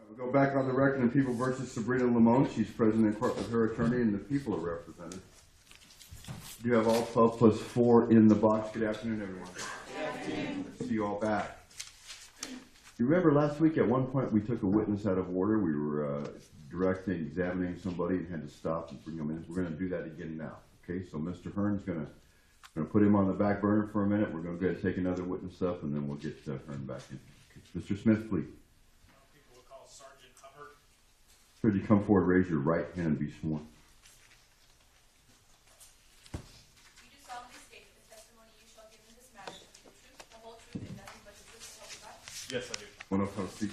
We'll go back on the record in People versus Sabrina Limon. She's present in court with her attorney, and the people are represented. Do you have all 12 plus 4 in the box? Good afternoon, everyone. Good afternoon. See you all back. You remember last week at one point we took a witness out of order. We were examining somebody and had to stop and bring them in. We're going to do that again now. Okay, so Mr. Hearn's going to put him on the back burner for a minute. We're going to go ahead and take another witness up, and then we'll get Hearn back in. Okay. Mr. Smith, please. People will call Sergeant Hubbard. Could you come forward, raise your right hand, and be sworn? You do solemnly state that the testimony you shall give in this matter will be the truth, the whole truth, and nothing but the truth, so help you God? Yes, I do. One up, have a seat.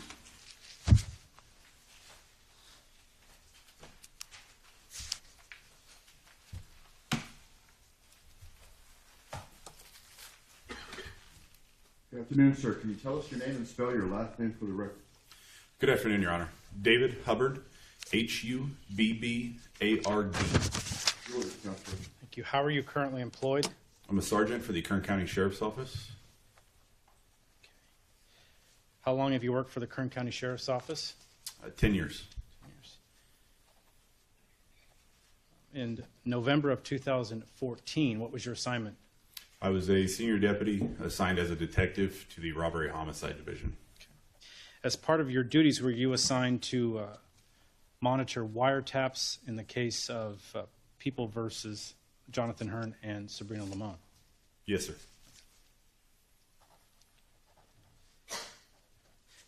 Good afternoon, sir. Can you tell us your name and spell your last name for the record? Good afternoon, Your Honor. David Hubbard, Hubbard. Yours, Counselor. Thank you. How are you currently employed? I'm a sergeant for the Kern County Sheriff's Office. How long have you worked for the Kern County Sheriff's Office? 10 years. In November of 2014, what was your assignment? I was a senior deputy assigned as a detective to the Robbery Homicide Division. As part of your duties, were you assigned to monitor wiretaps in the case of People versus Jonathan Hearn and Sabrina Limon? Yes, sir.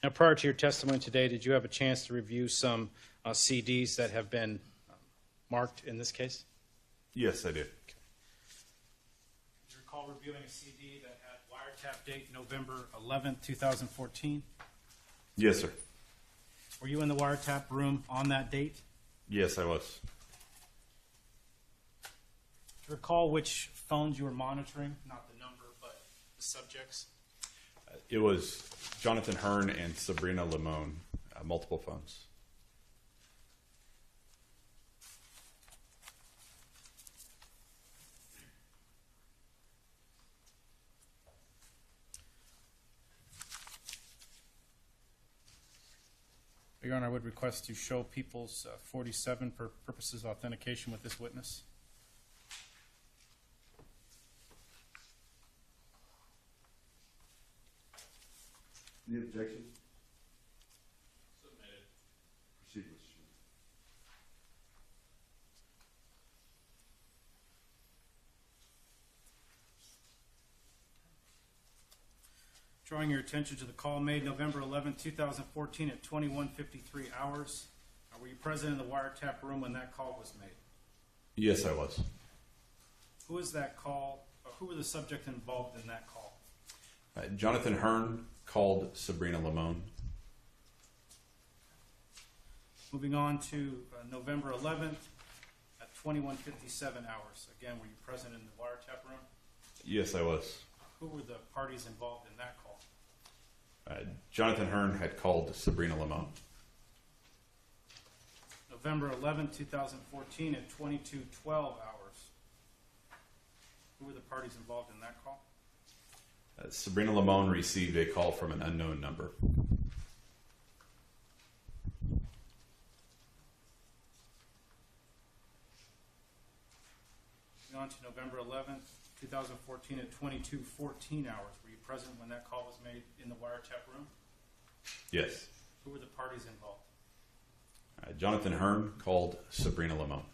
Now, prior to your testimony today, did you have a chance to review some CDs that have been marked in this case? Yes, I did. Do you recall reviewing a CD that had wiretap date November 11th, 2014? Yes, sir. Were you in the wiretap room on that date? Yes, I was. Do you recall which phones you were monitoring? Not the number, but the subjects? It was Jonathan Hearn and Sabrina Limon, multiple phones. Your Honor, I would request to show People's 47 for purposes of authentication with this witness. Any objections? Submitted. Proceed, Mr. Smith. Drawing your attention to the call made November 11, 2014 at 21:53 hours. Were you present in the wiretap room when that call was made? Yes, I was. Who was that call, or who were the subject involved in that call? Jonathan Hearn called Sabrina Limon. Moving on to November 11th at 21:57 hours. Again, were you present in the wiretap room? Yes, I was. Who were the parties involved in that call? Jonathan Hearn had called Sabrina Limon. November 11, 2014 at 22:12 hours. Who were the parties involved in that call? Sabrina Limon received a call from an unknown number. Moving on to November 11th, 2014 at 22:14 hours. Were you present when that call was made in the wiretap room? Yes. Who were the parties involved? Jonathan Hearn called Sabrina Limon.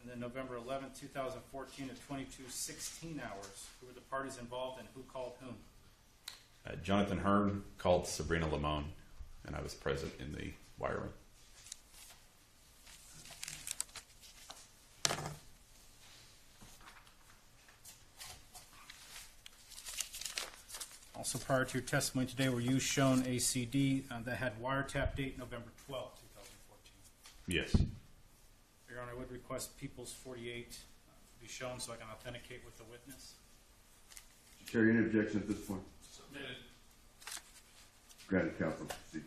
And then November 11th, 2014 at 22:16 hours. Who were the parties involved and who called whom? Jonathan Hearn called Sabrina Limon, and I was present in the wire room. Also, prior to your testimony today, were you shown a CD that had wiretap date November 12, 2014? Yes. Your Honor, I would request People's 48 be shown so I can authenticate with the witness. Chair, any objection at this point? Submitted. Granted, counsel. Proceed.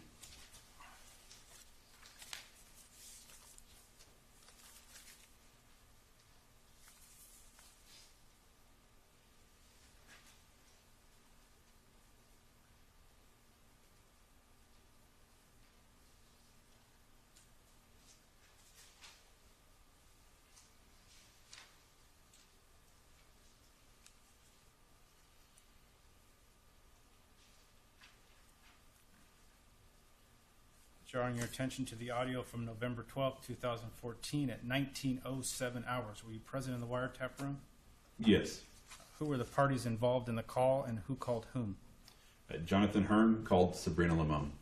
Drawing your attention to the audio from November 12th, 2014 at 19:07 hours. Were you present in the wiretap room? Yes. Who were the parties involved in the call and who called whom? Jonathan Hearn called Sabrina Limon.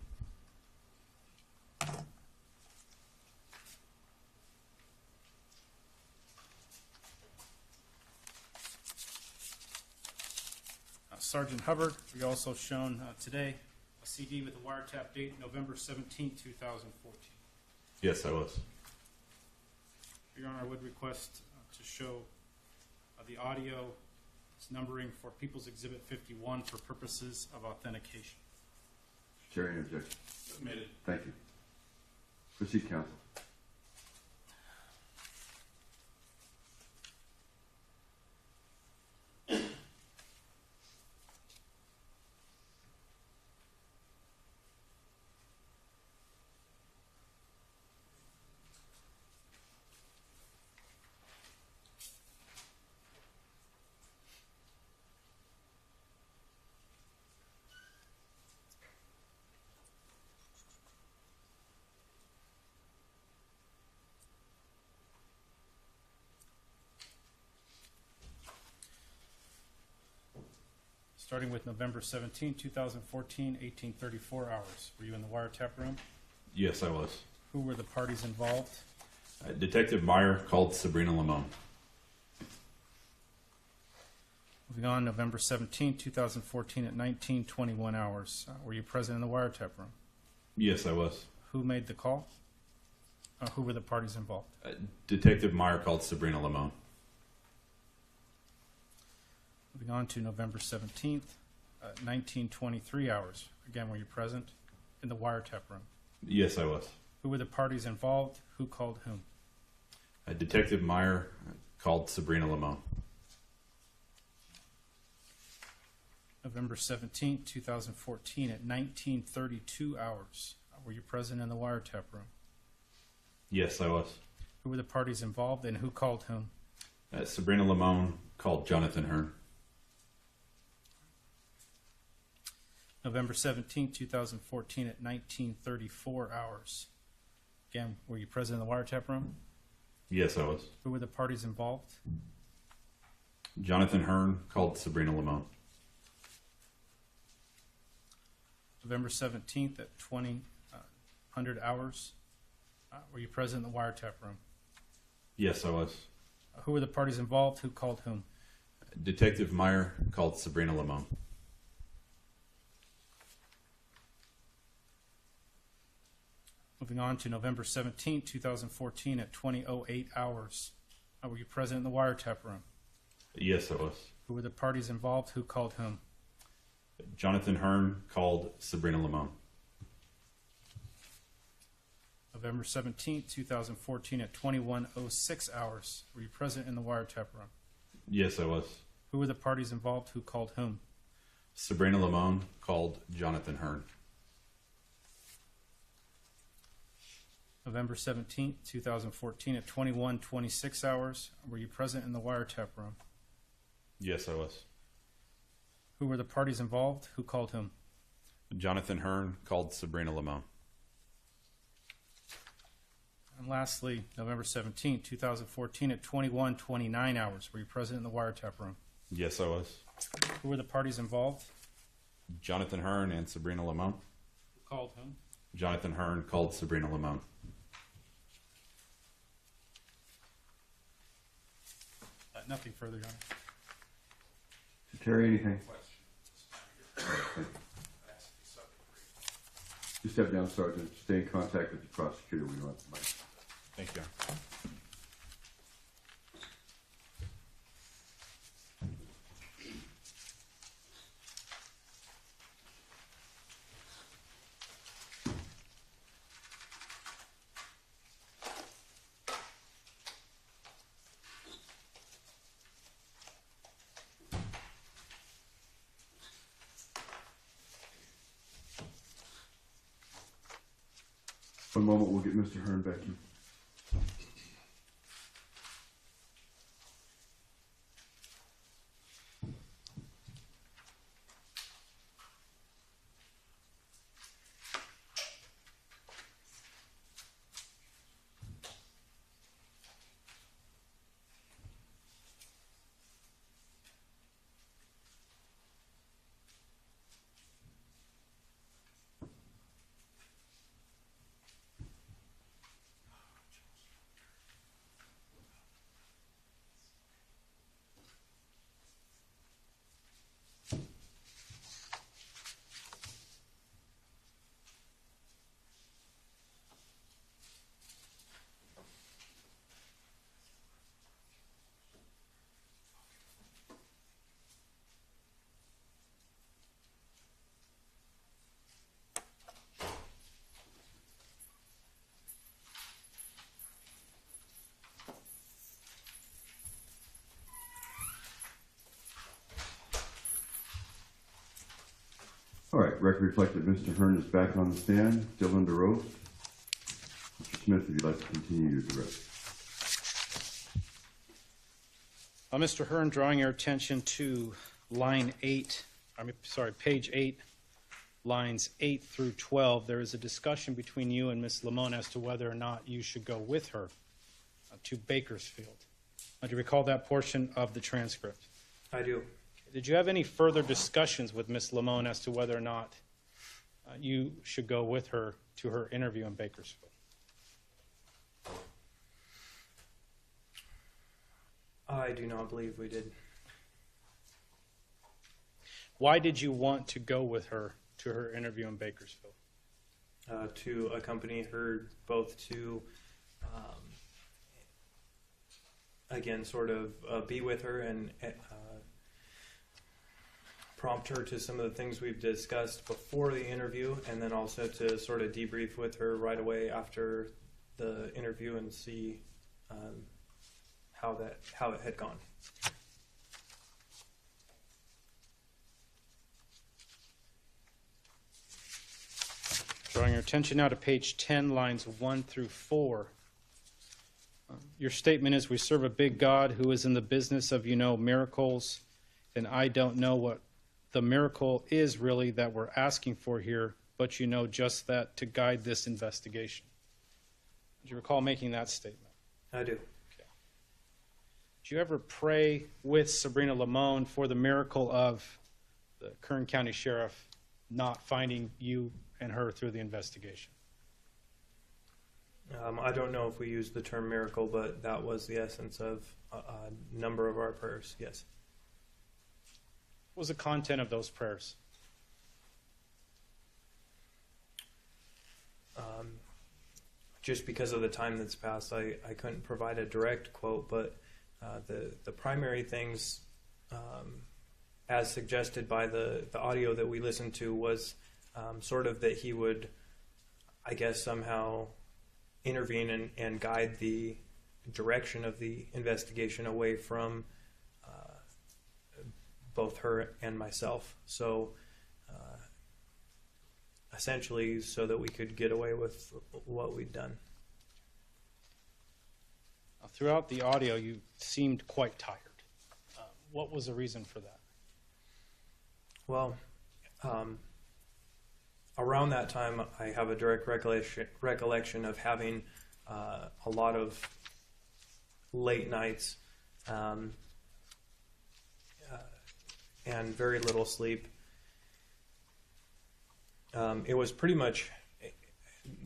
Sergeant Hubbard, we also shown today a CD with a wiretap date November 17th, 2014. Yes, I was. Your Honor, I would request to show the audio, its numbering for People's Exhibit 51 for purposes of authentication. Mr. Chair, any objection? Submitted. Thank you. Proceed, counsel. Starting with November 17, 2014, 18:34 hours. Were you in the wiretap room? Yes, I was. Who were the parties involved? Detective Meyer called Sabrina Limon. Moving on, November 17, 2014 at 19:21 hours. Were you present in the wiretap room? Yes, I was. Who made the call? Who were the parties involved? Detective Meyer called Sabrina Limon. Moving on to November 17th, 19:23 hours. Again, were you present in the wiretap room? Yes, I was. Who were the parties involved? Who called whom? Detective Meyer called Sabrina Limon. November 17th, 2014 at 19:32 hours. Were you present in the wiretap room? Yes, I was. Who were the parties involved and who called whom? Sabrina Limon called Jonathan Hearn. November 17th, 2014 at 19:34 hours. Again, were you present in the wiretap room? Yes, I was. Who were the parties involved? Jonathan Hearn called Sabrina Limon. November 17th at 2000 hours. Were you present in the wiretap room? Yes, I was. Who were the parties involved? Who called whom? Detective Meyer called Sabrina Limon. Moving on to November 17th, 2014 at 20:08 hours. Were you present in the wiretap room? Yes, I was. Who were the parties involved? Who called whom? Jonathan Hearn called Sabrina Limon. November 17th, 2014 at 21:06 hours. Were you present in the wiretap room? Yes, I was. Who were the parties involved? Who called whom? Sabrina Limon called Jonathan Hearn. November 17th, 2014 at 21:26 hours. Were you present in the wiretap room? Yes, I was. Who were the parties involved? Who called whom? Jonathan Hearn called Sabrina Limon. And lastly, November 17th, 2014 at 21:29 hours. Were you present in the wiretap room? Yes, I was. Who were the parties involved? Jonathan Hearn and Sabrina Limon. Who called whom? Jonathan Hearn called Sabrina Limon. Nothing further, Your Honor. Mr. Terry, anything? Just step down, Sergeant. Stay in contact with the prosecutor. We want the mic. Thank you. One moment, we'll get Mr. Hearn back in. record reflect that Mr. Hearn is back on the stand, still under oath. Mr. Smith, if you'd like to continue your direct. Mr. Hearn, drawing your attention to page 8, lines 8 through 12, there is a discussion between you and Ms. Limon as to whether or not you should go with her to Bakersfield. Do you recall that portion of the transcript? I do. Did you have any further discussions with Ms. Limon as to whether or not you should go with her to her interview in Bakersfield? I do not believe we did. Why did you want to go with her to her interview in Bakersfield? To accompany her both to, again, sort of be with her and prompt her to some of the things we've discussed before the interview, and then also to sort of debrief with her right away after the interview and see how it had gone. Drawing your attention now to page 10, lines 1 through 4. Your statement is, we serve a big God who is in the business of, miracles, and I don't know what the miracle is really that we're asking for here, but just that to guide this investigation. Do you recall making that statement? I do. Okay. Did you ever pray with Sabrina Limon for the miracle of the Kern County Sheriff not finding you and her through the investigation? I don't know if we used the term miracle, but that was the essence of a number of our prayers, yes. What was the content of those prayers? Just because of the time that's passed, I couldn't provide a direct quote, but the primary things, as suggested by the audio that we listened to, was sort of that he would, I guess, somehow intervene and guide the direction of the investigation away from both her and myself. So essentially so that we could get away with what we'd done. Throughout the audio, you seemed quite tired. What was the reason for that? Well, around that time, I have a direct recollection of having a lot of late nights and very little sleep. It was pretty much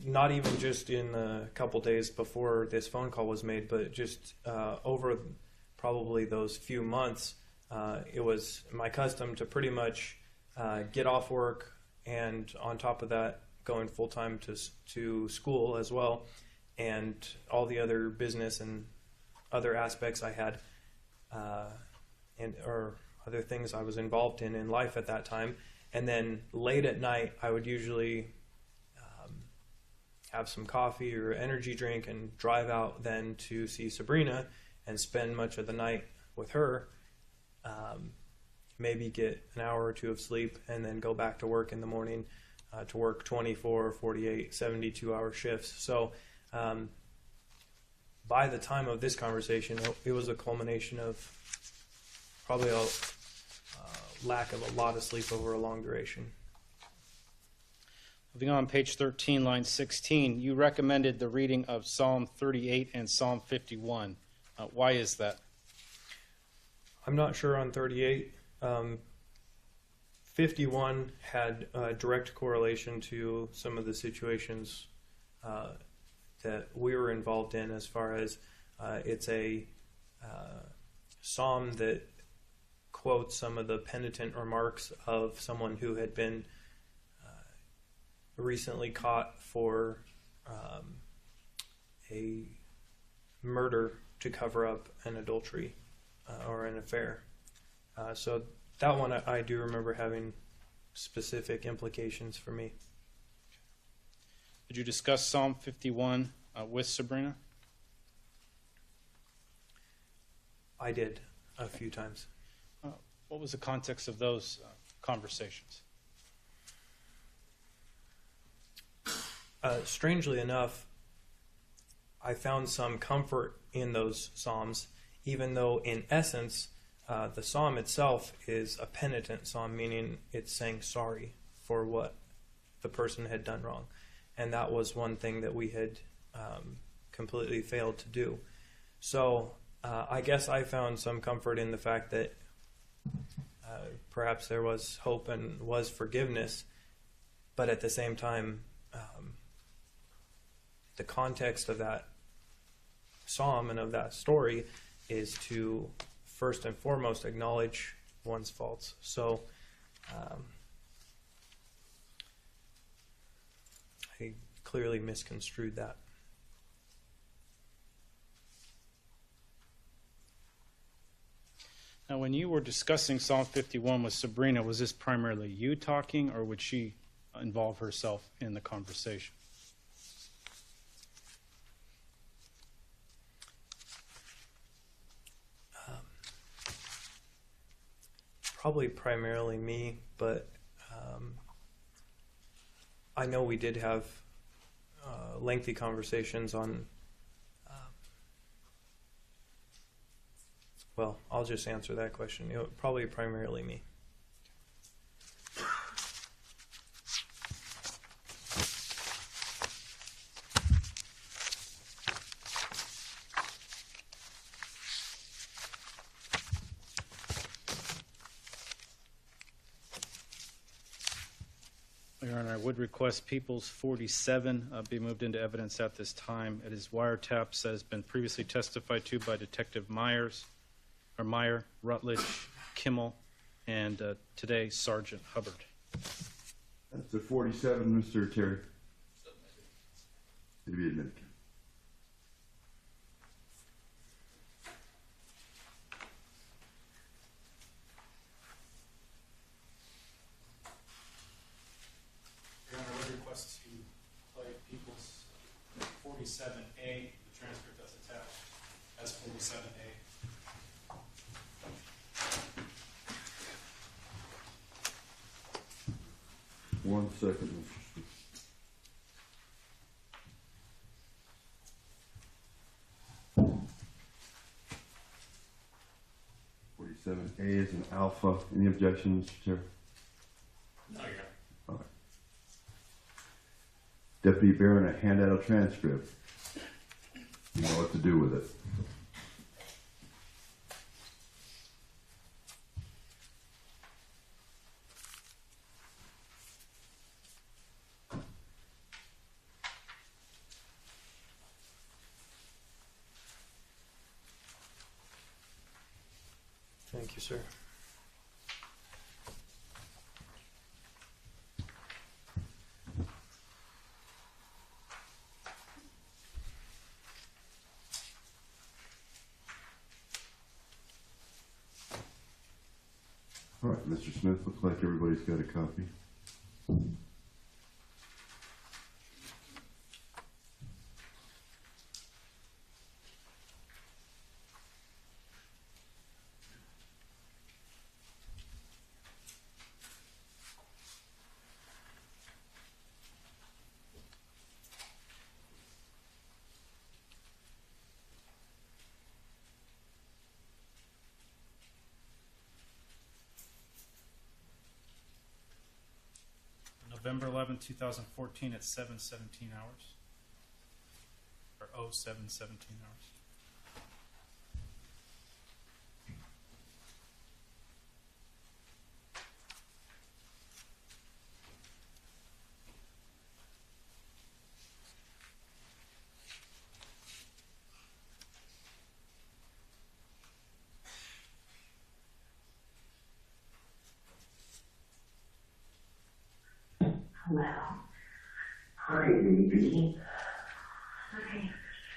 not even just in the couple days before this phone call was made, but just over probably those few months, it was my custom to pretty much get off work, and on top of that, going full-time to school as well, and all the other business and other aspects I had, or other things I was involved in life at that time. And then late at night, I would usually have some coffee or energy drink and drive out then to see Sabrina and spend much of the night with her, maybe get an hour or two of sleep, and then go back to work in the morning to work 24, 48, 72-hour shifts. So by the time of this conversation, it was a culmination of probably a lack of a lot of sleep over a long duration. Moving on, page 13, line 16, you recommended the reading of Psalm 38 and Psalm 51. Why is that? I'm not sure on 38. 51 had a direct correlation to some of the situations that we were involved in, as far as it's a psalm that quotes some of the penitent remarks of someone who had been recently caught for a murder to cover up an adultery or an affair. So that one I do remember having specific implications for me. Did you discuss Psalm 51 with Sabrina? I did a few times. What was the context of those conversations? strangely enough, I found some comfort in those psalms, even though in essence, the psalm itself is a penitent psalm, meaning it's saying sorry for what the person had done wrong. And that was one thing that we had completely failed to do. So I guess I found some comfort in the fact that perhaps there was hope and was forgiveness, but at the same time, the context of that psalm and of that story is to first and foremost acknowledge one's faults. So I clearly misconstrued that. Now, when you were discussing Psalm 51 with Sabrina, was this primarily you talking, or would she involve herself in the conversation? Probably primarily me, but I know we did have lengthy conversations on. Well, I'll just answer that question. Probably primarily me. Your Honor, I would request Peoples 47 be moved into evidence at this time. It is wiretaps that has been previously testified to by Detective Meyer, Rutledge, Kimmel, and today Sergeant Hubbard. That's a 47, Mr. Terry. To be admitted. Your Honor, I would request to play People's 47A, the transcript that's attached as 47A. One second, Mr. Smith. A is an alpha. Any objections, Mr. Chair? No, Your Honor. All right. Deputy Barron, a handout of transcript. You know what to do with it. Thank you, sir. All right, Mr. Smith, looks like everybody's got a copy. November 11, 2014 at 7:17 hours. Or 07:17 hours. Hello. Hi, baby. Hi.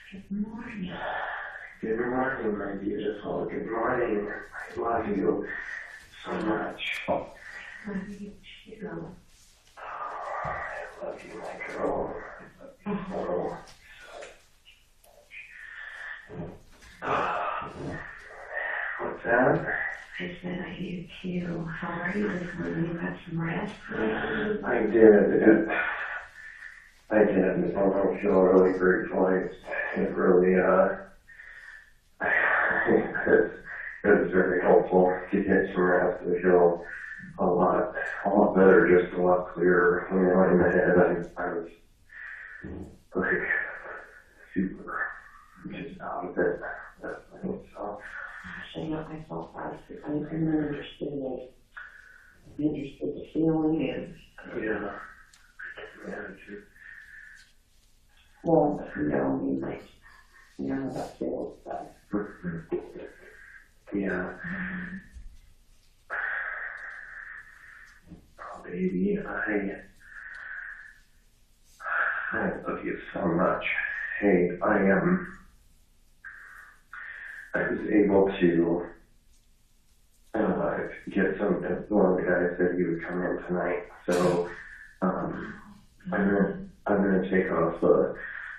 Good morning. Good morning, my beautiful. Good morning. I love you so much. I love you too. I love you, my girl. Oh. What's that? I said I do too. How are you this morning? You got some rest? I did. I feel really grateful. It really, it was very helpful to get some rest. I feel a lot better, just a lot clearer. You know, in the head, I was like super just out of it. Definitely. So, Gosh, I know I felt bad because I understood it. I understood the feeling and yeah. True. well, I mean, like, you know, that feels bad. Yeah. Oh, baby, I love you so much. Hey, I was able to get some. One of the guys said he would come in tonight, so I'm gonna take off the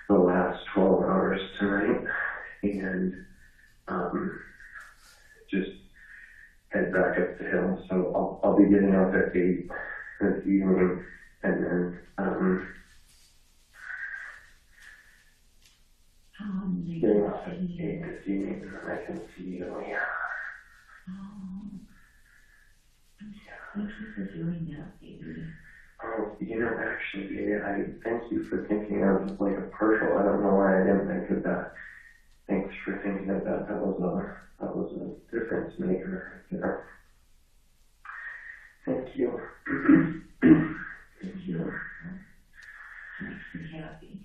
last 12 hours tonight and just head back up the hill. So I'll be getting up at 8 this evening, and then getting off at 8 this evening, and then I can see you. Yeah. Thank you for doing that, baby. Oh, you know, actually, baby, I thank you for thinking of like a partial. I don't know why I didn't think of that. Thanks for thinking of that. That was a difference maker right there. Thank you. Thank you. Makes me happy.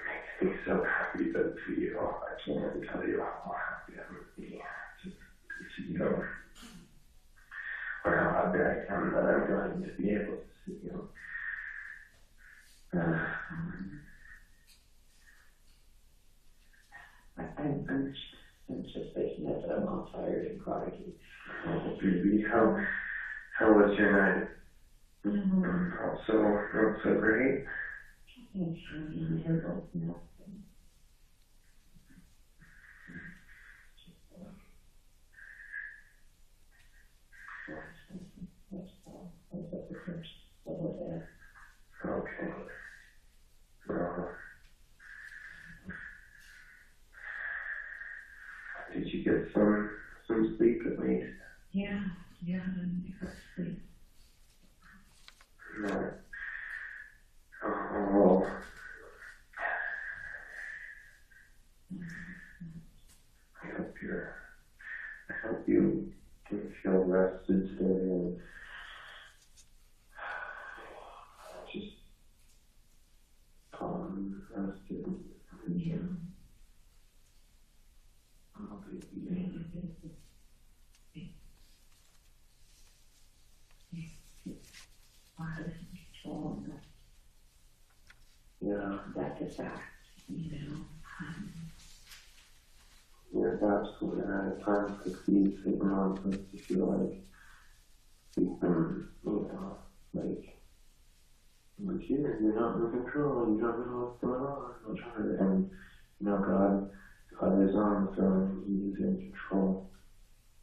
Makes me so happy to see you. I can't even tell you how happy I would be to see you. Or how happy I am that I'm going to be able to see you. I'm just thinking that I'm all tired and groggy. Oh, baby, how was your night? Also great. Thanks for being here, both now. Okay. Well, did you get some sleep at least? Yeah, I got sleep. No. Oh. I hope you can feel rested today and just rested. Yeah. Oh, baby. Yeah. That's a fact, you know. There's absolutely right. Times like these, it reminds us to feel like we've been, like, we're here, you're not in control, you don't know what's going on, what's hard. And, God is on the throne, He is in control.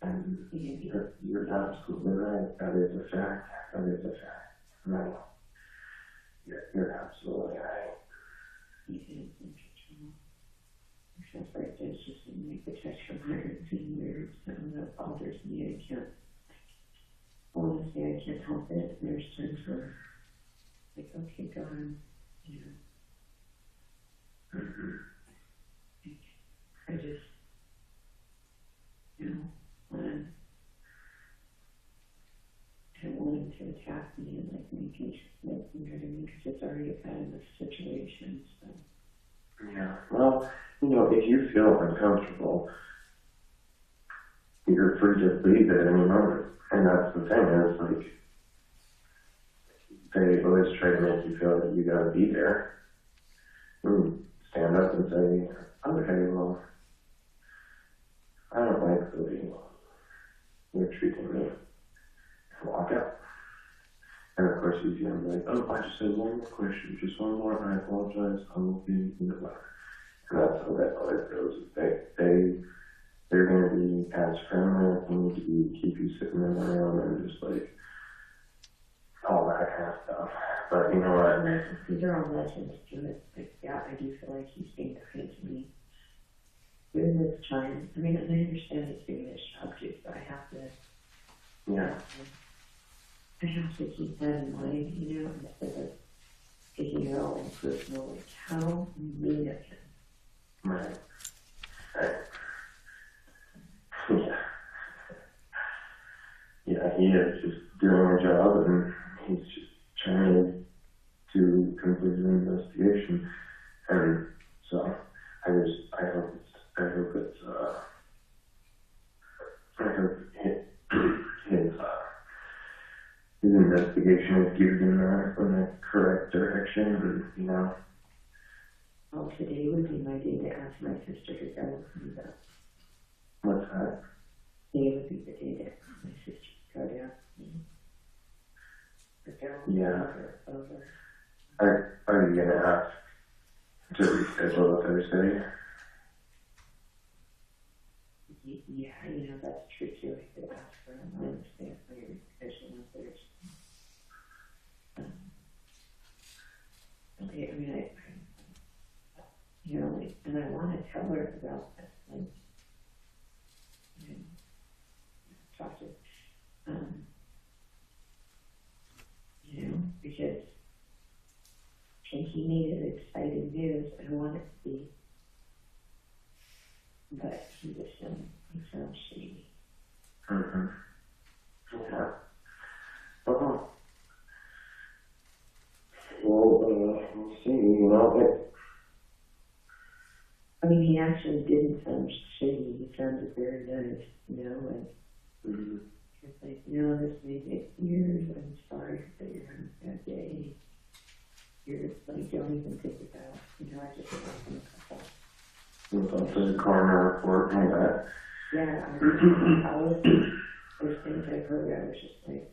And you're absolutely right. That is a fact. No, you're absolutely right. He is in control. Except right there's just a new protection 110 years, and that bothers me. Honestly, I can't help it. There's times where, like, okay, God, I just, when I want him to attack me and like making sure that, because it's already a bad enough situation, so. Yeah, well, if you feel uncomfortable, you're free to leave at any moment. And that's the thing, is like, they always try to make you feel that you gotta be there. And stand up and say, okay, well, I don't like the way you're treating me. And walk out. And of course, you can be like, oh, I just had one more question, just one more, I apologize, I will be in the letter. And that's how that always goes. They're going to be as friendly as they need to be, keep you sitting in the room and just like all that kind of stuff. But you know what? These are all legends to it. Like, yeah, I do feel like he's being kind to me during this time. I mean, and I understand he's doing his job too, but I have to, Yeah. I have to keep that in mind, you know, instead of taking it all personal, like how mean of him. Right. Yeah. Yeah, he is just doing a job, and he's just trying to complete an investigation. And so I hope his investigation is geared in the correct direction, and you know. Well, today would be my day to ask my sister to go with me. What's that? Today would be the day to ask my sister to go down with me. Or go Yeah. over. Are you gonna ask to reschedule the Thursday? Yeah, you know, that's true too. I could ask for a Wednesday if I reschedule on Thursday. Okay, I mean, I you know, like, and I want to tell her about this, like, and talk to, you know, because he needed exciting news. I want it to be, but he sounds shady. Mm-hmm. Yeah. Uh-huh. Well, we'll see, you know, I mean, he actually didn't sound shady. He sounded very nice, you know, and it's like, no, this may take years. I'm sorry that you're having a bad day. You're like, don't even think about, you know, I just want to couple. we'll go to the coroner report and all that. Yeah, there's things I've heard. I was just like,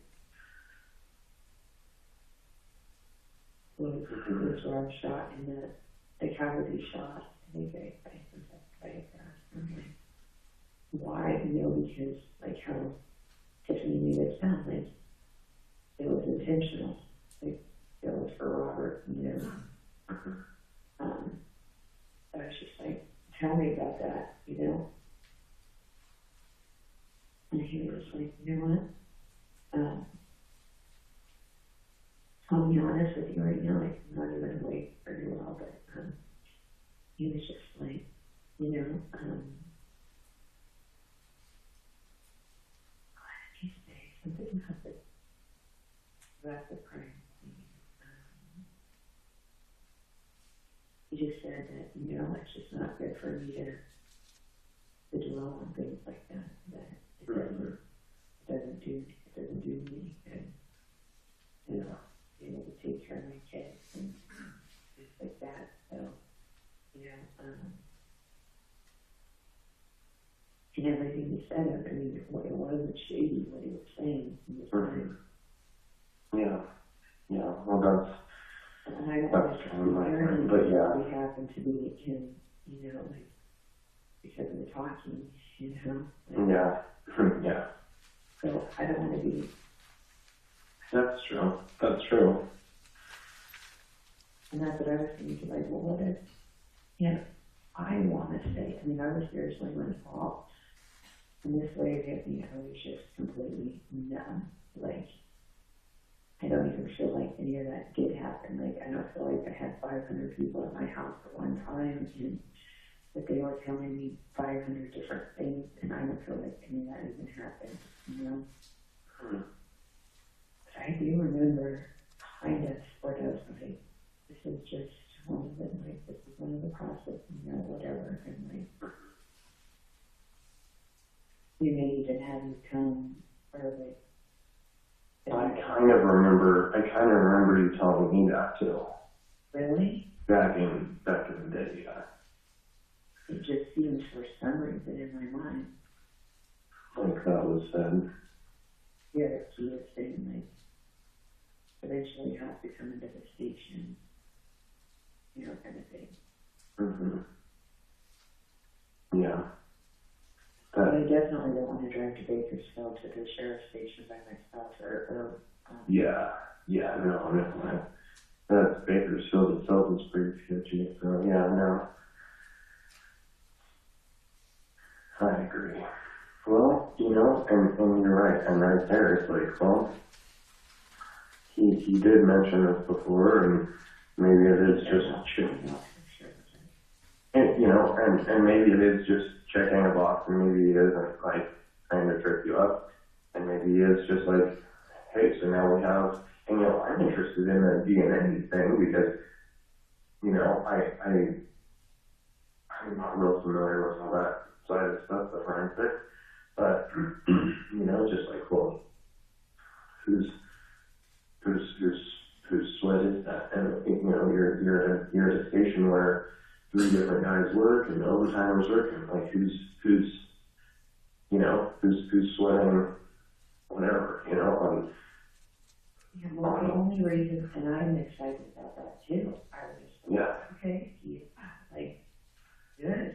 was Rob shot in the cavity shot? I think I asked him, like, why? You know, because like how Tiffany made it sound like it was intentional, like it was for Robert, you know. I was just like, tell me about that, you know. And he was like, you know what? I'll be honest with you right now, like, I'm not even awake very well, but he was just like, you know, what did he say? Something about the crime scene. He just said that, you know, it's just not good for me to dwell on things like that, that it doesn't do me any good. You know, be able to take care of my kids and things like that. So, you know, and everything he said, I mean, it wasn't shady what he was saying. He was right. Yeah. Well, that's And I don't that's fine, but yeah. we happen to be in, you know, like, because of the talking, you know. Like, Yeah. Yeah. So I don't want to be. That's true. And that's what I was thinking, like, well, what if, you know, I want to say, I mean, I was seriously my fault. And this wave hit me, I was just completely numb. Like, I don't even feel like any of that did happen. Like, I don't feel like I had 500 people at my house at one time, and that they were telling me 500 different things, and I don't feel like any of that even happened, you know? But I do remember kind of sort of like, this is just one of them, like, this is one of the process, you know, whatever, and like, we may even have you come, or like, I kind of remember you telling me that too. really? Back in the day, yeah. It just seems for some reason in my mind, Like that was said. yeah, he was saying, like, eventually you have to come into the station, you know, kind of thing. Yeah. But I definitely don't want to drive to Bakersfield to the sheriff's station by myself, or Yeah, no. Bakersfield itself is pretty sketchy. So yeah, no. I agree. Well, and you're right, and right there, it's like, well, he did mention this before, and maybe it is just, and maybe it is just checking a box, and maybe he isn't, like, trying to trip you up, and maybe he is just like, hey, so now we have, and I'm interested in the DNA thing, because, I'm not real familiar with all that side of stuff, the forensic, but, just like, well, whose sweat is that? And, you're at a station where 3 different guys work and overtime is working. Like, who's sweating whatever, Yeah, well, the only reason, and I'm excited about that too, I was just like, okay, good.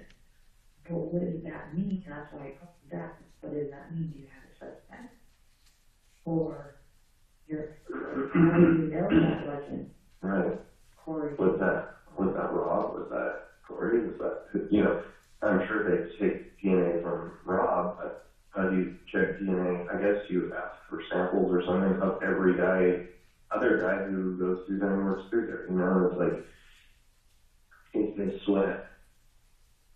But what does that mean? That's why I called that. What does that mean? Do you have a suspect? Or how do you know that wasn't right. Corey? Was that Rob? Was that Corey? Was that, I'm sure they take DNA from Rob, but how do you check DNA? I guess you ask for samples or something of every other guy who goes through there and works through there. It's like, is this sweat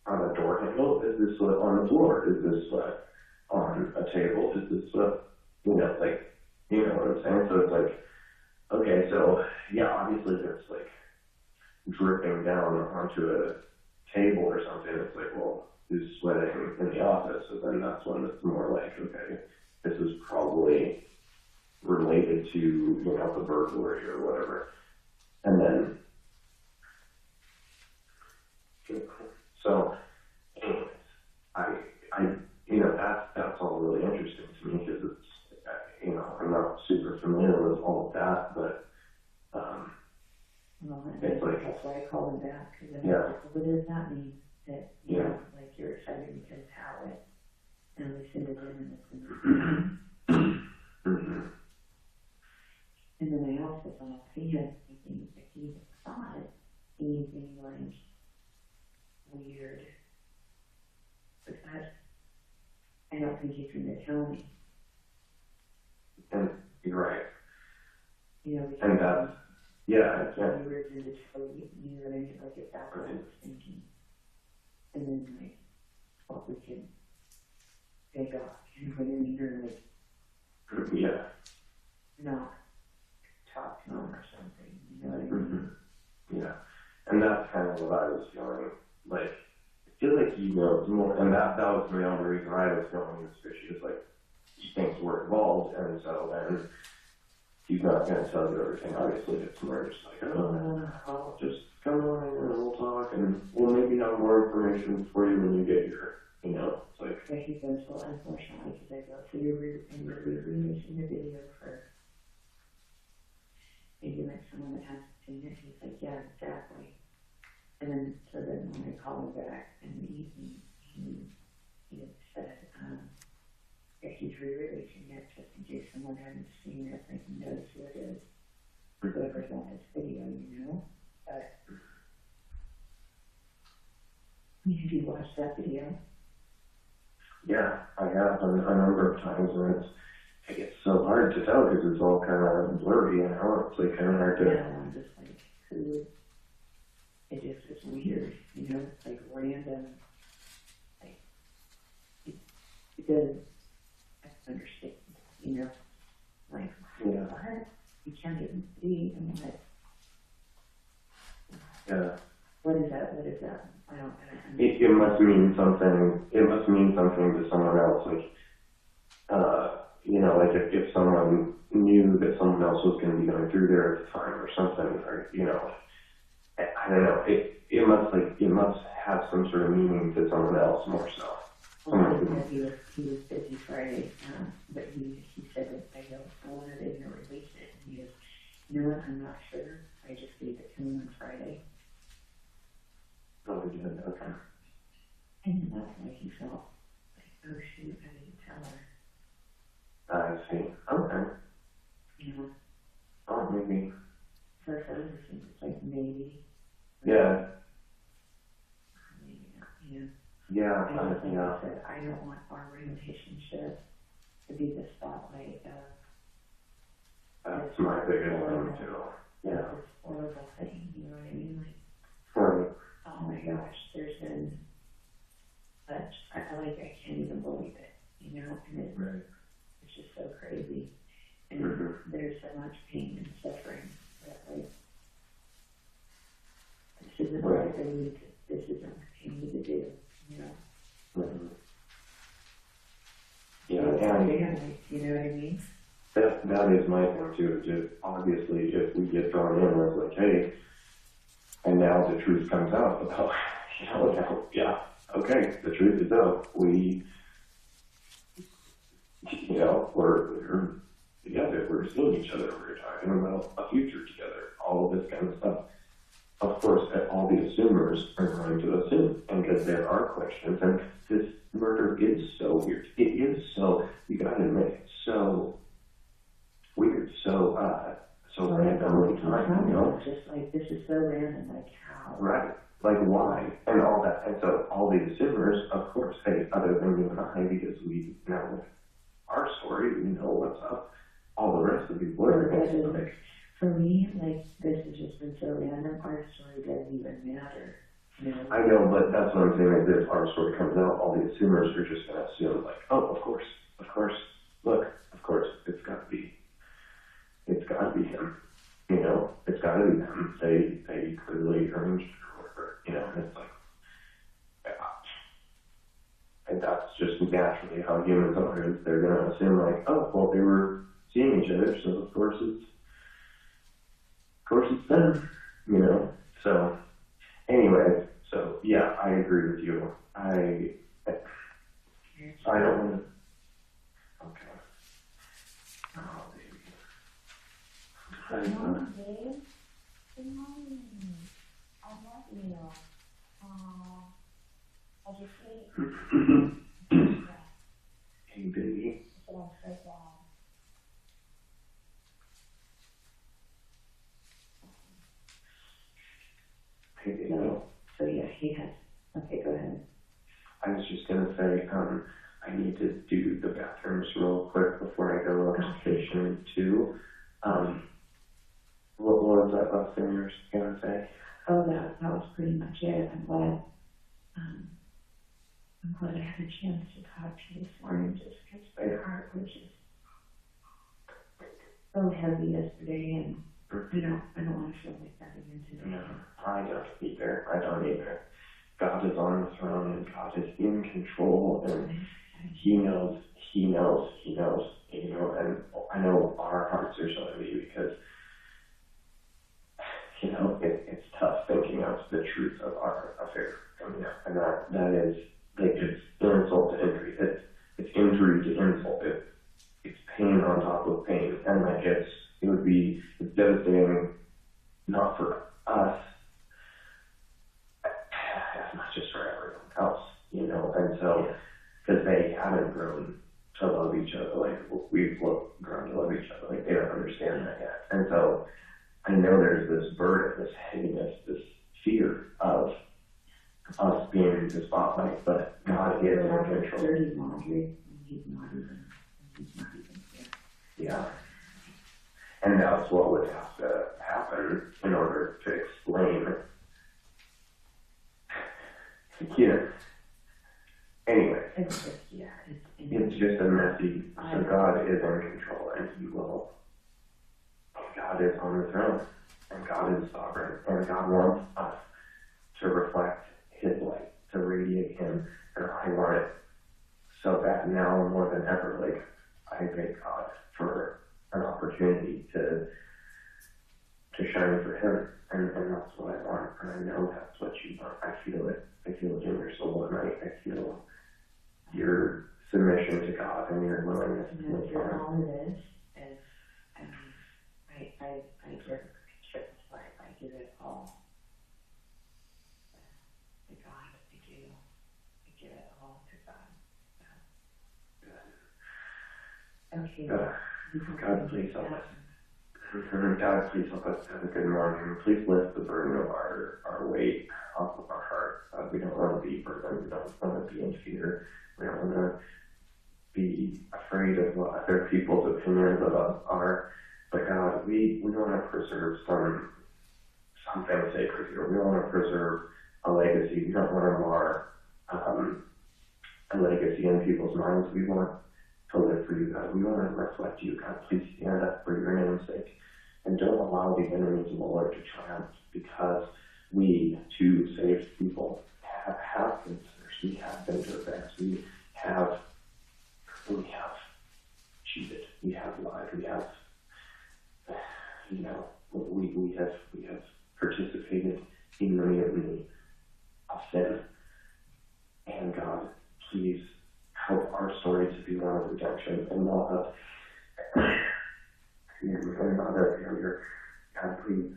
on a door handle? Is this sweat on the floor? Is this sweat on a table? Is this sweat, you know what I'm saying? So it's like, okay, so yeah, obviously if it's like dripping down onto a table or something, it's like, well, who's sweating in the office? So then that's when it's more like, okay, this is probably related to, the burglary or whatever. And then, so, anyways, that's all really interesting to me because it's, I'm not super familiar with all of that, but, it's like, that's why I called him back, because I was yeah. like, what does that mean? That, Yeah. like you're excited because how it, and we send it in and it's in the Mm-hmm. And then I also thought, he had thinking, if he thought anything like weird, but that, I don't think he's going to tell me. And you're right. Because And that's, yeah, he was in the tell you, what I mean? Like if that's what I was thinking. And then like, what we could take off and put in here, like, yeah. not talk to him or something, you know what I mean? Mm-hmm. Yeah. And that's kind of what I was feeling, like, I feel like he knows more, and that was the only reason I was feeling this fishy, is like, he thinks we're involved, and so then he's not going to tell you everything. Obviously, it's more just like, I'll just come on and we'll talk, and we'll maybe have more information for you when you get here, it's like. But he goes, well, unfortunately, because I go, so you're releasing the video for maybe like someone that hasn't seen it. He's like, yeah, exactly. And then, so then when I call him back in the evening, he had said, that he's re-releasing it just in case someone hadn't seen it, they can notice who it is. Whoever's on his video, But, have you watched that video? Yeah, I have a number of times, and it's so hard to tell because it's all kind of blurry, It's like kind of hard to. Yeah, I'm just like, who? It just is weird, It's like random. Like, it doesn't understand, Like, Yeah. what? You can't even see. I'm like, Yeah. What is that? I don't It must mean something. It must mean something to someone else. Like, like if someone knew that someone else was going to be going through there at the time or something, or I don't know. It must have some sort of meaning to someone else more so. Well, he was busy Friday, but he said that I wanted to release it, and he goes, you know what? I'm not sure. I just gave it to him on Friday. Oh, we did. Okay. And that's why he felt like, oh shoot, I didn't tell her. I see. Okay. Oh, maybe. So it's other things. It's like, maybe. Yeah. Maybe not, you know. Yeah. I just like Yeah. I said, I don't want our relationship to be the spotlight of That's my biggest one too. Yeah. this horrible thing, you know what I mean? Like, Right. oh my gosh, there's been such, I can't even believe it, you know, and Right. it's just so crazy. And Mhm. there's so much pain and suffering that, like, this isn't what they need to, this isn't what they need to do, you know? Mhm. Yeah, It's and family, you know what I mean? that is my thing too. Just obviously, if we get drawn in with like, hey, and now the truth comes out about, now, yeah, okay, the truth is out. We, we're together. We're seeing each other. We're talking about a future together. All of this kind of stuff. Of course, all the assumers are going to assume, and because there are questions, and this murder is so weird. It is so, you gotta admit, it's so weird, so random every time, you know? It's just like, this is so random, like how? Right. Like, why? And all that. And so all the assumers, of course, hey, other than you and I, because we know our story, we know what's up. All the rest of the people are going to like, For me, like, this has just been so random, our story doesn't even matter, you know? I know, but that's what I'm saying, is if our story comes out, all the assumers are just going to assume, like, oh, of course, look, of course, it's got to be him, you know, it's got to be them, they clearly arranged it or whatever, you know, and it's like, yeah. And that's just naturally how humans are, is they're going to assume, like, oh, well, they were seeing each other, so of course it's them, you know, so, anyway, so, yeah, I agree with you. I don't want to. Okay. Oh, baby. Good morning, babe. Good morning. I love you. I just hate Hey, baby. that I'm so sad. Hey, baby. So yeah, he has, okay, go ahead. I was just gonna say, I need to do the bathrooms real quick before I go on station 2. What was that last thing you were gonna say? Oh, that was pretty much it. I'm glad I had a chance to talk to you this morning, just because my heart was just so heavy yesterday, and I don't want to feel like that again today. No, I don't either. God is on the throne, and God is in control, and He knows, you know, and I know our hearts are so heavy because, you know, it's tough thinking of the truth of our affair coming out, and that is, like, it's insult to injury, it's injury to insult, it's pain on top of pain, and like it's devastating, not for us, as much as for everyone else, you know, and so, because they haven't grown to love each other, like we've grown to love each other, like they don't understand that yet, and so I know there's this burden, this heaviness, this fear of us being in the spotlight, but God is in control. Dirty laundry, and he's not even here. Yeah. And that's what would have to happen in order to explain. Yeah. Anyway, It's just, it's just a messy, so God is in control, and He will. God is on the throne, and God is sovereign, and God wants us to reflect His light, to radiate Him, and I want it so bad now more than ever. Like, I thank God for an opportunity to shine for Him, and that's what I want, and I know that's what you want. I feel it in your soul, and I feel your submission to God and your willingness to live for Him. All it is, I give triple life, I give it all. To God, I give it all to God. Okay. God, please help us. God, please help us have a good morning. Please lift the burden of our weight off of our heart. We don't want to be burdened. We don't want to be in fear. We don't want to be afraid of what other people's opinions of us are. But God, we want to preserve something sacred here. We want to preserve a legacy. We don't want to mar a legacy in people's minds. We want to live for you, God. We want to reflect you, God. Please stand up for your name's sake. And don't allow the enemies of the Lord to triumph, because we, two saved people, have been sinners. We have been dirtbags. We have cheated. We have lied. We have, we have participated in many of sin. And God, please help our story to be one of redemption and not of failure. God, please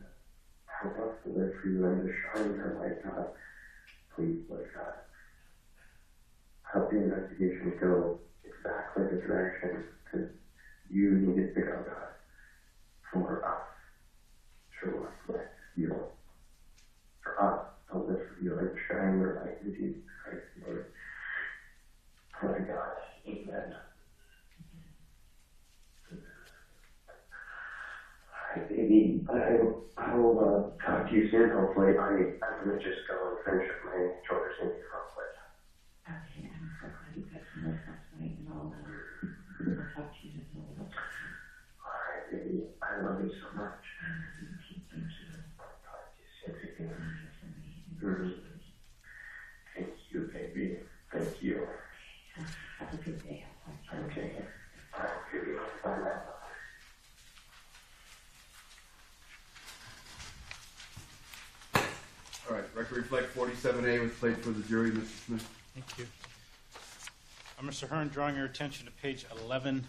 help us to live for you and to shine your light, God. Please, Lord God, help the investigation go exactly the direction that you need it to go, God, for us to reflect you, for us to live for you and shine your light in Jesus Christ's name. My God, amen. All right, baby, I will talk to you soon, hopefully. I'm going to just go and finish up my chores in here real quick. Okay, I'm so glad you got some rest last night, and I'll talk to you in a little bit. All right, baby, I love you so much. Thank you. I'll talk to you soon, baby. For me. Thank you, baby. Thank you. Have a good day. I'll talk to you. Okay. All right, baby. Bye now. All right, record reflect 47A was played for the jury, Mr. Smith. Thank you. Mr. Hearn, drawing your attention to page 11,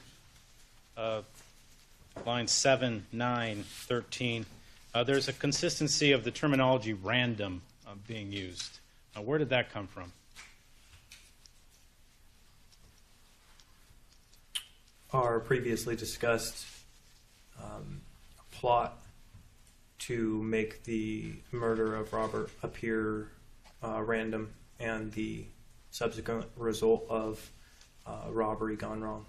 lines 7, 9, 13. There's a consistency of the terminology random being used. Where did that come from? Our previously discussed plot to make the murder of Robert appear random and the subsequent result of robbery gone wrong.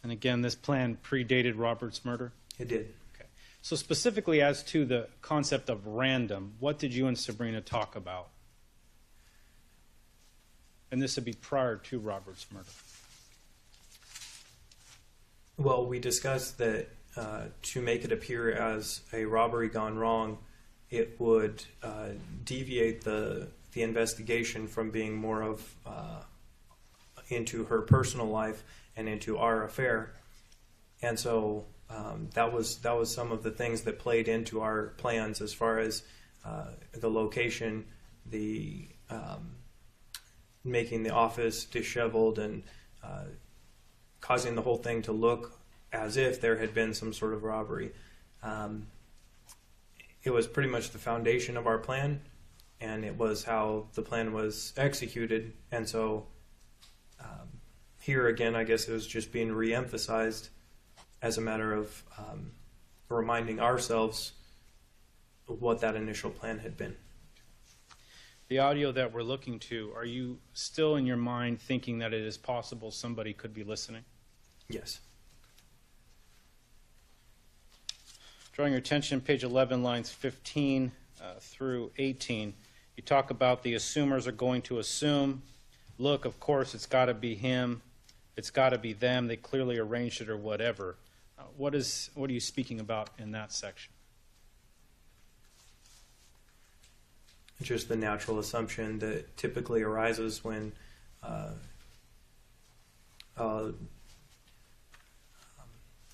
And again, this plan predated Robert's murder? It did. Okay. So specifically as to the concept of random, what did you and Sabrina talk about? And this would be prior to Robert's murder. Well, we discussed that to make it appear as a robbery gone wrong, it would deviate the investigation from being more of into her personal life and into our affair. And so that was some of the things that played into our plans as far as the location, the making the office disheveled and causing the whole thing to look as if there had been some sort of robbery. It was pretty much the foundation of our plan, and it was how the plan was executed. And so here again, I guess it was just being re-emphasized as a matter of reminding ourselves what that initial plan had been. The audio that we're looking to, are you still in your mind thinking that it is possible somebody could be listening? Yes. Drawing your attention, page 11, lines 15 through 18, you talk about the assumers are going to assume, look, of course, it's got to be him, it's got to be them, they clearly arranged it or whatever. What are you speaking about in that section? Just the natural assumption that typically arises when a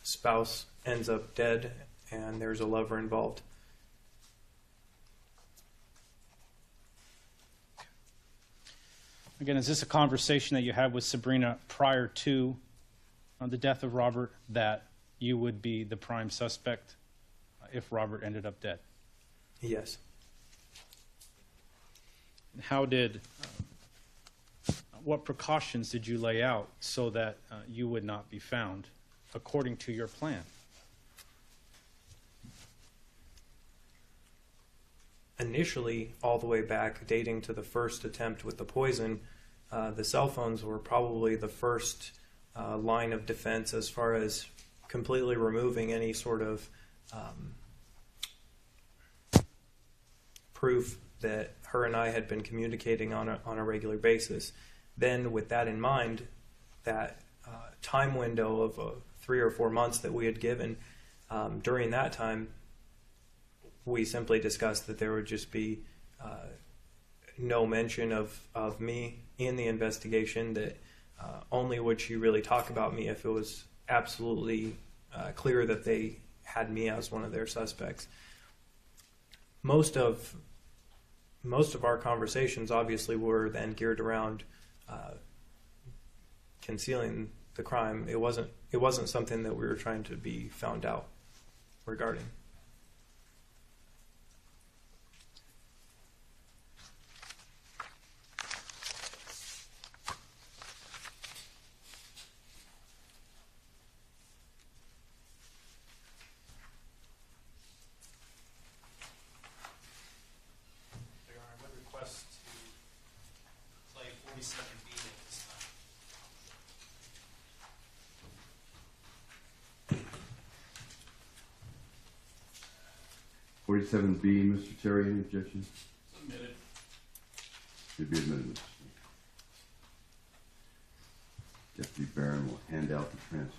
spouse ends up dead and there's a lover involved. Again, is this a conversation that you had with Sabrina prior to the death of Robert, that you would be the prime suspect if Robert ended up dead? Yes. How did what precautions did you lay out so that you would not be found according to your plan? Initially, all the way back, dating to the first attempt with the poison, the cell phones were probably the first line of defense as far as completely removing any sort of proof that her and I had been communicating on a regular basis. Then, with that in mind, that time window of 3 or 4 months that we had given, during that time, we simply discussed that there would just be no mention of me in the investigation, that only would she really talk about me if it was absolutely clear that they had me as one of their suspects. Most of our conversations obviously were then geared around concealing the crime. It wasn't something that we were trying to be found out regarding. Your Honor, I would request to play 47B at this time. 47B, Mr. Terry, any objections? Submitted. Should be admitted, Mr. Smith. Deputy Barron will hand out the transfer.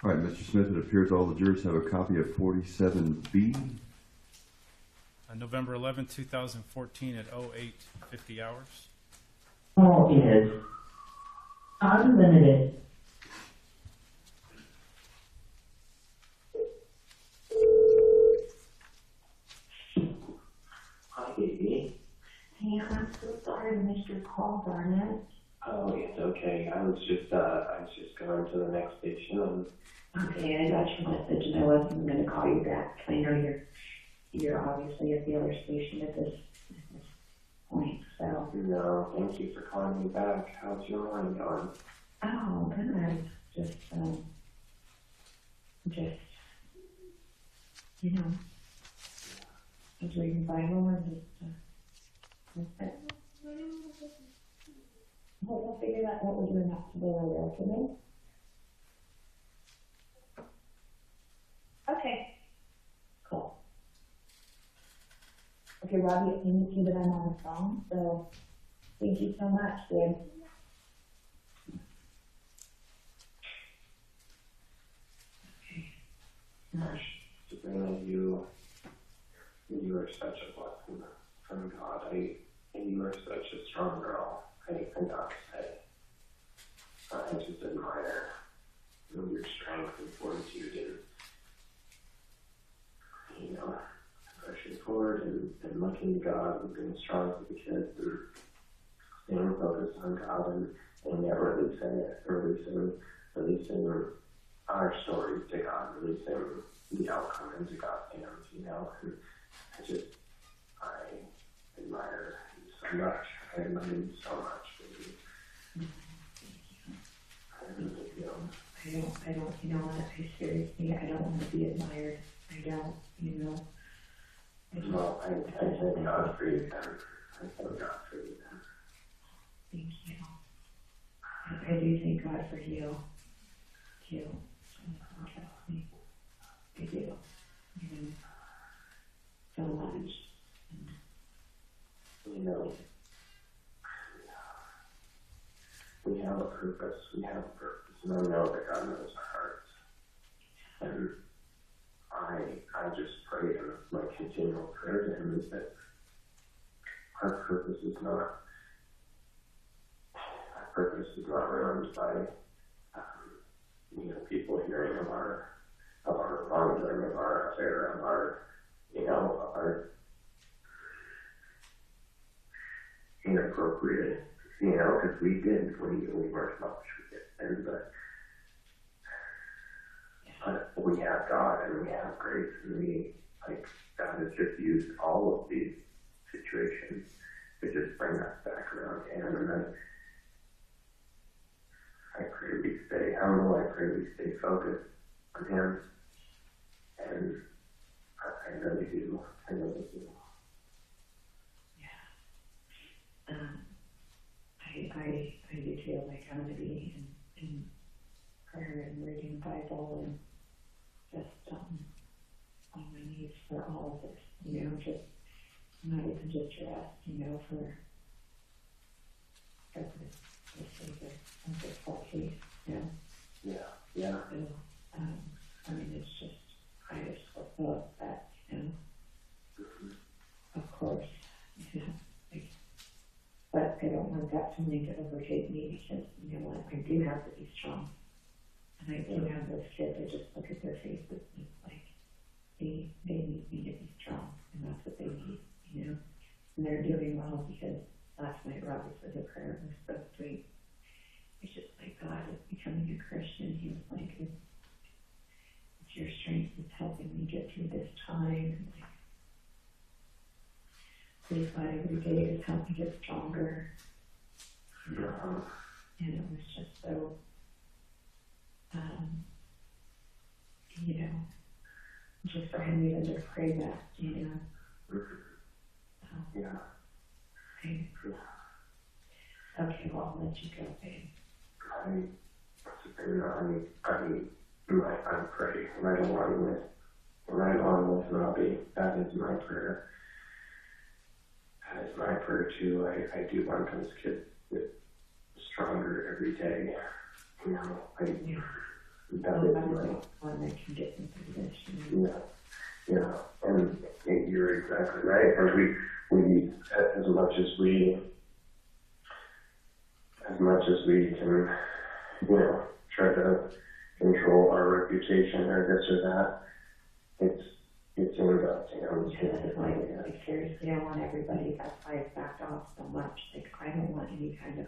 All right, Mr. Smith, it appears all the jurors have a copy of 47B. November 11, 2014 at 08:50 hours. All is unlimited. Hi, baby. Hey, I'm so sorry I missed your call, Barnett. Oh, it's okay. I was just going to the next station. Okay, I got your message and I wasn't going to call you back. I know you're obviously at the other station at this point, so. No, thank you for calling me back. How's your morning going? Oh, good. Just, you know, I was reading the Bible and we'll figure out what we're doing after the later, okay? Okay. Cool. Okay, Robbie, you can see that I'm on the phone, so thank you so much, dude. Okay. Sabrina, you are such a blessing from God. And you are such a strong girl. I got to say, I just admire your strength and fortitude, and pushing forward and looking to God and being strong for the kids and staying focused on God and yet releasing our stories to God, releasing the outcome into God's hands, and I admire you so much. I admire you so much, baby. I really do. I don't, you know what, seriously, I don't want to be admired. I don't, you know. Well, I thank God for you then. I thank God for you then. Thank you. I do thank God for you, too. Trust me. I do. You know, so much. We have a purpose. We have a purpose and I know that God knows our hearts. And I just pray, and my continual prayer to Him is that our purpose is not ruined by people hearing of our wrongdoing, of our affair, of our inappropriate, because we weren't selfish, we did sin, but we have God and we have grace, and God has just used all of these situations to just bring us back around to Him. And then I pray we stay focused on Him, and I really do. Yeah. I do too. Like, I'm going to be in prayer and reading the Bible and just on my knees for all of this, just not even just rest, for the sake of this whole case, Yeah. So, it's just, I just love that, of course, but I don't want that feeling to overtake me, because, I do have to be strong. And I do have those kids, I just look at their faces, and it's like, they need me to be strong, and that's what they need, And they're doing well, because last night Robbie said the prayer was so sweet. It's just like, God is becoming a Christian. He was like, it's your strength that's helping me get through this time. And please, God, every day just help me get stronger. And it was just so, just for him even to pray that, Okay, well, I'll let you go, babe. I'm praying right along with Robbie. That is my prayer. That is my prayer too. I do want those kids to get stronger every day. That is one that can get into this. Yeah, and you're exactly right. And we as much as we can, try to control our reputation or this or that, it's in God's hands. Like, seriously, I want everybody, that's why I've backed off so much. Like, I don't want any kind of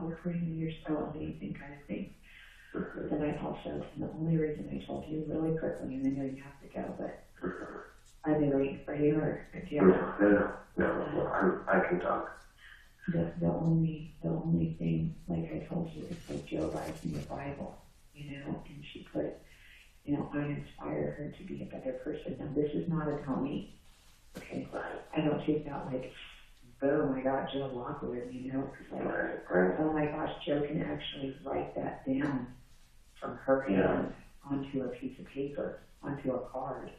we're putting in your spell, anything kind of thing. But then I also, and the only reason I told you really quickly, and I know you have to go, but I've been waiting for you, or do you have No, I can talk. The only thing, like I told you, is like Jill writes in the Bible, and she put, I inspire her to be a better person. Now, this is not about me, okay? I don't take that like, oh my God, Jill Lockwood, oh my gosh, Jill can actually write that down from her hand onto a piece of paper, onto a card,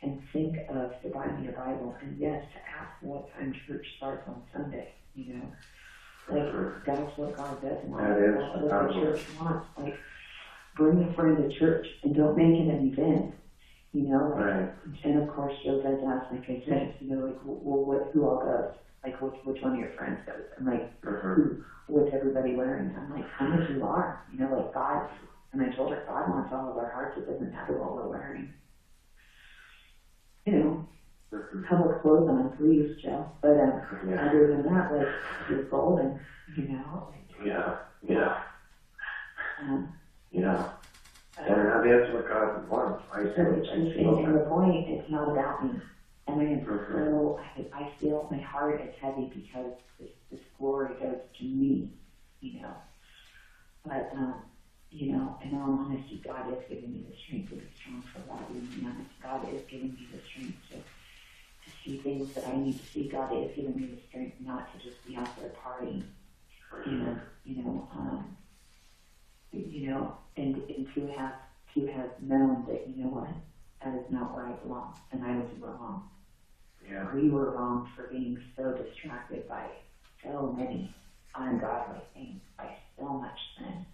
and think of to buy me a Bible, and yes, to ask what time church starts on Sunday, that's what God does, and that's what the church wants. Like, bring a friend to church, and don't make it an event, and of course, Joe does ask, like I said, who all goes? Like, which one of your friends goes? I'm like, what's everybody wearing? I'm like, come as you are, God, and I told her, God wants all of our hearts, it doesn't matter what we're wearing. Public clothes on, please, Joe. But other than that, you're golden, Yeah. And that's what God wants. And the point, it's not about me. And I am so, I feel my heart is heavy because this glory goes to me, But, in all honesty, God is giving me the strength to be strong for Robbie and be honest. God is giving me the strength to see things that I need to see. God is giving me the strength not to just be out there partying, and to have known that, that is not where I belong, and I was wrong. Yeah. We were wrong for being so distracted by so many ungodly things, by so much sin,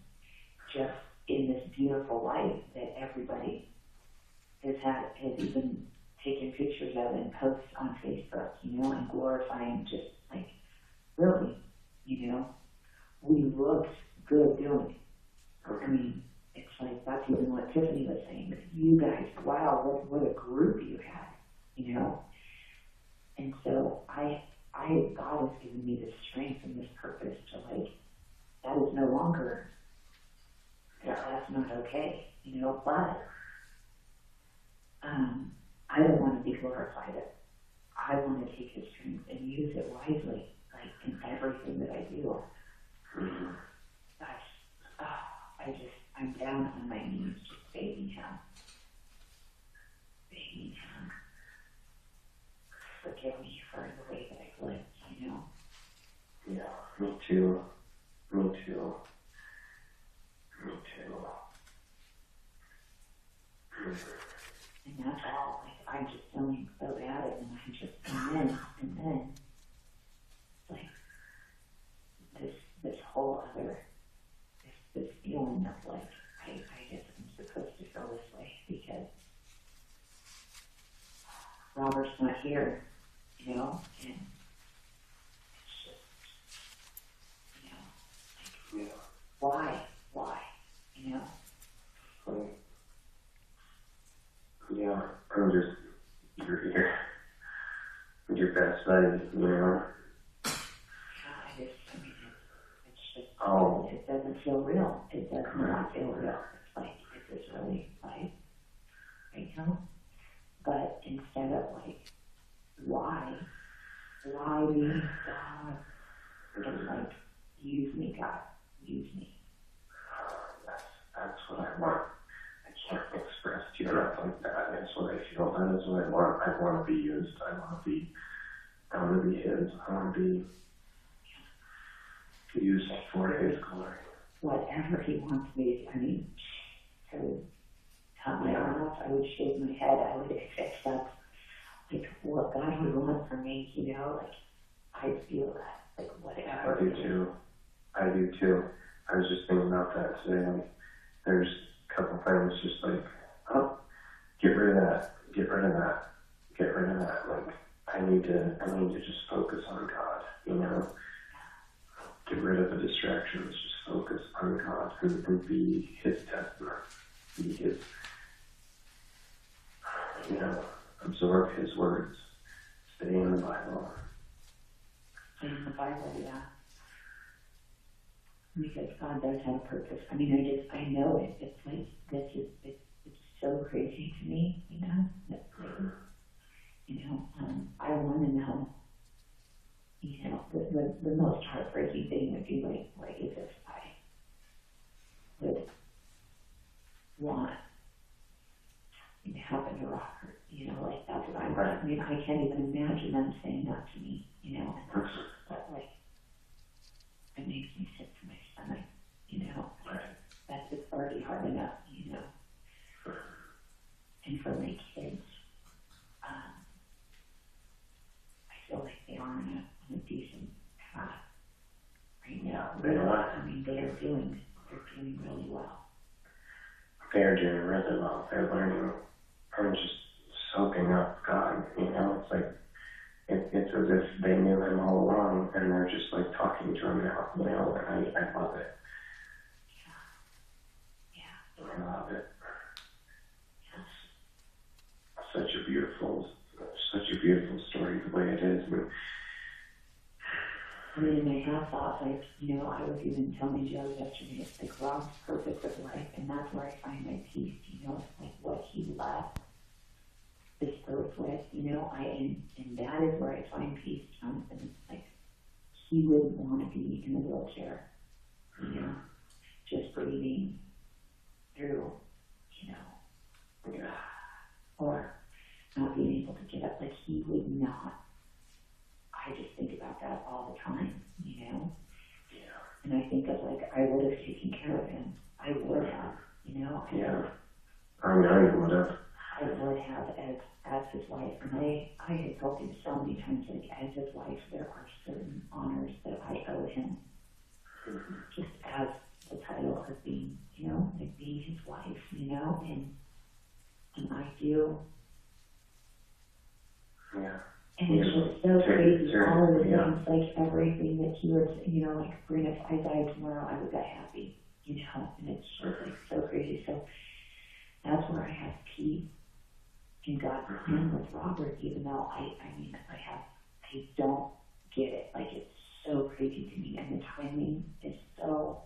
just in this beautiful light that everybody has even taken pictures of and posts on Facebook, you know, and glorifying just like, really, you know, we looked good doing it. I mean, it's like, that's even what Tiffany was saying. You guys, wow, what a group you had, you know? And so God has given me this strength and this purpose to like, that is no longer, that's not okay, you know, but I don't want to be glorified. I want to take his strength and use it wisely, like in everything that I do. I'm down on my knees just begging him. Forgive me for the way that I've lived, you know? Yeah, me too. Me too. And that's all. Like, I'm just feeling so bad, and then, like, this whole other, this feeling of like, I guess I'm supposed to feel this way because Robert's not here, you know, and it's just, you know, like, why, you know? Yeah, I'm just, you're your best buddy, you know? I mean, it's just, it doesn't feel real. It does not feel real. It's like, is this really life? Right now? But instead of like, why me, God? It's like, use me, God, use me. That's what I want. I can't express to you enough like that. That's what I feel. That is what I want. I want to be used. I want to be his. I want to be used for his glory. Whatever he wants me to, I mean, I would cut my arm off, I would shave my head, I would accept like what God would want for me, you know, like I feel that, like whatever. I do too. I was just thinking about that today. Like, there's a couple things just like, oh, get rid of that. Like, I need to just focus on God, you know. Get rid of the distractions, just focus on God and be his testament, be his, you know, absorb his words, stay in the Bible. In the Bible, yeah. Because God does have a purpose. I mean, I know it. It's like, it's so crazy to me, you know, that, like, you know, I want to know, you know, the most heartbreaking thing would be like as if I would want it to happen to Robert, you know, like that's what I mean, I can't even imagine them saying that to me, you know, and that's, but like, it makes me sick to my stomach, you know, that's it's already hard enough, you know, and for my kids, I feel like they are on a decent path right now. They are. I mean, they're doing really well. They're doing really well. They're learning. I'm just soaking up God, you know. It's like it's as if they knew him all along, and they're just like talking to him now, you know. And I love it. Yeah. I love it. It's such a beautiful story the way it is. I mean, I have thought, like, you know, I was even telling Joe yesterday, it's like Rob's purpose of life, and that's where I find my peace, you know, it's like what he left this earth with, you know, and that is where I find peace, Jonathan. It's like, he wouldn't want to be in a wheelchair, you know, just breathing through, you know, or not being able to get up, like, he would not. I just think about that all the time, you know? Yeah. And I think of, like, I would have taken care of him. I would have, you know? I know you would have. I would have as his wife. And I had told him so many times, like, as his wife, there are certain honors that I owe him. Just as the title of being, you know, like being his wife, you know, and I do. Yeah. And it's just so crazy, all of the things, like everything that he would, you know, like, Sabrina, if I died tomorrow, I would die happy, you know, and it's just like so crazy. So that's where I have peace in God's plan with Robert, even though I don't get it. Like, it's so crazy to me, and the timing is so,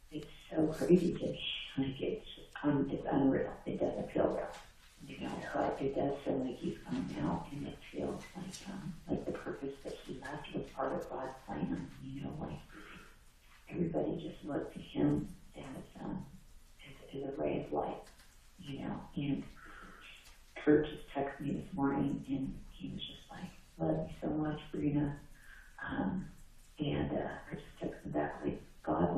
it's so crazy to me. Like, it's unreal. It doesn't feel real. You know, but it does feel like he's coming out, and it feels like the purpose that he left was part of God's plan. You know, like everybody just looked to him as a ray of light. You know, and Kurt just texted me this morning, and he was just like, "Love you so much, Sabrina," and I just texted him back like, God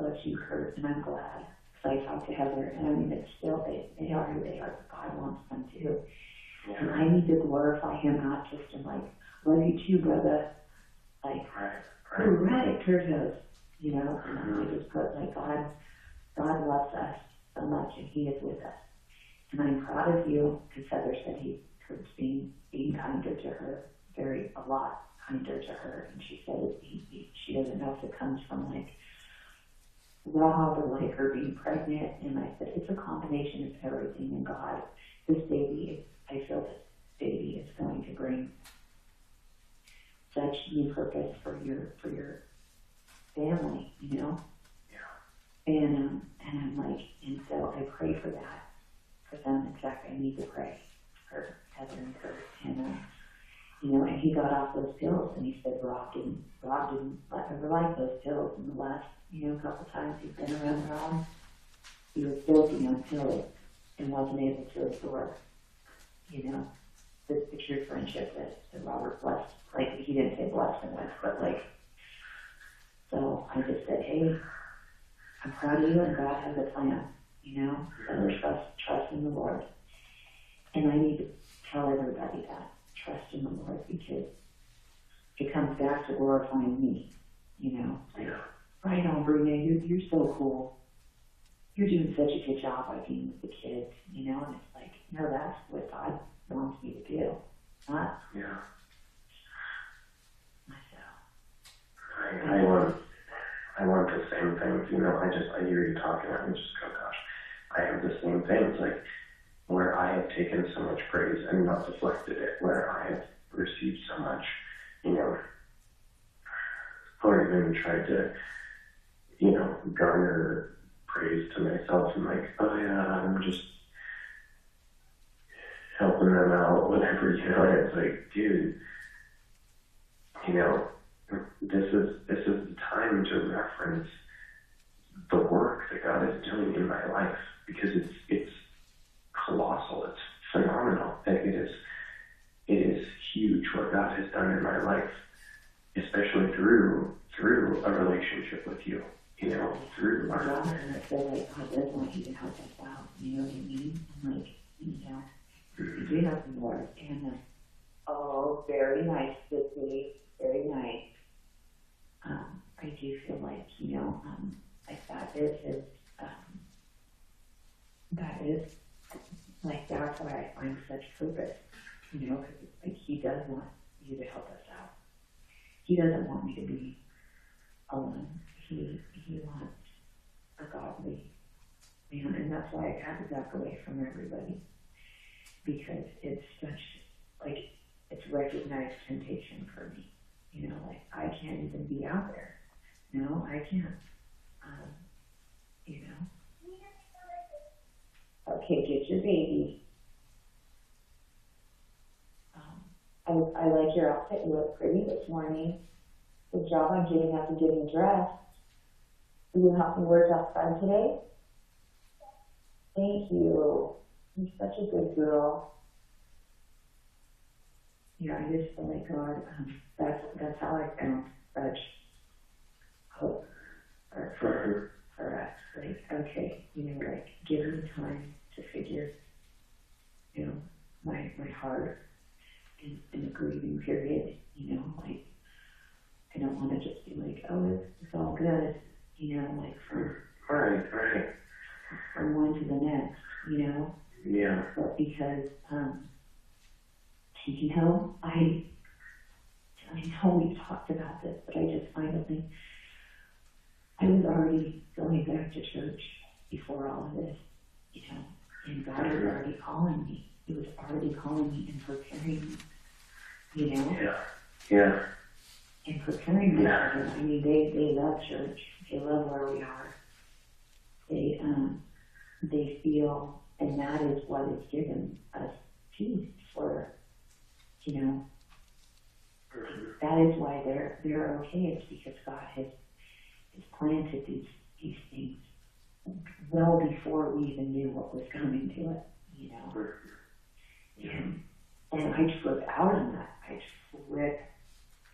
loves you, Kurt, and I'm glad." So I talked to Heather, and I mean, it's still, they are who they are, but God wants them too. Yeah. And I need to glorify him, not just in like, love you too, brother. Like, right, Kurt knows, you know, and I just put like, God loves us so much, and he is with us. And I'm proud of you, because Heather said Kurt's being kinder to her, a lot kinder to her. And she said she doesn't know if it comes from like, Rob or like her being pregnant, and I said it's a combination of everything. And God, this baby, I feel this baby is going to bring such new purpose for your family, you know. Yeah. And I'm like, and so I pray for that for them. In fact, I need to pray for Heather and Kurt, and you know, and he got off those pills, and he said Rob didn't ever like those pills. In the last, you know, a couple times he's been around Rob, he was guilty on pills and wasn't able to absorb, you know, the true friendship that Robert blessed. Like, he didn't say blessed him with, but like, so I just said, hey, I'm proud of you, and God has a plan, you know, so trust in the Lord. And I need to tell everybody that, trust in the Lord, because it comes back to glorifying me, you know. Like, right on, Brene, you're so cool. You're doing such a good job by being with the kids, you know, and it's like, no, that's what God wants me to do, not myself. I want the same things, you know. I hear you talking, and I just go, gosh, I have the same things, like, where I have taken so much praise and not deflected it, where I have received so much, you know, or even tried to, you know, garner praise to myself and like, oh yeah, I'm just helping them out, whatever, you know, and it's like, dude, you know, this is the time to reference the work that God is doing in my life, because it's colossal, it's phenomenal, and it is huge what God has done in my life, especially through a relationship with you, you know, through our. And I feel like God does want you to help us out, you know what I mean? And like, you know, you do have the Lord, and oh, very nice, Sissy, very nice. I do feel like, you know, like that is like, that's why I find such purpose, you know, because like, he does want you to help us out. He doesn't want me to be alone. He wants a godly man, and that's why I had to back away from everybody, because it's such, like, it's recognized temptation for me. You know, like, I can't even be out there. No, I can't. You know. Okay, get your baby. I like your outfit. You look pretty this morning. Good job on getting up and getting dressed. Will you help me work outside today? Thank you. You're such a good girl. Yeah, I just feel like God, that's how I found such hope for us. Like, okay, you know, like, give me time to figure, you know, my heart in the grieving period, you know, like, I don't want to just be like, oh, it's all good, you know, like Right. from one to the next, you know. Yeah. But because, you know, I know we talked about this, but I just finally, I was already going back to church before all of this, you know, and God was already calling me. He was already calling me and preparing me, you know. Yeah. And preparing my children. I mean, they love church. They love where we are. They feel, and that is what is given us peace for, you know. That is why they're okay. It's because God has planted these things well before we even knew what was coming to it, you know. And I flip out on that. I flip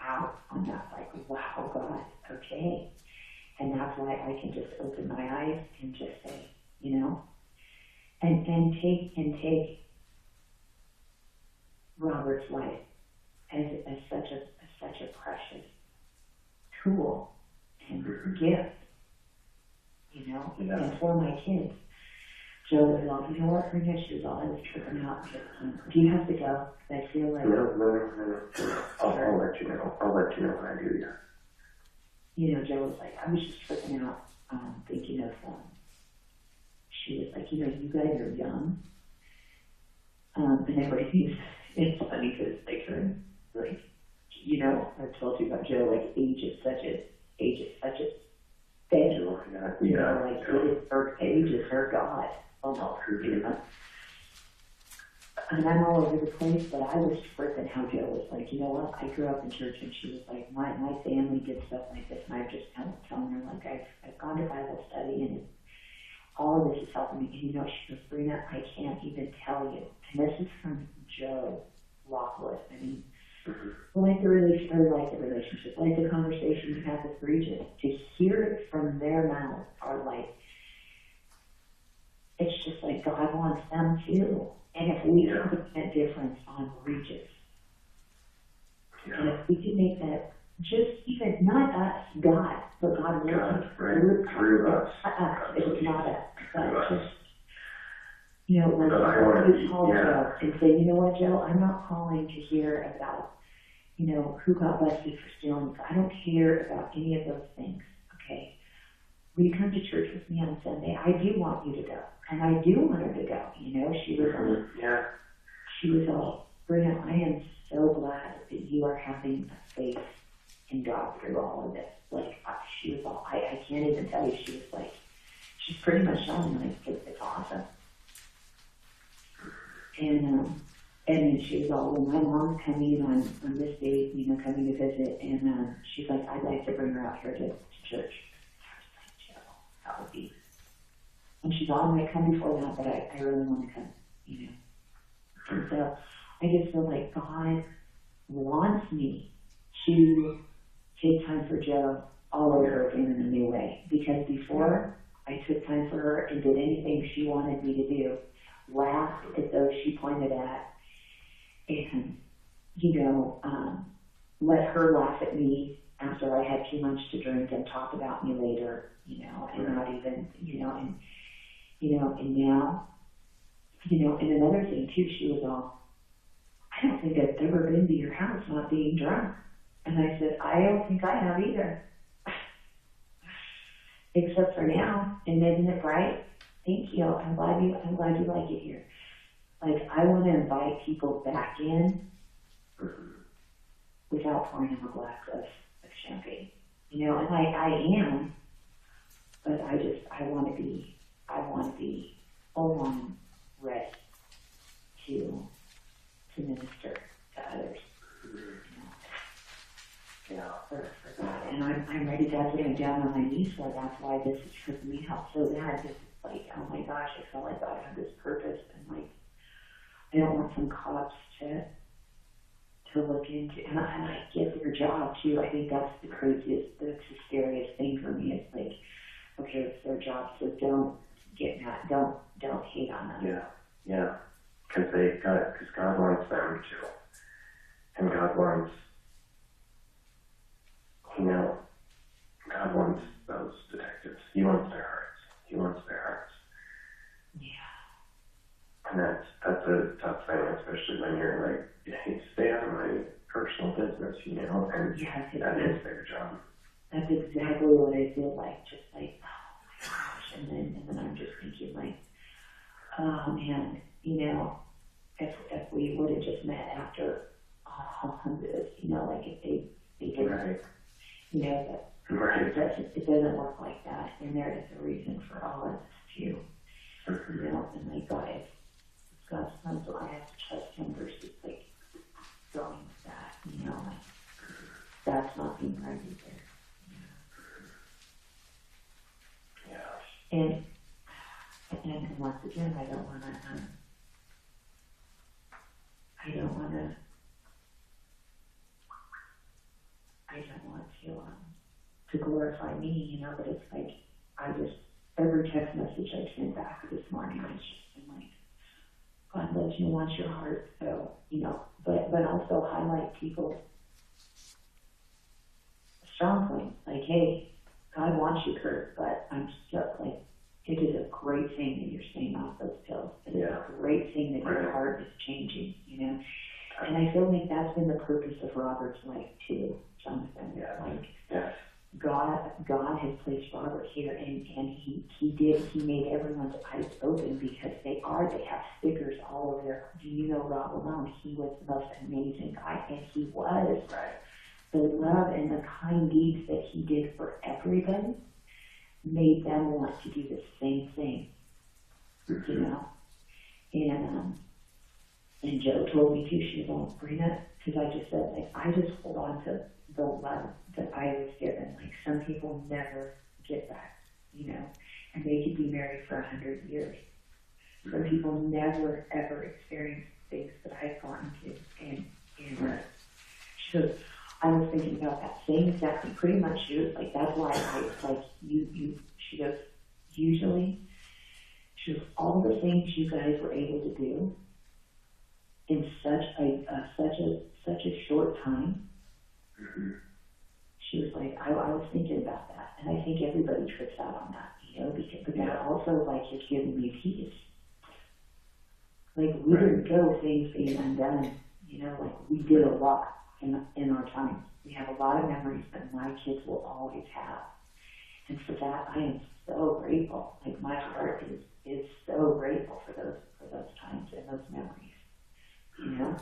out on that, like, wow, God, okay. And that's why I can just open my eyes and just say, you know, and take Robert's life as such a precious tool and gift, you know. And for my kids, Joe was all, you know what, her she was all, I was tripping out. Do you have to go? I feel like No. I'll let you know. I'll let you know when I do, yeah. You know, Joe was like, I was just tripping out, thinking of, she was like, you know, you guys are young. And everything's, it's funny because they turn, like, you know, I told you about Joe, like, age is such a thing. You know, like, it is her age is her God, almost, you know. And I'm all over the place, but I was tripping how Joe was like, you know what, I grew up in church, and she was like, my family did stuff like this, and I've just kind of telling her, like, I've gone to Bible study, and all of this is helping me. And you know, she goes, Sabrina, I can't even tell you. And this is from Joe Lockwood. I mean, like the relationship, like the conversation you have with Regis, to hear it from their mouth are like, it's just like God wants them too. And if we can make that difference on Regis, and if we can make that, just even, not us, God, but God working through us. It's not us, but just, you know, like you call Joe and say, you know what, Joe, I'm not calling to hear about, you know, who got busted for stealing. I don't care about any of those things, okay? Will you come to church with me on Sunday? I do want you to go. And I do want her to go, you know. She was all, Brenda, I am so glad that you are having a faith in God through all of this. Like, she was all, I can't even tell you, she was like, she's pretty much telling me, like, it's awesome. And then she was all, well, my mom's coming on this date, you know, coming to visit, and she's like, I'd like to bring her out here to church. I was like, Joe, that would be. And she's all, I might come before that, but I really want to come, you know. And so I just feel like God wants me to take time for Joe all over again in a new way. Because before I took time for her and did anything she wanted me to do, laughed at those she pointed at, and, you know, let her laugh at me after I had too much to drink and talk about me later, you know, and not even, you know, and now, you know, and another thing too, she was all, I don't think I've ever been to your house not being drunk. And I said, I don't think I have either. Except for now, and isn't it bright? Thank you. I'm glad you like it here. Like, I want to invite people back in without pouring them a glass of champagne. You know, and I am, but I want to be full on ready to minister to others. You know, for God. And I'm ready. That's what I'm down on my knees for. That's why this is tripping me out so bad. It's like, oh my gosh, I felt like God had this purpose, and like, I don't want some cops to look into, and I get their job too. I think that's the craziest, that's the scariest thing for me. It's like, okay, it's their job, so don't get mad, don't hate on them. Yeah, because God wants them to, and God wants you know, God wants those detectives. He wants their hearts. He wants their hearts. Yeah. And that's a tough thing, especially when you're like, hey, stay out of my personal business, you know, and Yeah, that is their job. that's exactly what I feel like. Just like, oh my gosh. And then I'm just thinking like, oh man, you know, if we would have just met after this, you know, like if they didn't, Right. you know, that Right. it doesn't work like that. And there is a reason for all of this too, you know, and like God, if God's son, so I have to trust him versus like going with that, you know, like that's not being right either. Yeah. And once again, I don't want to glorify me, you know, but it's like, every text message I sent back this morning, I just been like, God loves you and wants your heart, so, you know, but also highlight people's strong points, like, hey, God wants you, Kurt, but I'm still like, it is a great thing that you're staying off those pills. It is a great thing that your heart is changing, you know. And I feel like that's been the purpose of Robert's life too, Jonathan. Yeah. Like Yes. God has placed Robert here, and he made everyone's eyes open because they have stickers all over there. Do you know Rob alone? He was the most amazing guy, and he was. Right. The love and the kind deeds that he did for everybody made them want to do the same thing, you know. And Joe told me too, she was on Sabrina, because I just said, like, I just hold on to the love that I was given. Like, some people never get that, you know, and they could be married for 100 years. Some people never, ever experience things that I've gone to. And she goes, I was thinking about that same exact thing. Pretty much, she was like, that's why I, like, she goes, usually, she goes, all the things you guys were able to do in such a short time. Mm-hmm. She was like, I was thinking about that, and I think everybody trips out on that, you know, because, but that also, like, has given me peace. Like, we didn't go things being undone, you know, like, we did a lot in our time. We have a lot of memories that my kids will always have. And for that, I am so grateful. Like, my heart is so grateful for those times and those memories, you know?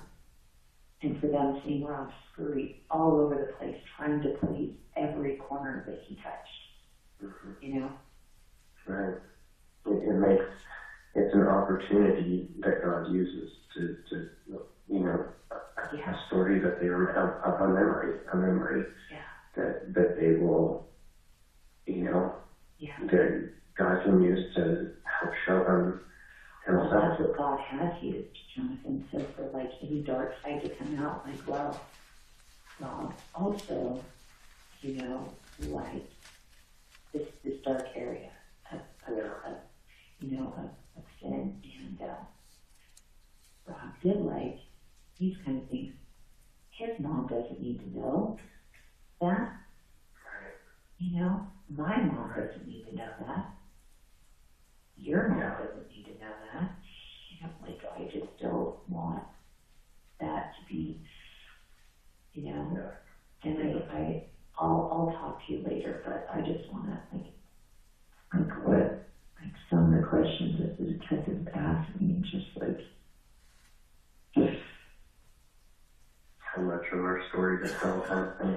And for them seeing Rob scurry all over the place, trying to please every corner that he touched, you know? Right. It's an opportunity that God uses to you know, a story that they remember, a memory that they will, you know, that God can use to help show them Well, himself. that's what God has used, Jonathan. So for like any dark side to come out, like, well, God also, you know, like this dark area of you know, of sin, and Rob did like these kind of things. His mom doesn't need to know that. You know, my mom doesn't need to know that. Your mom doesn't need to know that. You know, like, I just don't want that to be, you know, and I'll talk to you later, but I just want to, like some of the questions that the detective asked me, just like, How much of our story to tell kind of thing.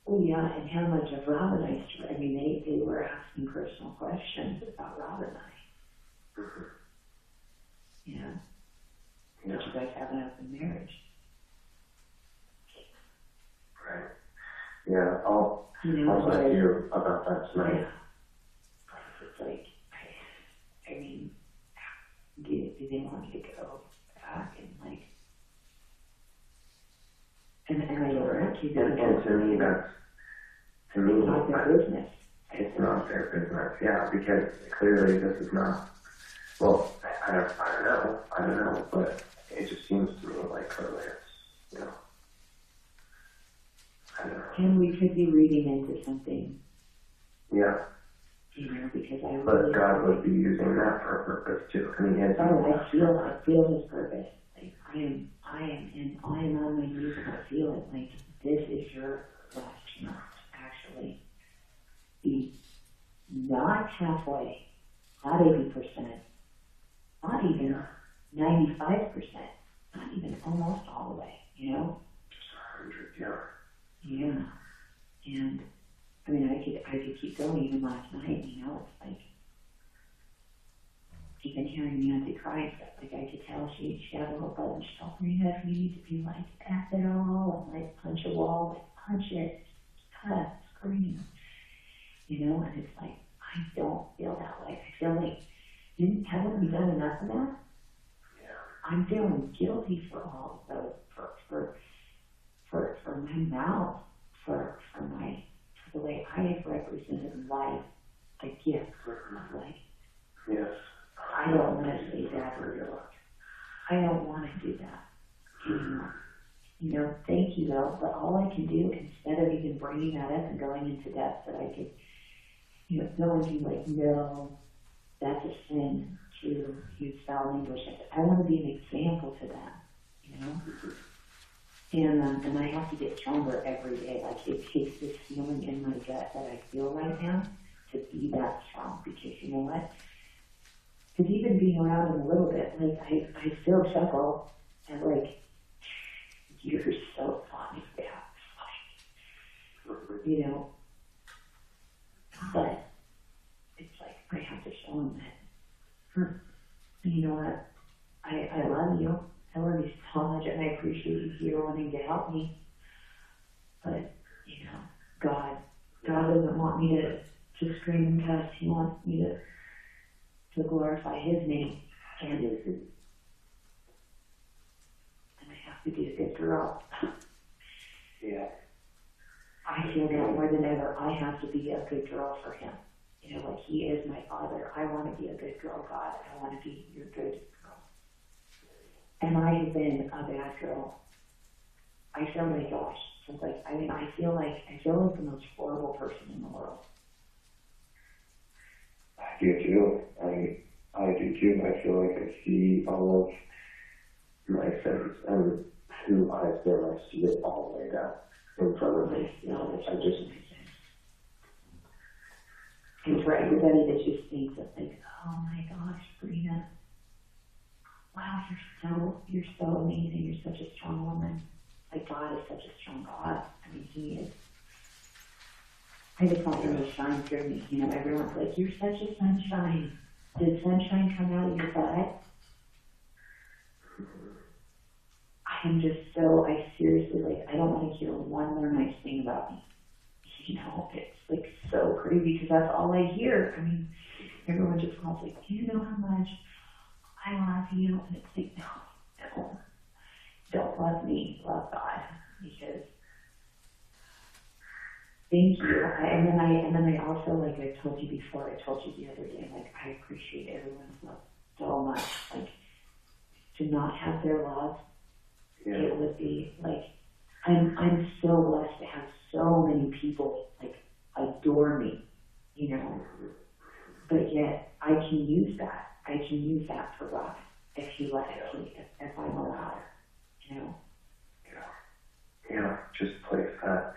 oh yeah, and how much of Rob and I, I mean, they were asking personal questions about Rob and I. You know, did you guys have an open marriage? Right. Yeah, I'll let you about that tonight. Yeah. It's like, I mean, do they want me to go back and like, and I don't want to. And to me, It's not their business. It's not their business. Yeah, because clearly this is not. Well, I don't know, but it just seems to me like clearly it's, you know, I don't know. And we could be reading into something, Yeah. because I But really God would be using that for a purpose too. I mean, his I feel his purpose. Like I am on my knees and I feel it. Like this is your last chance to actually be not halfway, not 80%, not even 95%, not even almost all the way. 100, yeah. Yeah. And I mean, I could keep going even last night. It's like even hearing the Antichrist, like I could tell she had a little button. She told me that we need to be like F it all and like punch a wall, like punch it, cut, scream, and it's like I don't feel that way. I feel like haven't we done enough of that? Yeah. I'm feeling guilty for all of those, for my mouth, for the way I have represented life, a gift of life. Yes. I don't want to say that. I don't want to do that anymore. Thank you though, but all I can do, instead of even bringing that up and going into depth, that I could, no one can be like, no, that's a sin to use foul language. I want to be an example to them, And I have to get stronger every day. Like it takes this feeling in my gut that I feel right now to be that strong. Because you know what? Because even being around them a little bit, like I still chuckle at like, you're so funny, yeah. But it's like I have to show them that, you know what? I love you. I love you so much, and I appreciate you here wanting to help me. But God doesn't want me to scream and cuss. He wants me to glorify His name, and I have to be a good girl. Yeah. I feel that more than ever. I have to be a good girl for Him. Like He is my Father. I want to be a good girl, God. I want to be your good girl. And I have been a bad girl. I feel my gosh. I feel like the most horrible person in the world. I do too. I do too. I feel like I see all of my sins and who I've been. I see it all laid out in front of me. I just. And for everybody that just thinks of like, oh my gosh, Sabrina, wow, you're so amazing. You're such a strong woman. Like God is such a strong God. I mean, He is. I just want Him to shine through me. Everyone's like, you're such a sunshine. Did sunshine come out of your butt? I seriously, I don't want to hear one more nice thing about me. It's so crazy because that's all I hear. I mean, everyone just calls like, do you know how much I love you? And it's like, no, don't love me, love God, because thank you. And then I also, like I told you before, I told you the other day, I appreciate everyone's love so much. To not have their love, it would be I'm so blessed to have so many people adore me, but yet I can use that. I can use that for God if He let it, if I'm allowed, Yeah, just place that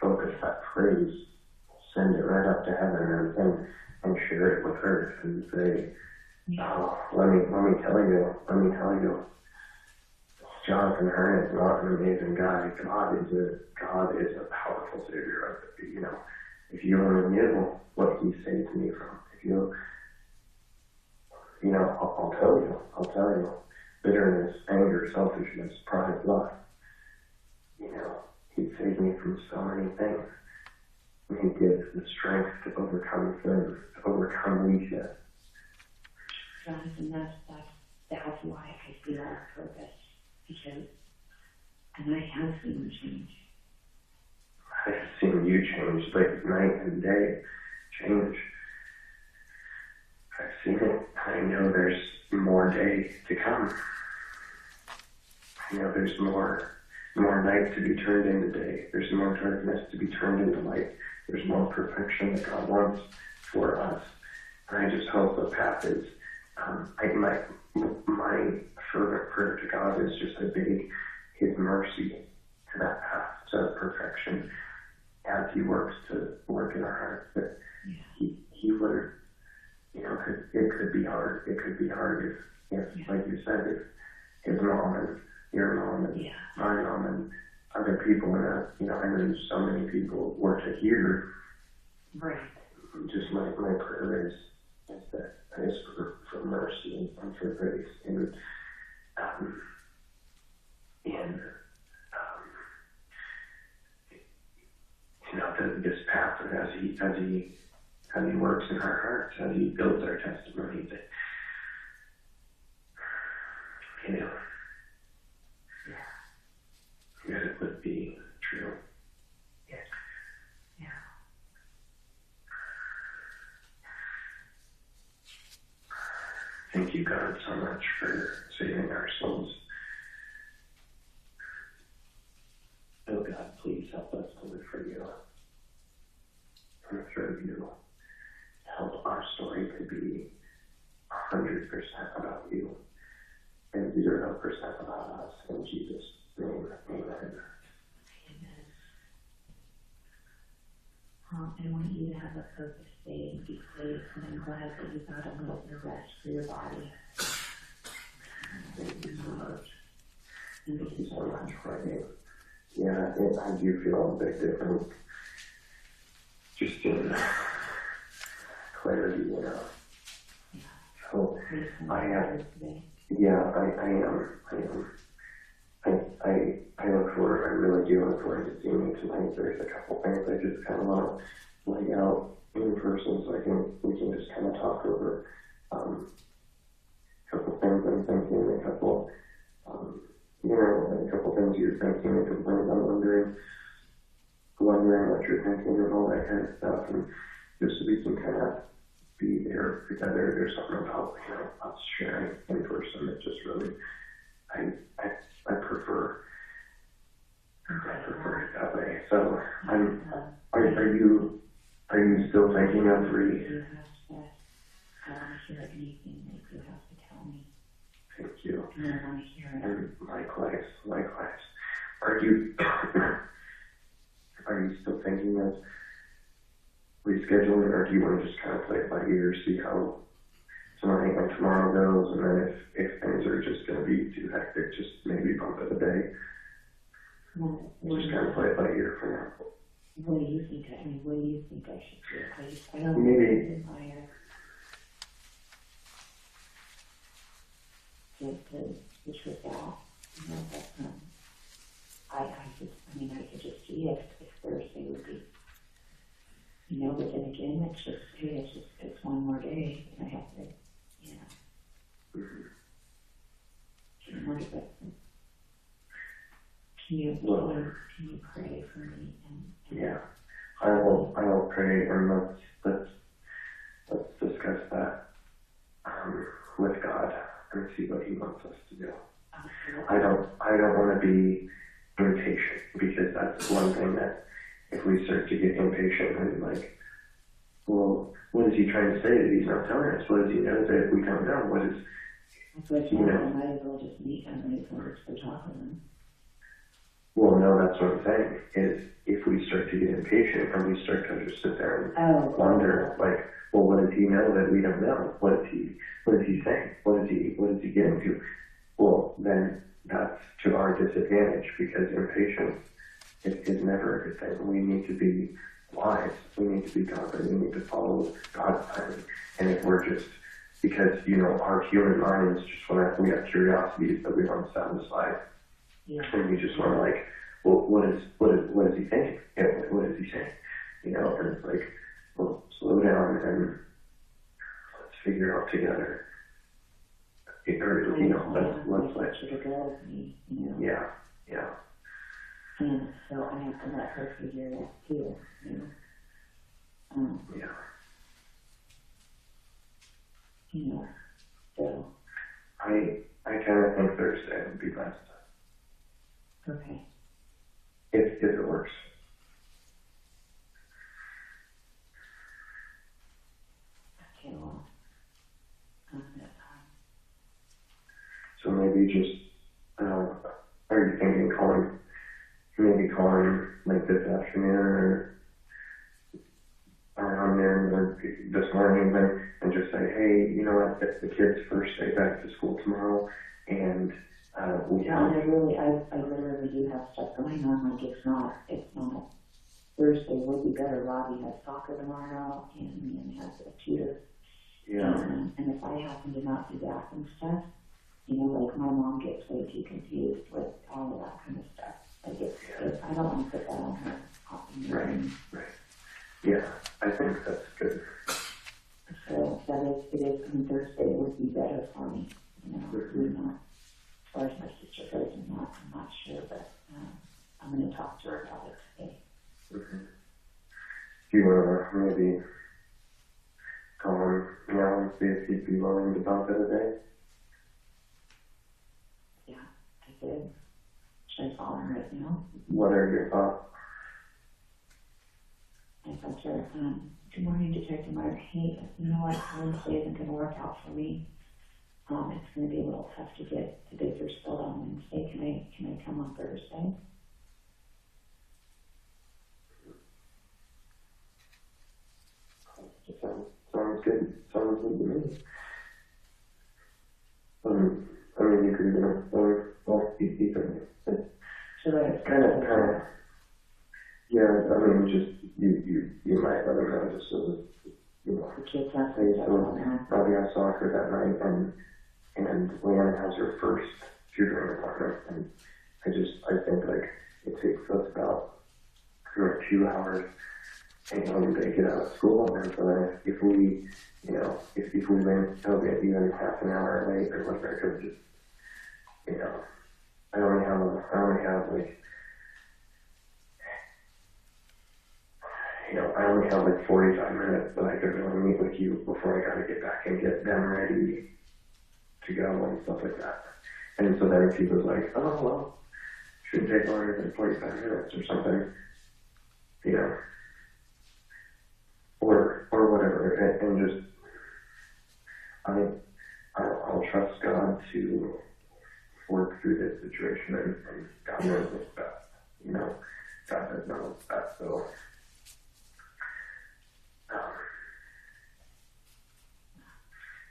focus, that praise, send it right up to heaven and share it with earth and say, oh, let me tell you, Jonathan Hearn is not an amazing guy. God is a powerful Savior. If you only knew what He saved me from, if I'll tell you, bitterness, anger, selfishness, pride, lust. He saved me from so many things. He gives the strength to overcome things, to overcome weakness. Jonathan, that's why I feel our purpose. And I have seen you change. I've seen you change, night and day change. I've seen it. I know there's more day to come. I know there's more more night to be turned into day. There's more darkness to be turned into light. There's more perfection that God wants for us. And I just hope the path is, my fervent prayer to God is just I beg His mercy to that path to perfection as He works to work in our hearts. That He would, it could be hard. It could be hard if like you said, if his mom and your mom and my mom and other people in that, I know so many people were to hear. Right. Just my prayer is that is for mercy and for grace and this path as he works in our hearts, as he builds our testimony, that that it would be true. Thank you, God, so much for saving our souls. Oh, God, please help us to live for you and through you. Help our story to be 100% about you and 0% about us. In Jesus' name, amen. I want you to have a purpose day and be safe, and I'm glad that you got a little bit of rest for your body. Thank you so much. Thank you so much for it. Yeah, I do feel a bit different. Just in clarity, So I am. I look forward, I really do look forward to seeing you tonight. There's a couple things I just kind of want to lay out in person so we can just kind of talk over a couple things I'm thinking, a couple things you're thinking, a couple things I'm wondering what you're thinking and all that kind of stuff, and just so we can kind of be there together. There's something about us sharing in person that just really I prefer it that way. So are you still thinking of three? You have to, I want to hear anything that you have to tell me. Thank you. And I want to hear it. And likewise. Are you still thinking of rescheduling, or do you want to just kind of play it by ear, see how tonight and tomorrow goes, and then if things are just going to be too hectic, just maybe bump it a day? Just kind of play it by ear for now. What do you think? What do you think I should do? I don't Maybe. desire to push with that. But I could just see if Thursday would be, but then again, it's one more day, and I have to, Can you pray for me? Yeah, I will pray, and let's discuss that with God and see what He wants us to do. I don't want to be impatient, because that's one thing that if we start to get impatient and well, what is He trying to say that He's not telling us? What does He know that we don't know? What is, I might as well just meet them, might as well just go talk to them. Well, no, that's what I'm saying, is if we start to get impatient and we start to just sit there and wonder, well, what does He know that we don't know? What is He saying? What is He getting to? Well, then that's to our disadvantage, because impatience is never a good thing. We need to be wise. We need to be godly. We need to follow God's timing. And if we're just, because, our human minds just we have curiosities that we want to satisfy. Yeah. And we just want to well, what is He thinking? What is He saying? And it's well, slow down and let's figure out together. Let's let you to go with me, Yeah. And so I have to let her figure it out too, Yeah. So. I kind of think Thursday would be best. Okay. maybe just, are you thinking maybe calling like this afternoon or around noon or this morning even, and just say, hey, you know what, it's the kids' first day back to school tomorrow, and we Yeah, have, and I literally do have stuff going on, like it's not Thursday would be better. Robbie has soccer tomorrow, and then has a tutor. yeah, And if I happen to not be back and stuff, you know, like my mom gets way too confused with all of that kind of stuff. Like I don't want to put that on her. right. Yeah, I think that's good. So it is, and Thursday would be better for me. You know, we're not, as far as my sister goes, I'm not sure, but I'm going to talk to her about it today. Mm-hmm. Do you want to maybe call him now and see if he'd be willing to bump it a day? Yeah, I did. Should I call him right now? What are your thoughts? I thought to her, good morning, Detective Mark. Hey, you know what? Wednesday isn't going to work out for me. It's going to be a little tough to get the Bakersfield on Wednesday. Can I come on Thursday? Sounds good. Sounds good to me. I mean, you could even, well, you could, Should I? kind of, yeah, I mean, just, you might let him know just so that, you know, The kids have hey, to so Robbie has soccer that night, and Leanna has her first tutoring appointment, and I think, like, it takes us about 2 hours, and they get out of school, and so then if we, you know, if we then he'll get even half an hour late or whatever, it would just, you know, I only have like, you know, I only have like 45 minutes that I could really meet with you before I gotta get back and get them ready to go and stuff like that. And so then if he was like, oh, well, shouldn't take longer than 45 minutes or something, you know, or whatever, and just, I'll trust God to work through this situation, and God knows what's best, you know, God does know what's best, so,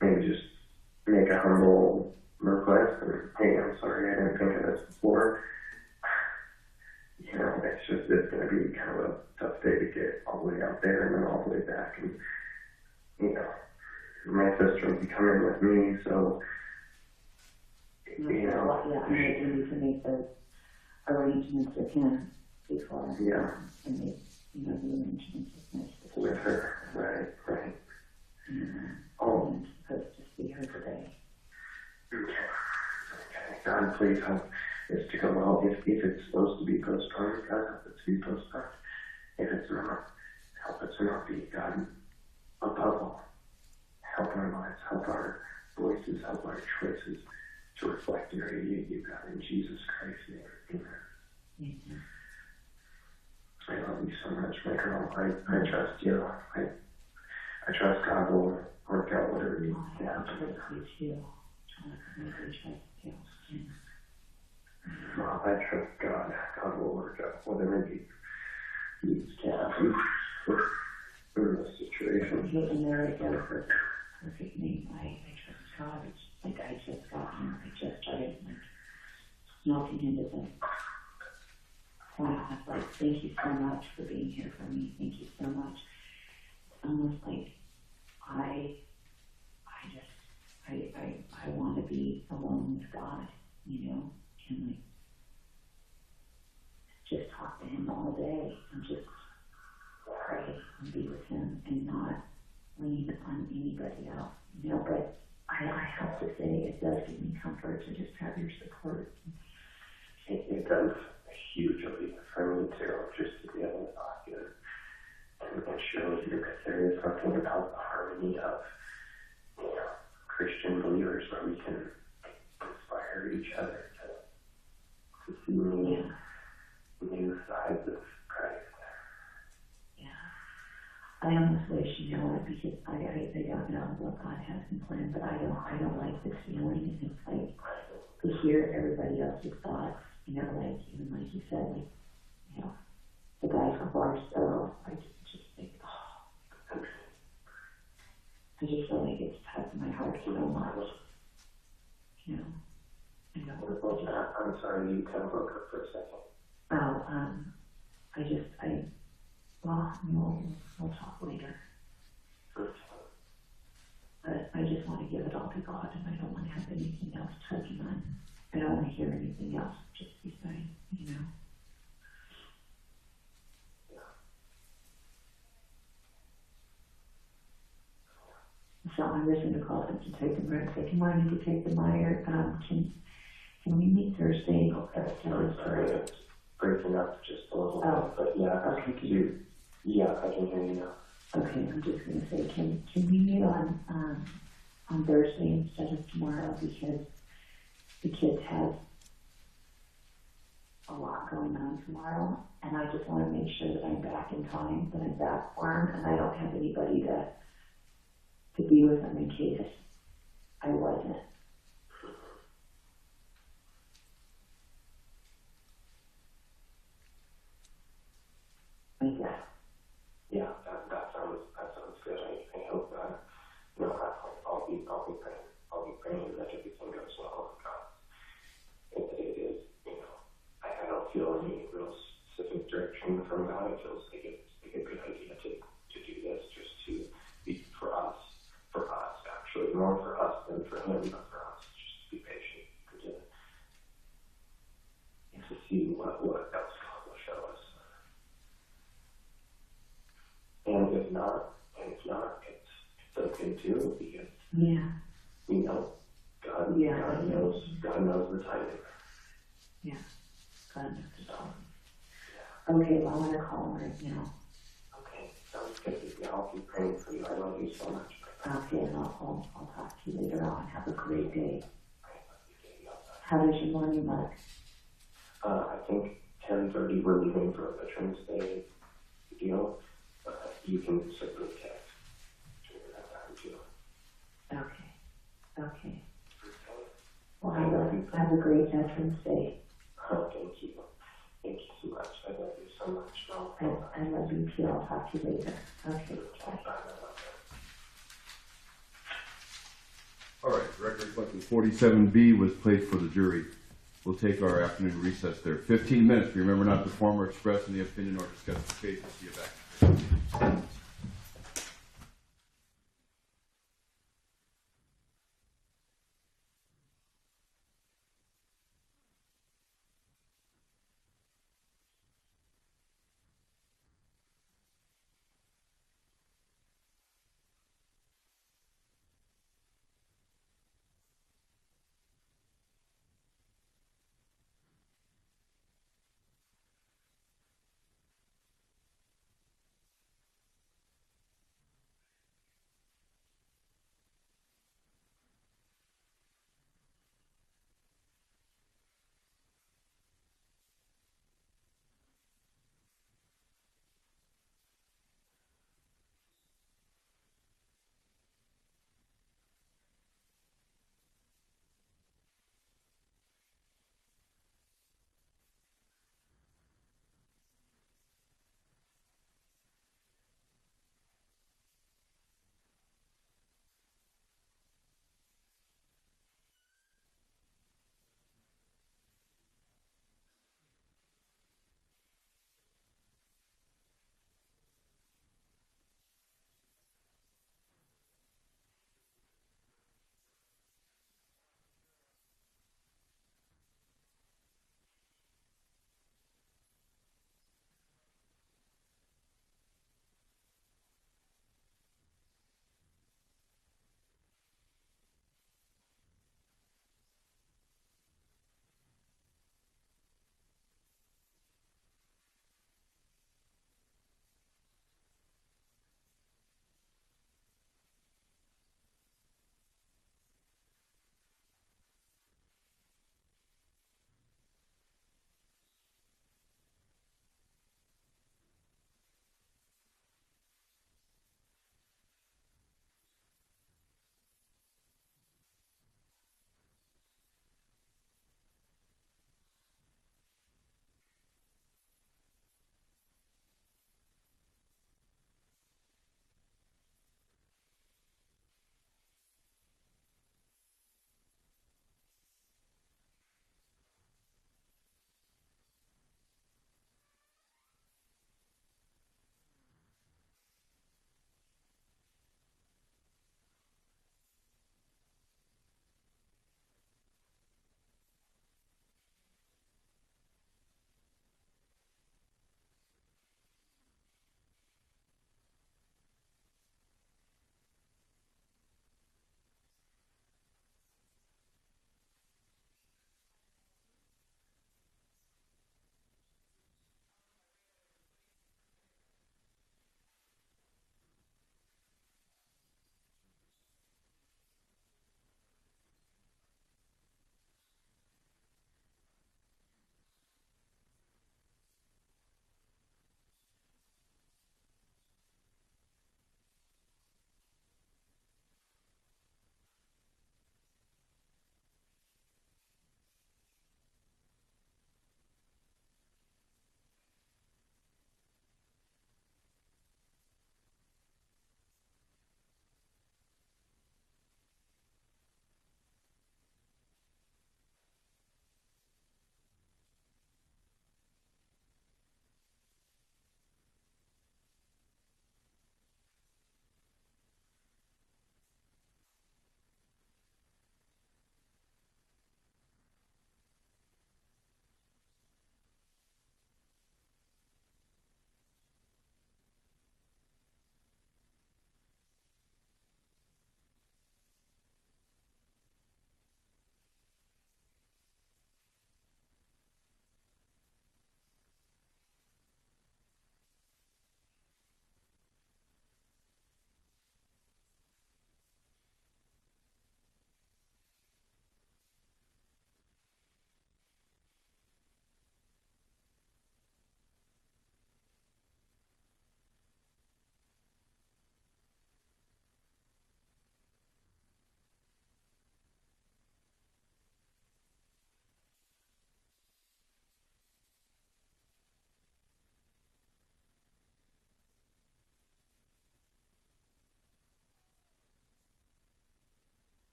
maybe just make a humble request, and, hey, I'm sorry, I didn't think of this before, you know, it's going to be kind of a tough day to get all the way out there and then all the way back, and, you know, my sister will be coming with me, so, you know. Yeah, I need to make the arrangements with him before. Yeah. And make, you know, the arrangements with my sister. With her, right. Oh. I'm supposed to see her today. Okay. God, please help this to go well. If it's supposed to be postponed, God, help it to be postponed. If it's not, help it to not be. God, above all, help our lives, help our voices, help our choices to reflect and radiate you, God, in Jesus Christ's name. Amen. Mm-hmm. I love you so much, my girl. I trust you. I trust God will work out whatever needs to happen. I trust you too. I trust you. Well, I trust God. God will work out whatever needs to happen in this situation. And there I go, perfect name. I trust God. It's like I just got here. I just started like melting into the wow. Like, thank you so much for being here for me. Thank you so much. It's almost like I want to be alone with God, you know, and like just talk to Him all day and just pray and be with Him and not lean on anybody else, you know. But I have to say, it does give me comfort to just have your support. It does hugely for me too, just to be able to talk to you and share with you, because there is something about the harmony of, you know, Christian believers where we can inspire each other to see new sides of Christ. Yeah. I almost wish, you know, because I don't know what God has in plan, but I don't like this feeling. And it's like, to hear everybody else's thoughts, you know, like, even like you said, like, you know, the guy from Barstow, I just think, oh, I just feel like it's touched my heart so much, you know. I know. What about that? I'm sorry, you kind of broke up for a second. Oh, well, we'll talk later. But I just want to give it all to God, and I don't want to have anything else touching on. I don't want to hear anything else just beside, you know. So I'm just going to call them to take the break. Say, come on, you take the Meyer. Can we meet Thursday? Okay, I'm sorry, it's breaking up just a little Oh. bit, but yeah, Okay. yeah, I can hear you now. Okay, I'm just going to say, can we meet on Thursday instead of tomorrow, because the kids have a lot going on tomorrow, and I just want to make sure that I'm back in time, that I'm back for them, and I don't have anybody to be with them in case I wasn't. Yeah. Yeah, that sounds good. I hope that, you know, I'll be praying that everything goes well. It is, you know, I don't feel any real specific direction from God. It feels like it's like a good idea to do this, just to be for us actually, more for us than for him, but for us, just to be patient and to see what else God will show us. And if not, it's okay too, because, Yeah. you know, God knows the timing. Yeah. God knows it all. Okay, well, I'm going to call him right now. Okay, sounds good. Yeah, I'll keep praying for you. I love you so much. Okay, and I'll talk to you later on. Have a great day. How does your morning look? I think 10:30 we're leaving for a Veterans Day deal. You can simply text during that time too. Okay. Well, have a great Veterans Day. Oh, thank you. Thank you so much. I love you so much. I love you too. I'll talk to you later. Okay, bye. All right, record reflecting 47B was placed for the jury. We'll take our afternoon recess there. 15 minutes. Remember not to form or express any opinion or discuss the case. We'll see you back.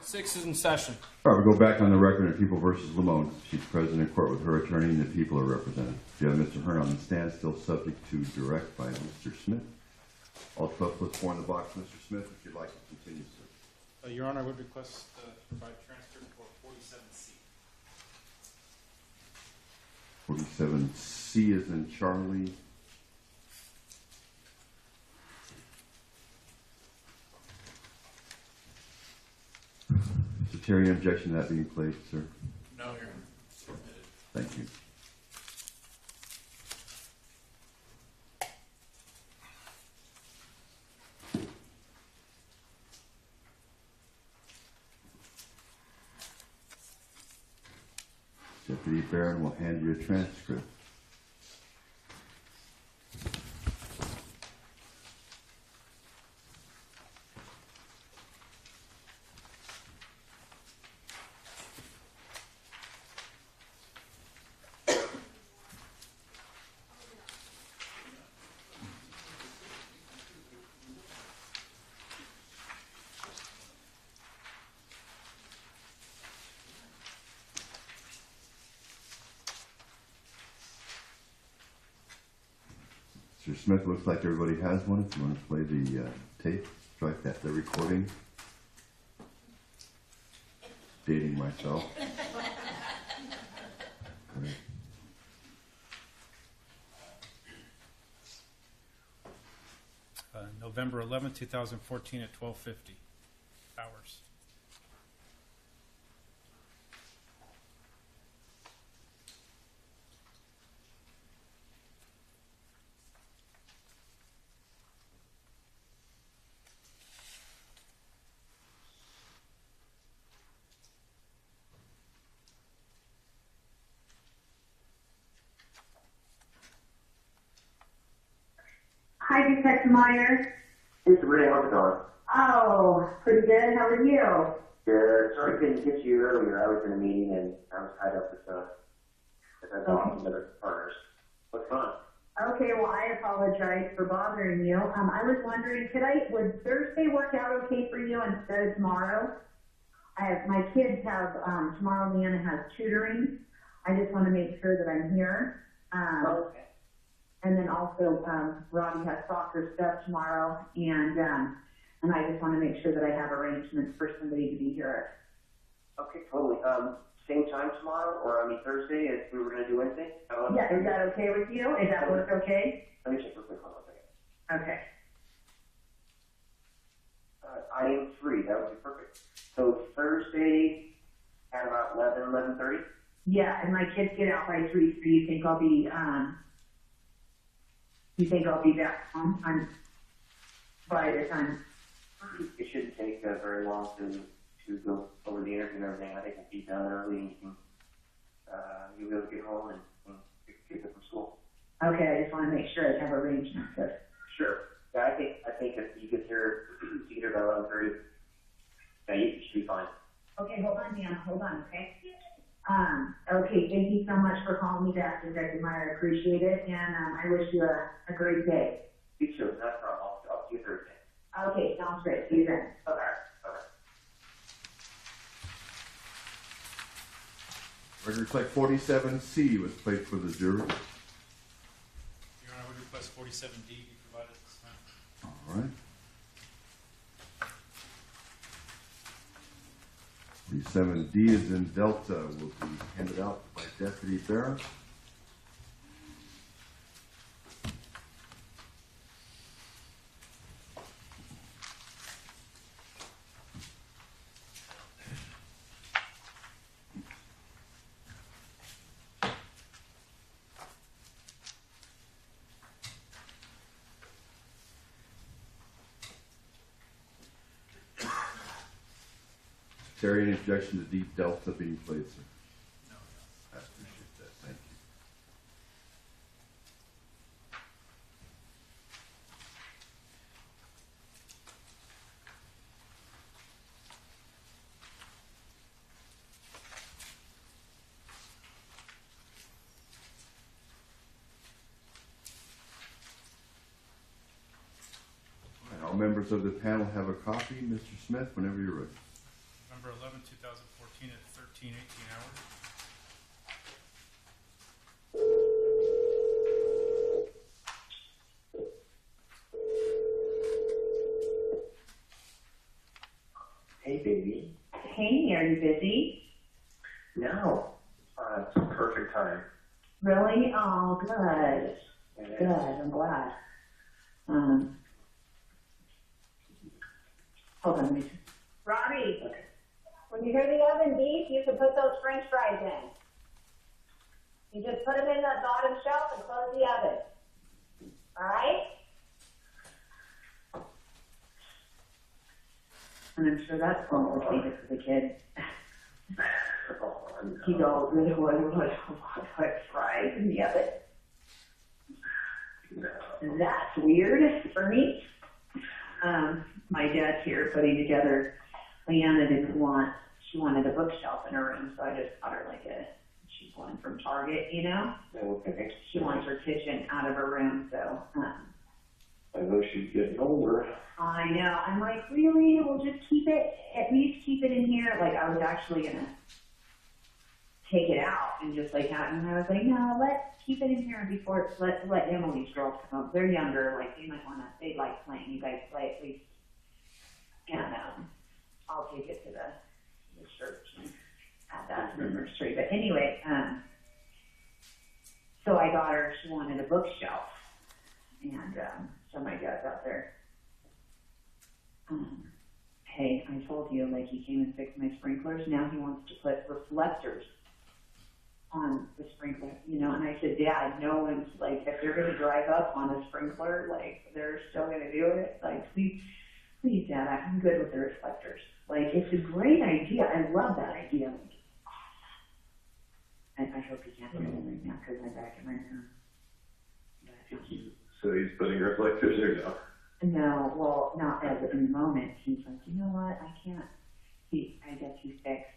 6 is in session. All right, we'll go back on the record in People versus Limon. She's present in court with her attorney and the people are represented. You have Mr. Hearn on the stand, still subject to direct by Mr. Smith. All 12 plus 4 in the box. Mr. Smith, if you'd like to continue, sir. Your Honor, I would request to provide transcript for 47C. 47C is in Charlie. Mr. Terry, objection to that being played, sir? No, Your Honor. Thank you. Deputy Barron will hand you a transcript. Mr. Smith, looks like everybody has one. If you want to play the tape, strike that, the recording. Dating myself. Great. November 11, 2014 at 12:50 hours. Hi, Detective Meyer. Hey, Sabrina, how's it going? Oh, pretty good. How are you? Good. Sorry I couldn't get you earlier. I was in a meeting and I was tied up with our boss and other partners. What's going on? Okay, well, I apologize for bothering you. I was wondering, would Thursday work out okay for you instead of tomorrow? My kids have, tomorrow Leanna has tutoring. I just want to make sure that I'm here. Okay. And then also, Robbie has soccer stuff tomorrow, and I just want to make sure that I have arrangements for somebody to be here. Okay, totally. Same time tomorrow, or Thursday, if we were going to do Wednesday? Yeah, is that okay with you? Is that work okay? Let me check real quick. Hold on a second. Okay. I am free. That would be perfect. So Thursday at about 11:30? Yeah, and my kids get out by 3, so you think I'll be back on by the time? It shouldn't take very long to go over the interview and everything. I think we'll be done early and you'll be able to get home and pick up from school. Okay, I just want to make sure I have arrangements. Sure. Yeah, I think if you get here by 11:30, yeah, you should be fine. Okay, hold on, Dan. Hold on, okay? Okay, thank you so much for calling me back, Detective Meyer. I appreciate it, and I wish you a great day. You too. Not a problem. I'll see you Thursday. Okay, sounds great. See you then. Okay. Okay. Records like 47C was played for the jury. Your Honor, I would request 47D be provided at this time. All right. 47D is in Delta, will be handed out by Deputy Barron. Terry, any objection to Deep Delta being played, sir? No. I appreciate that. Thank you. All right, all members of the panel have a copy. Mr. Smith, whenever you're ready. November December 11, 2014 at 13:18 hours. Hey, baby. Hey, are you busy? No. It's a perfect time. Really? Oh, good. It Good, is. I'm glad. Hold on, let me. Robbie, when you hear the oven beep, you can put those French fries in. You just put them in the bottom shelf and close the oven. All right? And I'm sure that's complicated for the kid. Oh, no. He's all good, what fries in the oven. No. That's weird for me. My dad's here putting together, Leanna she wanted a bookshelf in her room, so I just got her she's one from Target, you know? Okay. She wants her kitchen out of her room, so, I know she's getting older. I know, I'm like, really? We'll just at least keep it in here. Like, I was actually gonna take it out and just have it, and I was like, no, let's keep it in here before, let Emily's girls come up. They're younger, they like playing, you guys play at least. And, I'll take it to the church and add that to the nursery. But anyway, so I got her, she wanted a bookshelf. And, so my dad's out there. Hey, I told you, he came and fixed my sprinklers. Now he wants to put reflectors on the sprinkler, and I said, Dad, no one's, if they're going to drive up on a sprinkler, they're still going to do it. Please, Dad, I'm good with the reflectors. It's a great idea. I love that idea. Awesome. I hope he can't hear me right now because I'm back in my room. So he's putting reflectors or no? No, well, not as in the moment. He's like, you know what? I can't. I guess he's fixed.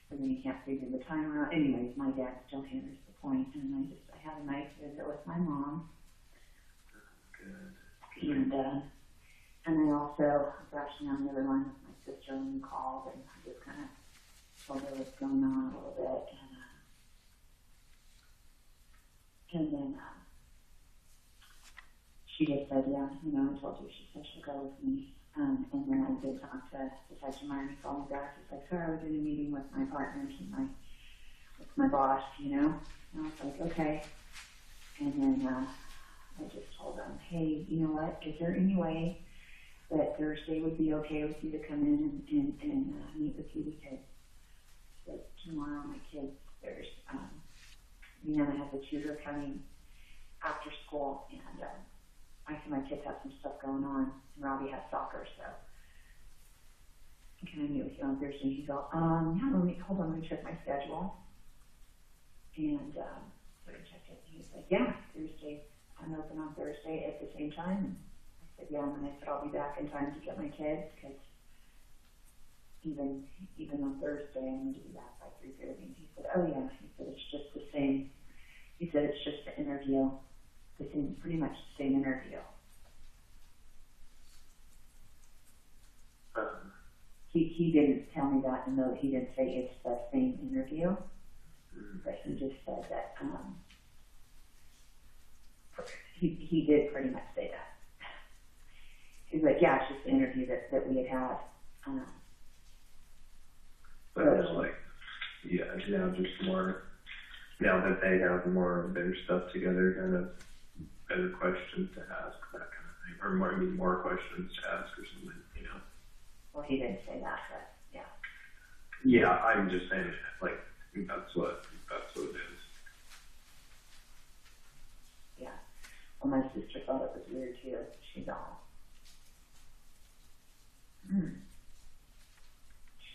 And then he can't figure the timer out. Anyways, my dad still hammers the point, and I had a nice visit with my mom. Good. And I also was actually on the other line with my sister when you called, and I just kind of told her what's going on a little bit, and then she just said, yeah, I told you, she said she'll go with me. And then I did talk to Tehachapi, and he called me back. He's like, sorry, I was in a meeting with my partners and with my boss, And I was like, okay. And then I just told him, hey, you know what? Is there any way that Thursday would be okay with you to come in and meet with you? Because tomorrow my kids, there's, Leanna has a tutor coming after school, and I see my kids have some stuff going on, and Robbie has soccer, so can I meet with you on Thursday? He goes, yeah, hold on, let me check my schedule. And so I checked it, and he was like, yeah, Thursday, I'm open on Thursday at the same time. And I said, yeah, and I said, I'll be back in time to get my kids, because even on Thursday, I need to be back by 3:30. And he said, oh yeah, he said, it's just the same. He said, it's just the interview. Pretty much the same interview. He didn't tell me that, and no, he didn't say it's the same interview, but he just said that he did pretty much say that. He's like, yeah, it's just the interview that we had. But it's now just more, now that they have more of their stuff together, kind of better questions to ask, that kind of thing, or more questions to ask or something, Well, he didn't say that, but yeah. Yeah, I'm just saying, that's what it is. Yeah. Well, my sister thought it was weird too. She's all, she's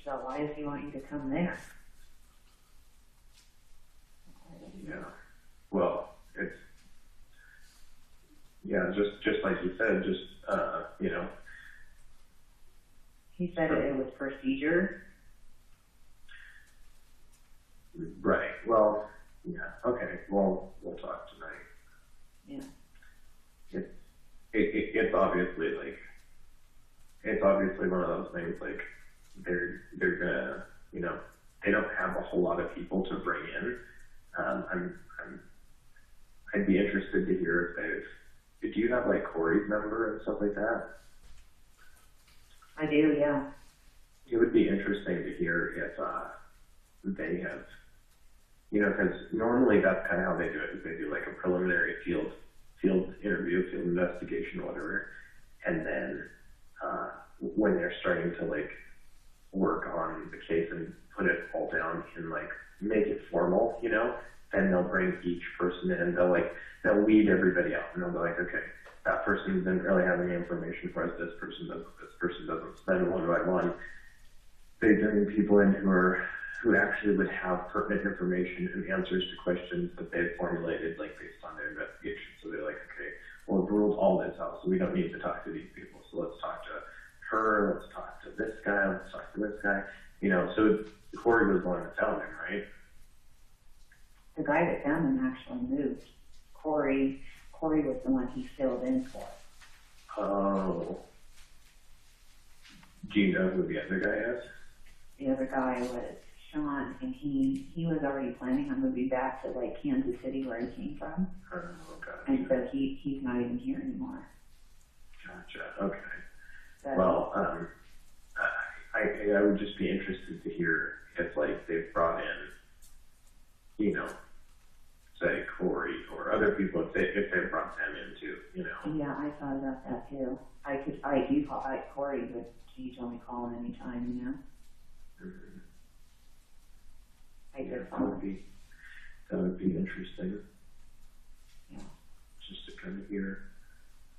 all, why does he want you to come there? Yeah. Well, it's, just like you said, He said it was procedure. Right. Well, yeah. Okay. Well, we'll talk tonight. Yeah. It's obviously it's obviously one of those things they're gonna, you know, they don't have a whole lot of people to bring in. I'd be interested to hear if do you have like Corey's number and stuff like that? I do, yeah. It would be interesting to hear if they have, you know, because normally that's kind of how they do it. Is they do like a preliminary field interview, field investigation, whatever, and then when they're starting to like work on the case and put it all down and like make it formal, you know, then they'll bring each person in. They'll weed everybody out, and they'll be like, okay, that person didn't really have any information for us. This person doesn't. This person doesn't. Then one by one, they bring people in who actually would have pertinent information and answers to questions that they've formulated, like based on their investigation. So they're like, okay, well, we've ruled all this out, so we don't need to talk to these people. So let's talk to her. Let's talk to this guy. Let's talk to this guy. You know, so Corey was the one that found him, right? The guy that found him actually moved. Corey was the one he filled in for. Oh. Do you know who the other guy is? The other guy was Sean, and he was already planning on moving back to like Kansas City, where he came from. Oh, gotcha. And so he's not even here anymore. Gotcha. Okay. So, Well, I would just be interested to hear if like they've brought in, you know, say Corey or other people, if they brought them in too, you know. yeah, I thought about that too. Corey would, he told me call him anytime, you know. Mm-hmm. I Yeah, just that would be interesting. Yeah. Just to kind of hear.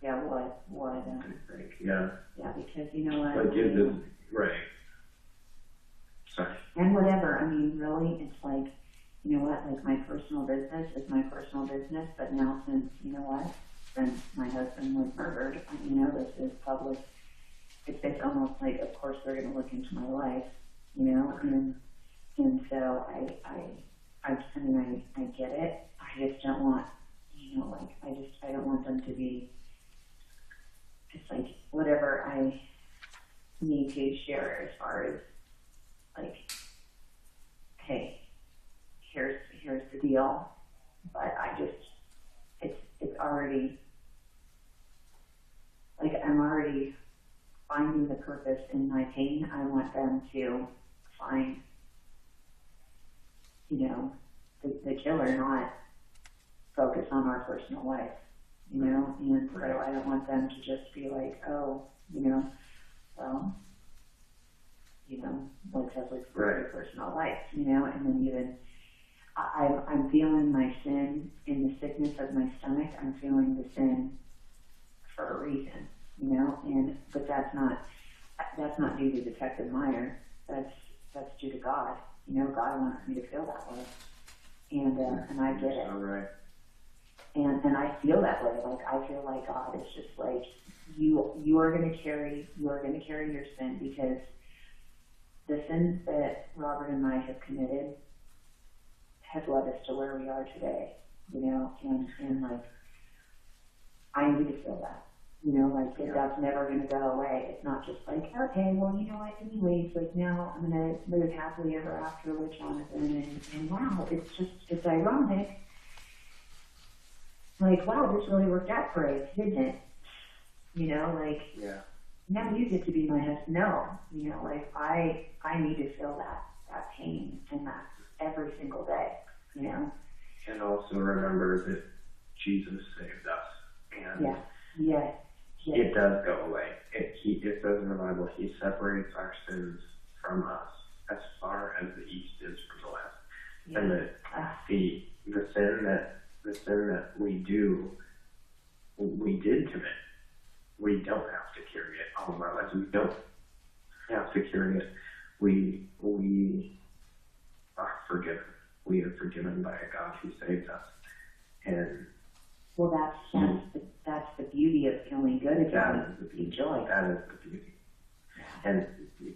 Yeah, what, I think, yeah. yeah, because you know what? Like give this, right. Sorry. And whatever, I mean, really, it's like, you know what, like my personal business is my personal business, but now since, you know what, since my husband was murdered, you know, this is public, it's almost like, of course, they're going to look into my life, you know, and so I get it. I just don't want, you know, like, I don't want them to be, it's like, whatever I need to share as far as, like, hey, here's the deal, but it's already, like, I'm already finding the purpose in my pain. I want them to find, you know, the killer, not focus on our personal life, you know, and so I don't want them to just be like, oh, you know, well, you know, let's have like very personal life, you know, and then even I'm feeling my sin in the sickness of my stomach. I'm feeling the sin for a reason, you know, but that's not due to Detective Meyer. That's due to God. You know, God wants me to feel that way, and I get it. All right. And I feel that way. Like I feel like God is just like you are going to carry your sin, because the sins that Robert and I have committed have led us to where we are today, you know, and like, I need to feel that, you know, like that's never going to go away. It's not just like, okay, well, you know what, anyways, like now I'm going to live happily ever after with Jonathan, and wow, it's ironic. Like, wow, this really worked out for us, didn't it? You know, like, now you get to be my husband. No, you know, like, I need to feel that pain and that every single day, you know? And also remember that Jesus saved us. And it does go away. It says in the Bible, He separates our sins from us as far as the east is from the west. Yeah. And the sin that we did commit, we don't have to carry it all of our lives. We don't have to carry it. We are forgiven. We are forgiven by a God who saved us. And well, that's the beauty of feeling good again. that is the beauty. Joy. That is the beauty. And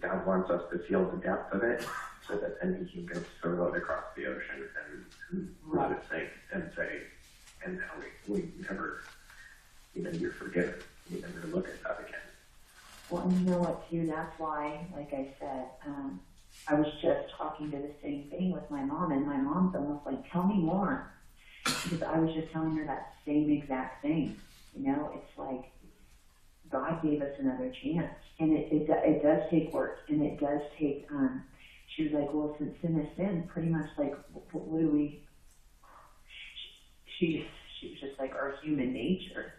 God wants us to feel the depth of it, so that then He can go throw it across the ocean and let it sink and say, and now we never, you know, you're forgiven. You never look at that again. Well, and you know what, too, that's why, like I said, I was just talking to the same thing with my mom, and my mom's almost like, tell me more. Because I was just telling her that same exact thing. You know, it's like God gave us another chance. And it does take work, and it does take, she was like, well, since sin is sin, pretty much like, what do we, she was just like, our human nature.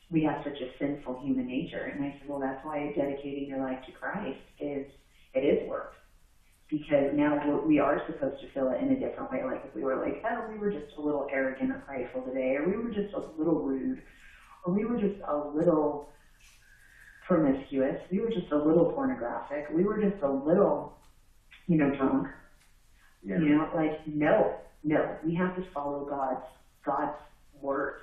We have such a sinful human nature. And I said, well, that's why dedicating your life to Christ it is work. Because now we are supposed to feel it in a different way. Like if we were like, oh, we were just a little arrogant or prideful today, or we were just a little rude, or we were just a little promiscuous, we were just a little pornographic, we were just a little, drunk. Yeah. No, we have to follow God's word,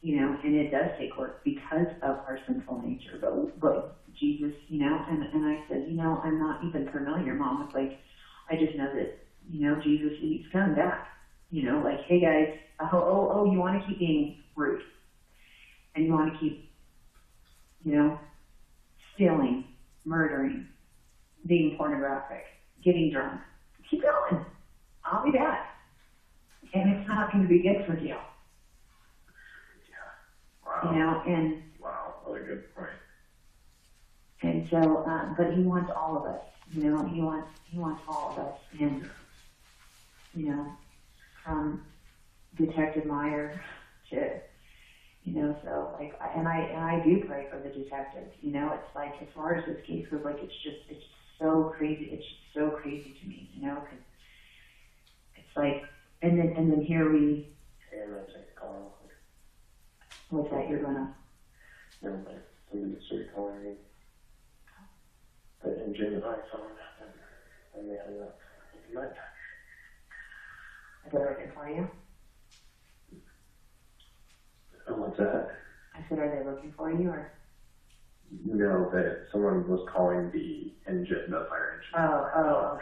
and it does take work because of our sinful nature. But Jesus, and I said, I'm not even familiar, Mom, with I just know that, Jesus, he's coming back. Hey guys, you want to keep being rude, and you want to keep, stealing, murdering, being pornographic, getting drunk. Keep going. I'll be back. And it's not going to be good for you. Wow. And Wow, what a good point. and so, but he wants all of us. He wants all of us. And from Detective Meyer to, so and I do pray for the detectives. It's like as far as this case goes, it's so crazy. It's just so crazy to me, because it's like, and then here we. Hey, I'm going to take a call. What's that you're gonna? Never mind. Somebody started calling me. But in Jim's iPhone, and they hung up. But Are they looking for you? what's that? I said, are they looking for you or? No, that someone was calling the fire engine. Oh,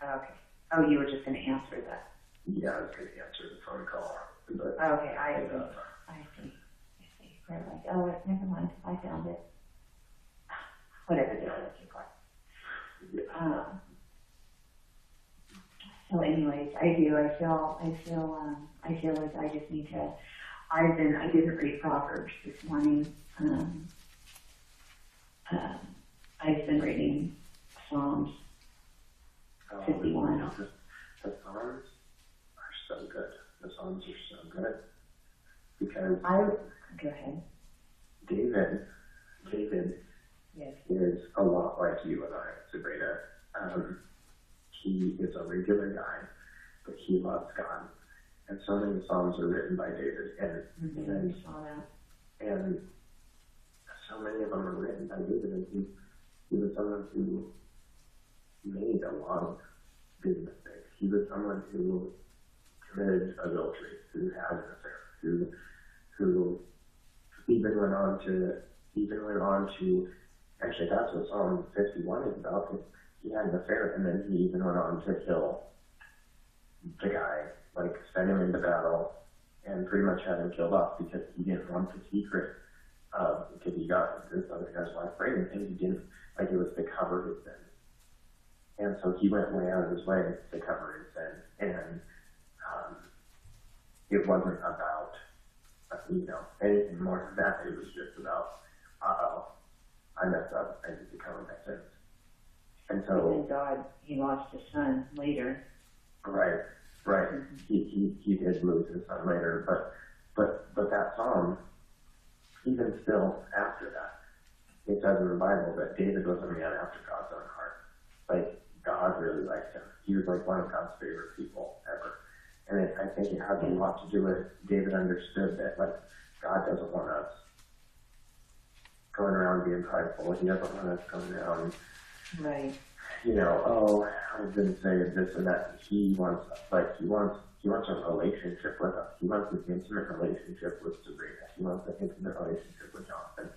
okay. Oh, you were just gonna answer that. Yeah, I was going to answer the phone call. But, Okay, I see. They're like, oh, never mind, I found it. Whatever they're looking for. So anyways, I feel like I just need to, I didn't read Proverbs this morning. I've been reading Psalms 51. The Psalms are so good. The Psalms are so good. Because Go ahead. David Yes. is a lot like you and I, Sabrina. He is a regular guy, but he loves God. And so many Psalms are written by David, and I saw that. and so many of them are written by David, and he was someone who made a lot of big mistakes. He was someone who committed adultery, who had an affair, who even went on to actually that's what Psalm 51 is about. He had an affair, and then he even went on to kill the guy, send him into battle, and pretty much had him killed off because he didn't want the secret because he got this other guy's wife pregnant, and he didn't, it was to cover his sin. And so he went way out of his way to cover his sin, and it wasn't about, anything more than that. It was just about, I messed up, I need to cover my sins. And so, Thank God he lost his son later. right. Mm-hmm. He did lose his son later, but that psalm, even still after that, it says in the Bible that David was a man after God's own heart. God really liked him. He was one of God's favorite people ever. And I think it has a lot to do with David understood that God doesn't want us going around being prideful. He doesn't want us going around, Right. I've been saying this and that. He wants a relationship with us. He wants an intimate relationship with Sabrina. He wants an intimate relationship with Jonathan.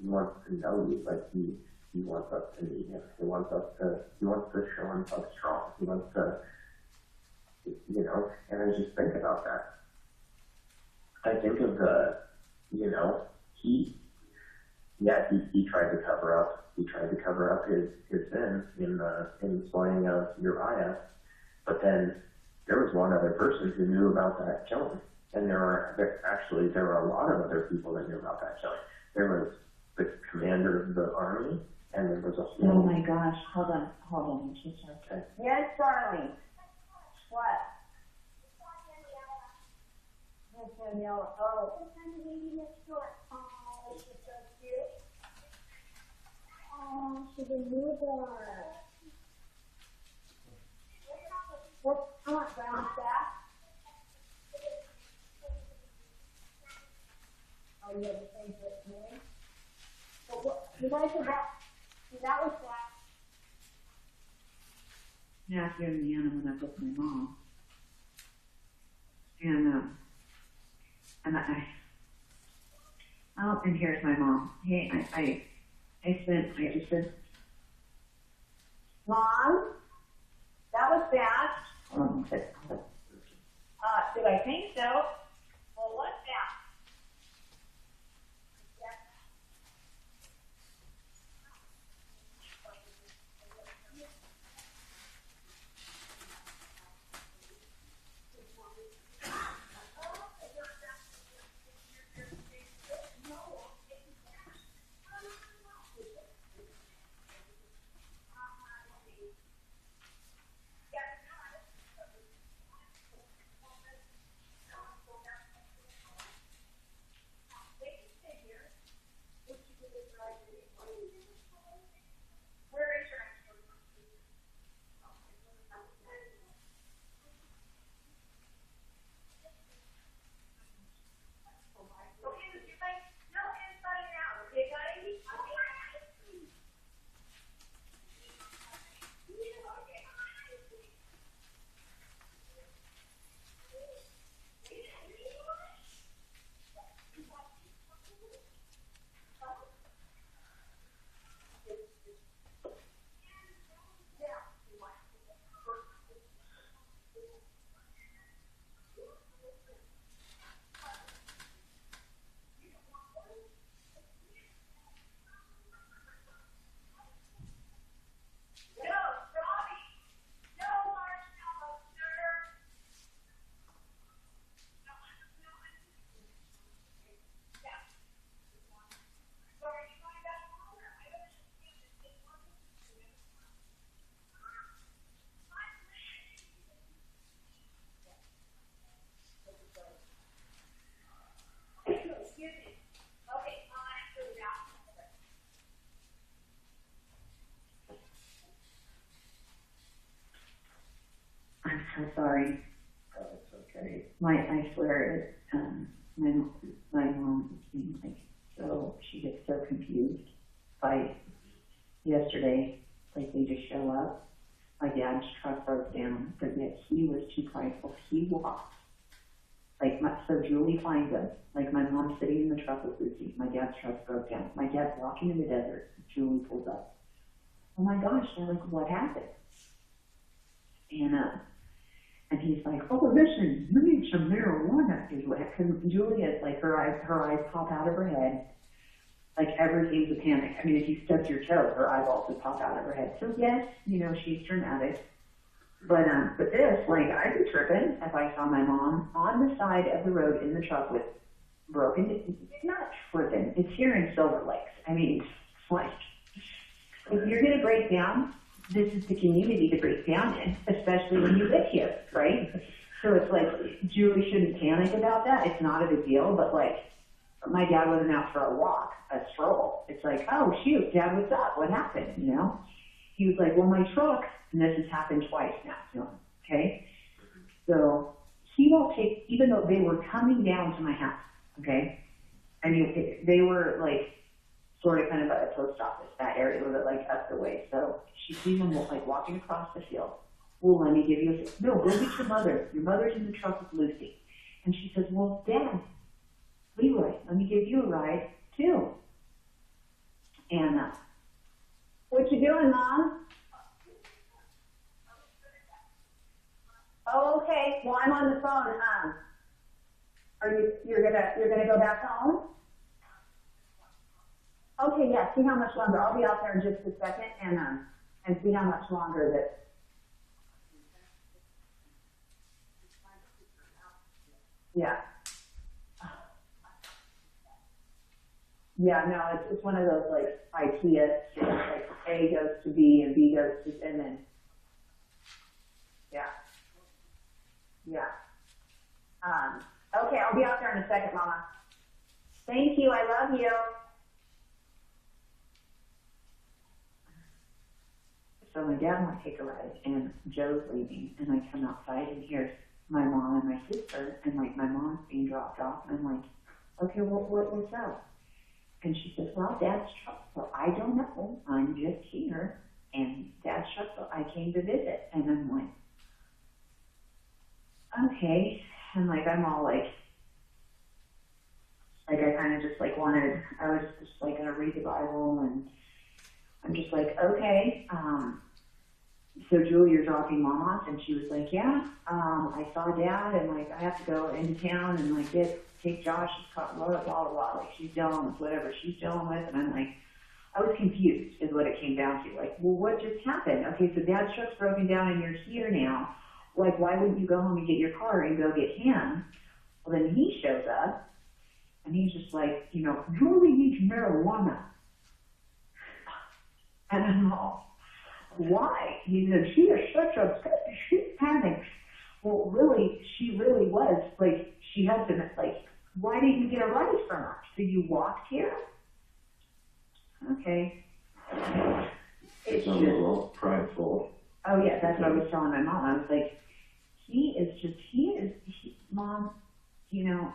He wants to know you. He wants us to meet him. He wants to show himself strong. He wants to, and I just think about that. I think of yeah, he tried to cover up his sins in slaying of Uriah. But then there was one other person who knew about that killing, and there were a lot of other people that knew about that killing. There was the commander of the army, and there was a whole. Oh my gosh! Hold on. Just okay. Yes, darling. What? Miss Daniela. Oh. Oh, she's so cute. Oh, she's a newborn. I want brown staff. Oh, you have the same name? But what, you guys are that was that. Yeah, here in Indiana when I was with my mom. And here's my mom. Hey, I just said, Mom, that was bad. hold on a second. Did I think so? Well, what's that? I'm so sorry. Oh, it's okay. I swear, my mom seems like she gets so confused by yesterday, like they just show up. My dad's truck broke down, but yet he was too prideful. He walked. So Julie finds us. Like my mom's sitting in the truck with Lucy. My dad's truck broke down. My dad's walking in the desert. Julie pulls up. Oh my gosh, they're like, what happened? And he's like, oh, listen, you need some marijuana. Because Julie is like, her eyes pop out of her head. Like everything's a panic. I mean, if you stub your toe, her eyeballs would pop out of her head. So yes, she's dramatic. But this, like, I'd be tripping if I saw my mom on the side of the road in the truck with broken. It's not tripping. It's here in Silver Lakes. I mean, it's like, if you're going to break down, this is the community to break down in, especially when you live here, right? So it's like, Julie shouldn't panic about that. It's not a big deal, but like, my dad wasn't out for a walk, a stroll. It's like, oh shoot, Dad, what's up? What happened? He was like, well, my truck, and this has happened twice now to him, okay? So he won't take, even though they were coming down to my house, okay? I mean, they were like, sort of kind of at a post office, that area was like up the way. So she sees him like walking across the field. Well, let me give you no, go get your mother. Your mother's in the truck with Lucy. And she says, well, Dad, Leroy, let me give you a ride too. And What you doing, Mom? Oh, okay. Well, I'm on the phone. You're gonna go back home? Okay, yeah, see how much longer, I'll be out there in just a second and see how much longer that. Yeah. Yeah, no, it's one of those like IKEA, like A goes to B and B goes to, and then, yeah. Yeah. Okay, I'll be out there in a second, Mama. Thank you, I love you. So my dad wants to take a ride, and Joe's leaving, and I come outside, and here's my mom and my sister, and like my mom's being dropped off, and I'm like, okay, what's up? And she says, well, Dad's truck, so I don't know, I'm just here, and Dad's truck, so I came to visit, and I'm like, okay, and like I'm all like I kind of just like I was just like gonna read the Bible, and I'm just like, okay, so Julie, you're dropping Mom off, and she was like, yeah, I saw Dad, and like I have to go into town and like take Josh, she's caught blah blah blah blah, like she's dealing with whatever she's dealing with, and I'm like, I was confused is what it came down to, like, well, what just happened? Okay, so Dad's truck's broken down and you're here now, like why wouldn't you go home and get your car and go get him? Well, then he shows up, and he's just like, you know, Julie needs marijuana. And I'm all, why? He said, she is such a, she panics. Well, really, she really was, like, she had to, like, why didn't you get a ride from her? So you walked here? Okay. It's Sounds a little prideful. Oh, yeah, that's what I was telling my mom. I was like, Mom, you know,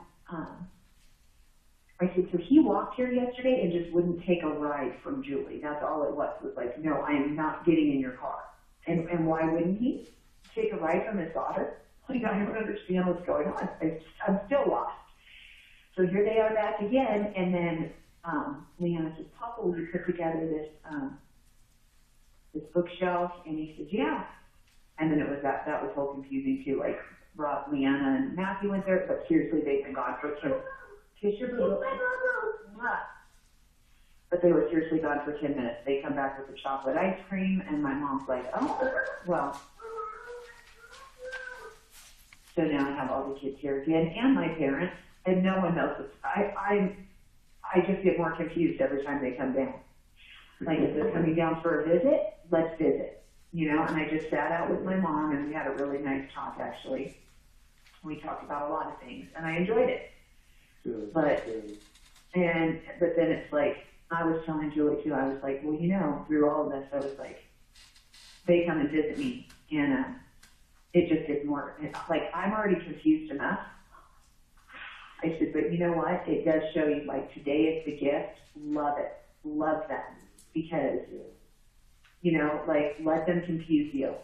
I said, so he walked here yesterday and just wouldn't take a ride from Julie. That's all it was like, no, I am not getting in your car. And why wouldn't he take a ride from his daughter? Like, I don't understand what's going on. I'm still lost. So here they are back again, and then Leanna says, Papa, will you put together this bookshelf? And he said, yeah. And then it was that was whole confusing too. Like, Rob, Leanna, and Matthew went there, but seriously, they've been gone for kiss your boo. But they were seriously gone for 10 minutes. They come back with the chocolate ice cream, and my mom's like, oh, well. So now I have all the kids here again, and my parents, and no one knows. I just get more confused every time they come down. Like, if they're coming down for a visit, let's visit. You know, and I just sat out with my mom, and we had a really nice talk, actually. We talked about a lot of things, and I enjoyed it. But then it's like, I was telling Julie too, I was like, well, you know, through all of this, I was like, they come and visit me, and it just gets more, like, I'm already confused enough. I said, but you know what? It does show you, like, today is the gift. Love it. Love them. Because, you know, like, let them confuse you.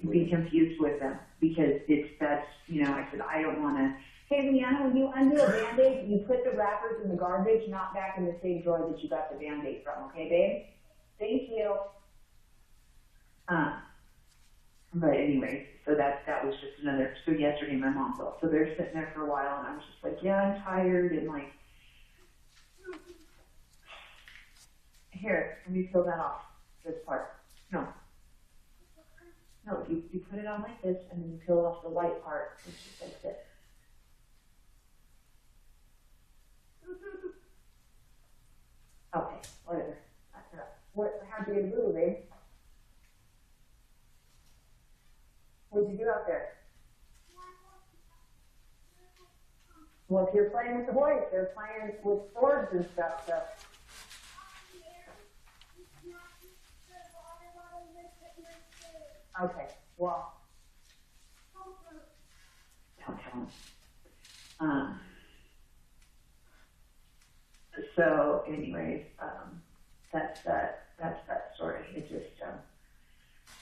Be confused with them. Because that's, you know, I said, I don't want to. Hey, Leanna, when you undo a Band-Aid, you put the wrappers in the garbage, not back in the same drawer that you got the Band-Aid from, okay, babe? Thank you. But anyway, so that was just another, so yesterday my mom felt, so they're sitting there for a while, and I was just like, yeah, I'm tired, and like, here, let me peel that off, this part. No, you put it on like this, and then you peel off the white part, it's just like this. Okay, whatever. How'd you get a boo, babe? What'd you do out there? Well, if you're playing with the boys, they're playing with swords and stuff, so. Okay, well. Don't tell them. So, anyways, that's that story. It just,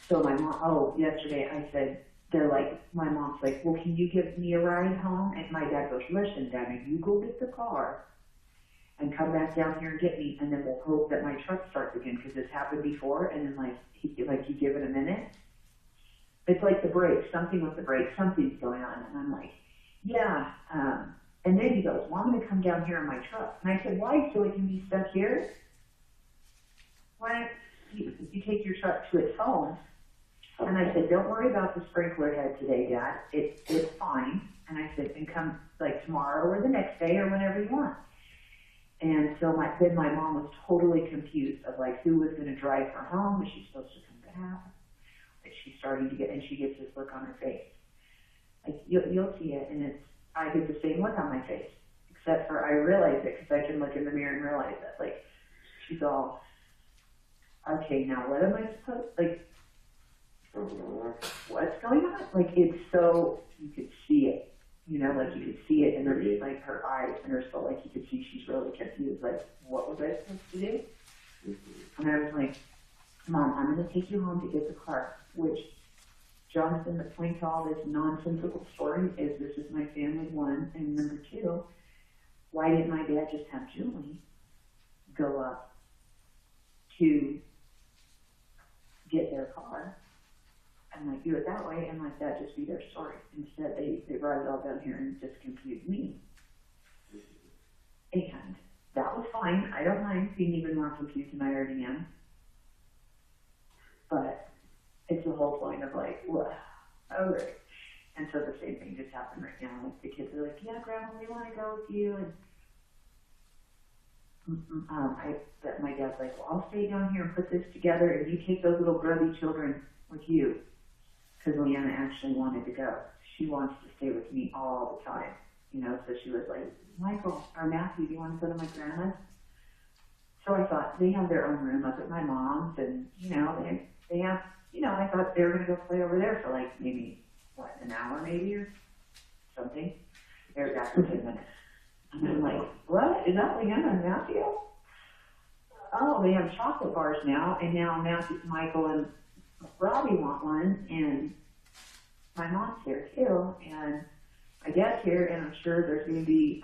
so my mom, yesterday I said, my mom's like, well, can you give me a ride home? And my dad goes, listen, Daddy, you go get the car and come back down here and get me, and then we'll hope that my truck starts again, because this happened before, and then you give it a minute. It's like the brakes, something with the brakes, something's going on, and I'm like, yeah, And then he goes, well, I'm going to come down here in my truck. And I said, why? So it can be stuck here? Why don't you take your truck to its home? And I said, don't worry about the sprinkler head today, Dad. It's fine. And I said, and come like tomorrow or the next day or whenever you want. And so then my mom was totally confused of like who was going to drive her home. Is she supposed to come back? Like she's starting to get, and she gets this look on her face. Like you'll see it, and I get the same look on my face, except for I realize it because I can look in the mirror and realize it. Like she's all, okay, now what am I supposed like? What's going on? Like it's so you could see it. You know, like you could see it in her, like her eyes and her soul, like you could see she's really confused. Like, what was I supposed to do? And I was like, Mom, I'm going to take you home to get the car. Which, Jonathan, the point to all this nonsensical story is this is my family, one, and number two, why didn't my dad just have Julie go up to get their car? And like do it that way, and like that just be their story. Instead, they brought it all down here and just confused me. And that was fine. I don't mind being even more confused than I already am. But it's the whole point of like, well, okay. And so the same thing just happened right now. Like the kids are like, yeah, Grandma, we want to go with you. And my dad's like, well, I'll stay down here and put this together, and you take those little grubby children with you. Because Leanna actually wanted to go. She wants to stay with me all the time, you know, so she was like, Michael or Matthew, do you want to go to my grandma's? So I thought, they have their own room up at my mom's, and, you know, they have, you know, I thought they were going to go play over there for like maybe, what, an hour maybe or something. They were back for 10 minutes. And I'm like, what? Is that Leanna and Matthew? Oh, they have chocolate bars now, and now Michael and Robbie want one, and my mom's here too, and my dad's here, and I'm sure there's going to be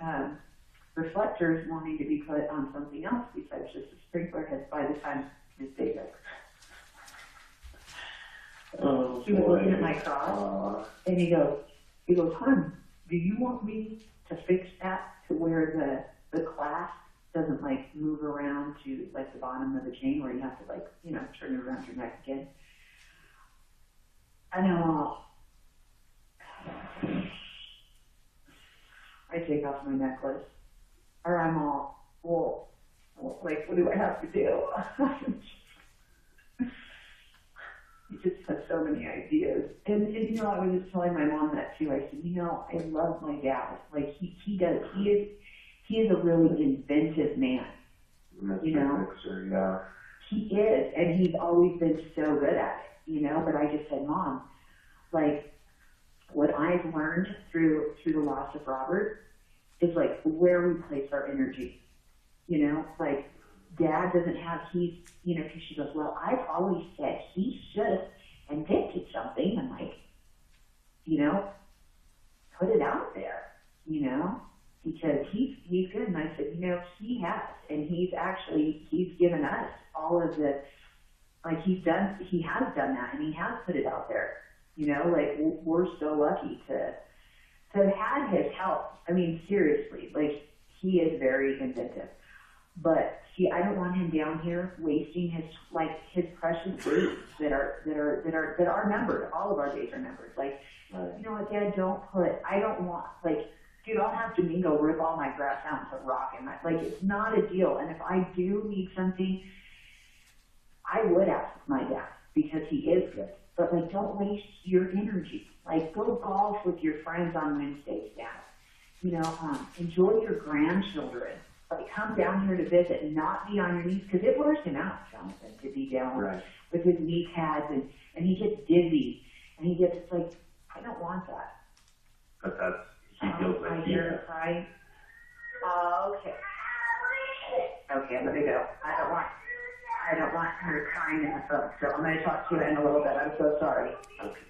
reflectors wanting to be put on something else besides just a sprinkler head by the time this day goes. Oh, He was looking at my cross, and he goes, hon, do you want me to fix that to where the clasp doesn't like move around to like the bottom of the chain where you have to like, you know, turn it around your neck again? I know. I take off my necklace, or I'm all, well, like, what do I have to do? You just have so many ideas. And, you know, I was just telling my mom that too. I said, you know, I love my dad. Like, he is a really inventive man. You know? Mixer, yeah. He is, and he's always been so good at it, you know, but I just said, Mom, like, what I've learned through the loss of Robert is, like, where we place our energy, you know, like, Dad doesn't have, you know, because she goes, well, I've always said he should have invented something and, like, you know, put it out there, you know, because he's good. And I said, you know, he has, and he's given us all of the, like, he has done that, and he has put it out there, you know, like, we're so lucky to have had his help. I mean, seriously, like, he is very inventive. But see, I don't want him down here wasting his precious days that are numbered. All of our days are numbered. Like, you know what, Dad? I don't want, like, dude, I'll have Domingo rip all my grass out and put rock in my, like, it's not a deal. And if I do need something, I would ask my dad because he is good. But, like, don't waste your energy. Like, go golf with your friends on Wednesdays, Dad. You know, enjoy your grandchildren. Like, come down here to visit and not be on your knees, because it wears him out, Jonathan, to be down with his knee pads, and he gets dizzy, and he gets, like, I don't want that. But he feels like I hear her crying. Oh, okay. Okay, I'm gonna go. I don't want her crying in the phone, so I'm gonna talk to you in a little bit. I'm so sorry. Okay.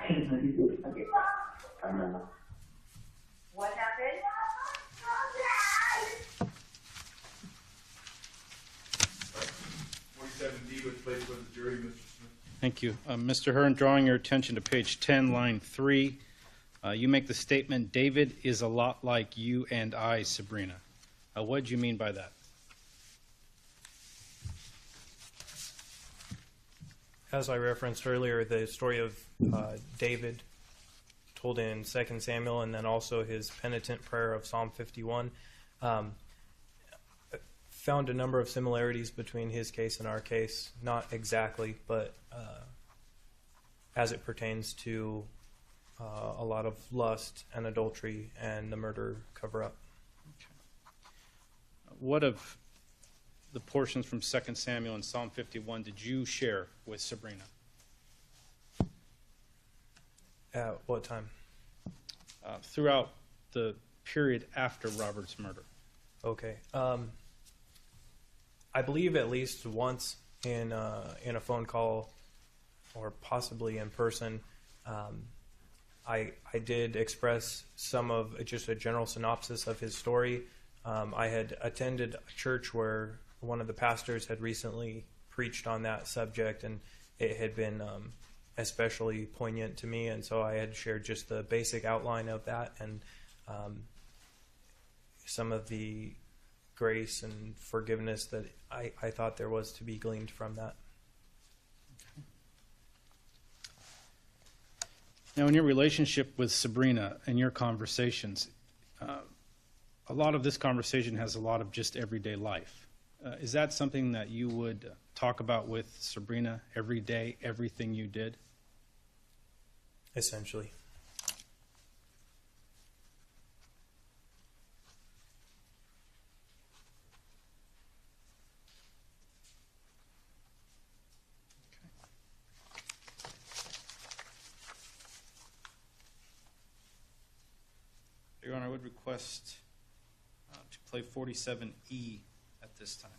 Okay. I remember. What happened? 47D was placed with the jury, Mr. Smith. Thank you. Mr. Hearn, drawing your attention to page 10, line 3. You make the statement, David is a lot like you and I, Sabrina. What do you mean by that? As I referenced earlier, the story of David told in 2 Samuel, and then also his penitent prayer of Psalm 51, found a number of similarities between his case and our case. Not exactly, but as it pertains to a lot of lust and adultery and the murder cover-up. What of the portions from 2 Samuel and Psalm 51 did you share with Sabrina? At what time? Throughout the period after Robert's murder. Okay. I believe at least once in a phone call, or possibly in person, I did express some of just a general synopsis of his story. I had attended a church where one of the pastors had recently preached on that subject, and it had been especially poignant to me, and so I had shared just the basic outline of that and some of the grace and forgiveness that I thought there was to be gleaned from that. Now, in your relationship with Sabrina and your conversations, a lot of this conversation has a lot of just everyday life. Is that something that you would talk about with Sabrina every day, everything you did? Essentially. Your Honor, I would request to play 47E at this time.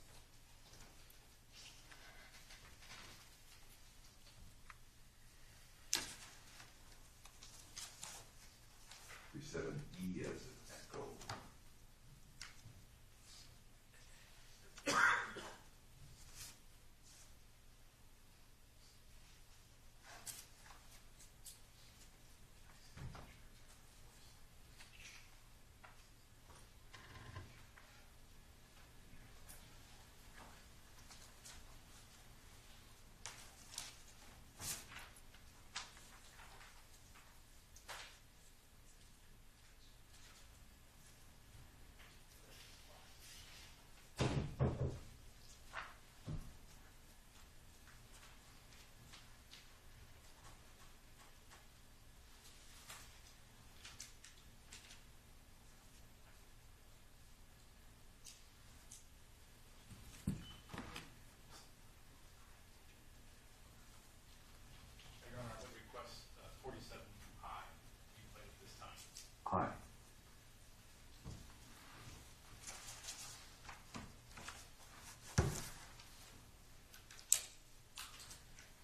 E as an echo. Your Honor, I would request 47I be played at this time. I.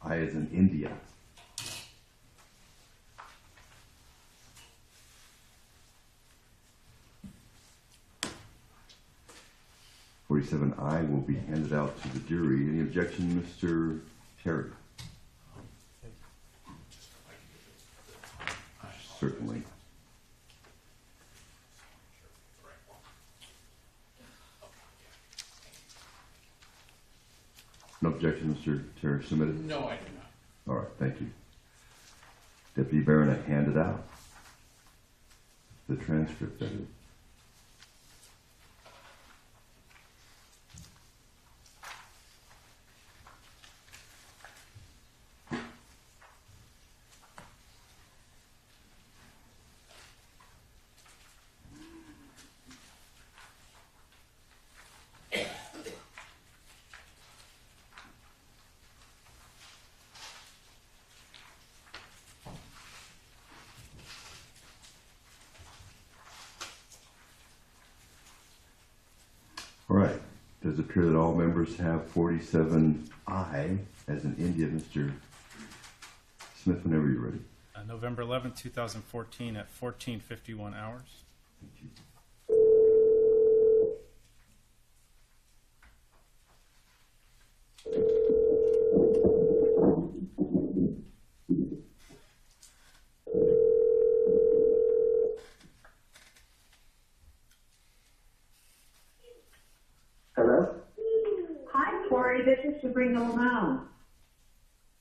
I as in India. I will be handed out to the jury. Any objection, Mr. Terry? Certainly. No objection, Mr. Terry, submitted? No, I do not. All right, thank you. Deputy Baronet handed out the transcript of it. All right. Does it appear that all members have 47I as in India, Mr. Smith, whenever you're ready. November 11th, 2014 at 14:51 hours. Thank you. Sabrina Limon.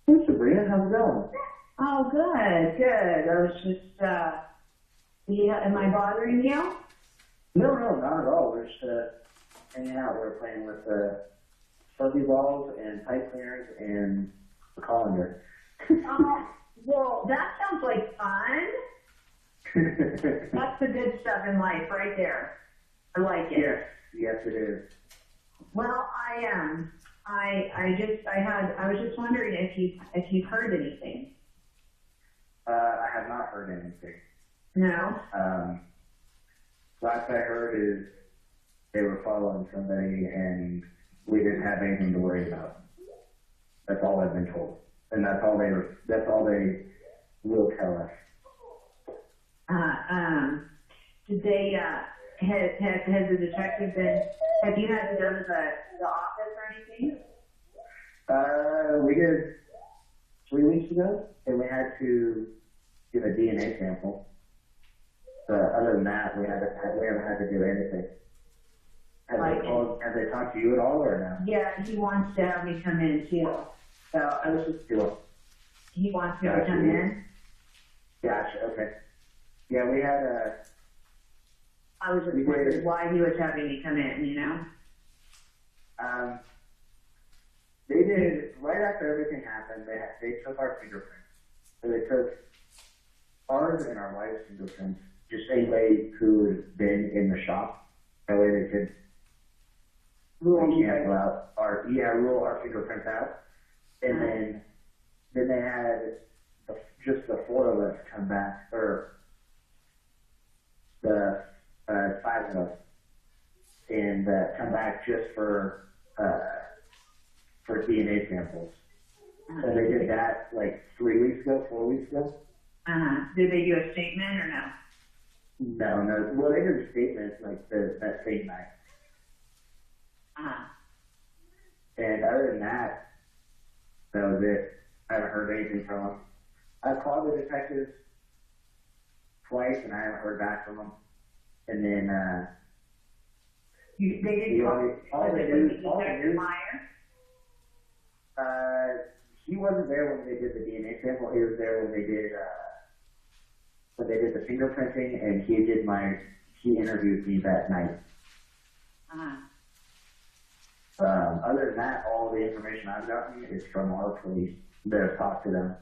Hey, Sabrina, how's it going? Oh, good, good. I was just, yeah, am I bothering you? No, not at all. We're just hanging out. We're playing with fuzzy balls and pipe cleaners and a colander. Well, that sounds like fun. That's the good stuff in life right there. I like it. Yes, it is. Well, I was just wondering if you've heard anything. I have not heard anything. No? Last I heard is they were following somebody and we didn't have anything to worry about. That's all I've been told. And that's all they will tell us. Did they, has the detective been, have you had to go to the office or anything? We did 3 weeks ago, and we had to give a DNA sample. Other than that, we haven't had to do anything. Have they talked to you at all, or no? Yeah, he wants to have me come in too. So I was just, he wants me to come in? Gotcha, okay. Yeah, we had I was just wondering why he was having me come in, you know? They did, right after everything happened, they took our fingerprints. So they took ours and our wife's fingerprints, just anybody who had been in the shop. That way they could rule our fingerprints out. And then they had just the 4 of us come back, or the 5 of us, and come back just for DNA samples. And they did that like 4 weeks ago. Did they do a statement or no? No. Well, they did a statement like that same night. And other than that, that was it. I haven't heard anything from them. I've called the detectives twice, and I haven't heard back from them. And then They didn't call Detective Meyer? He wasn't there when they did the DNA sample. He was there when they did the fingerprinting, and he interviewed me that night. Other than that, all the information I've gotten is from our police that have talked to them.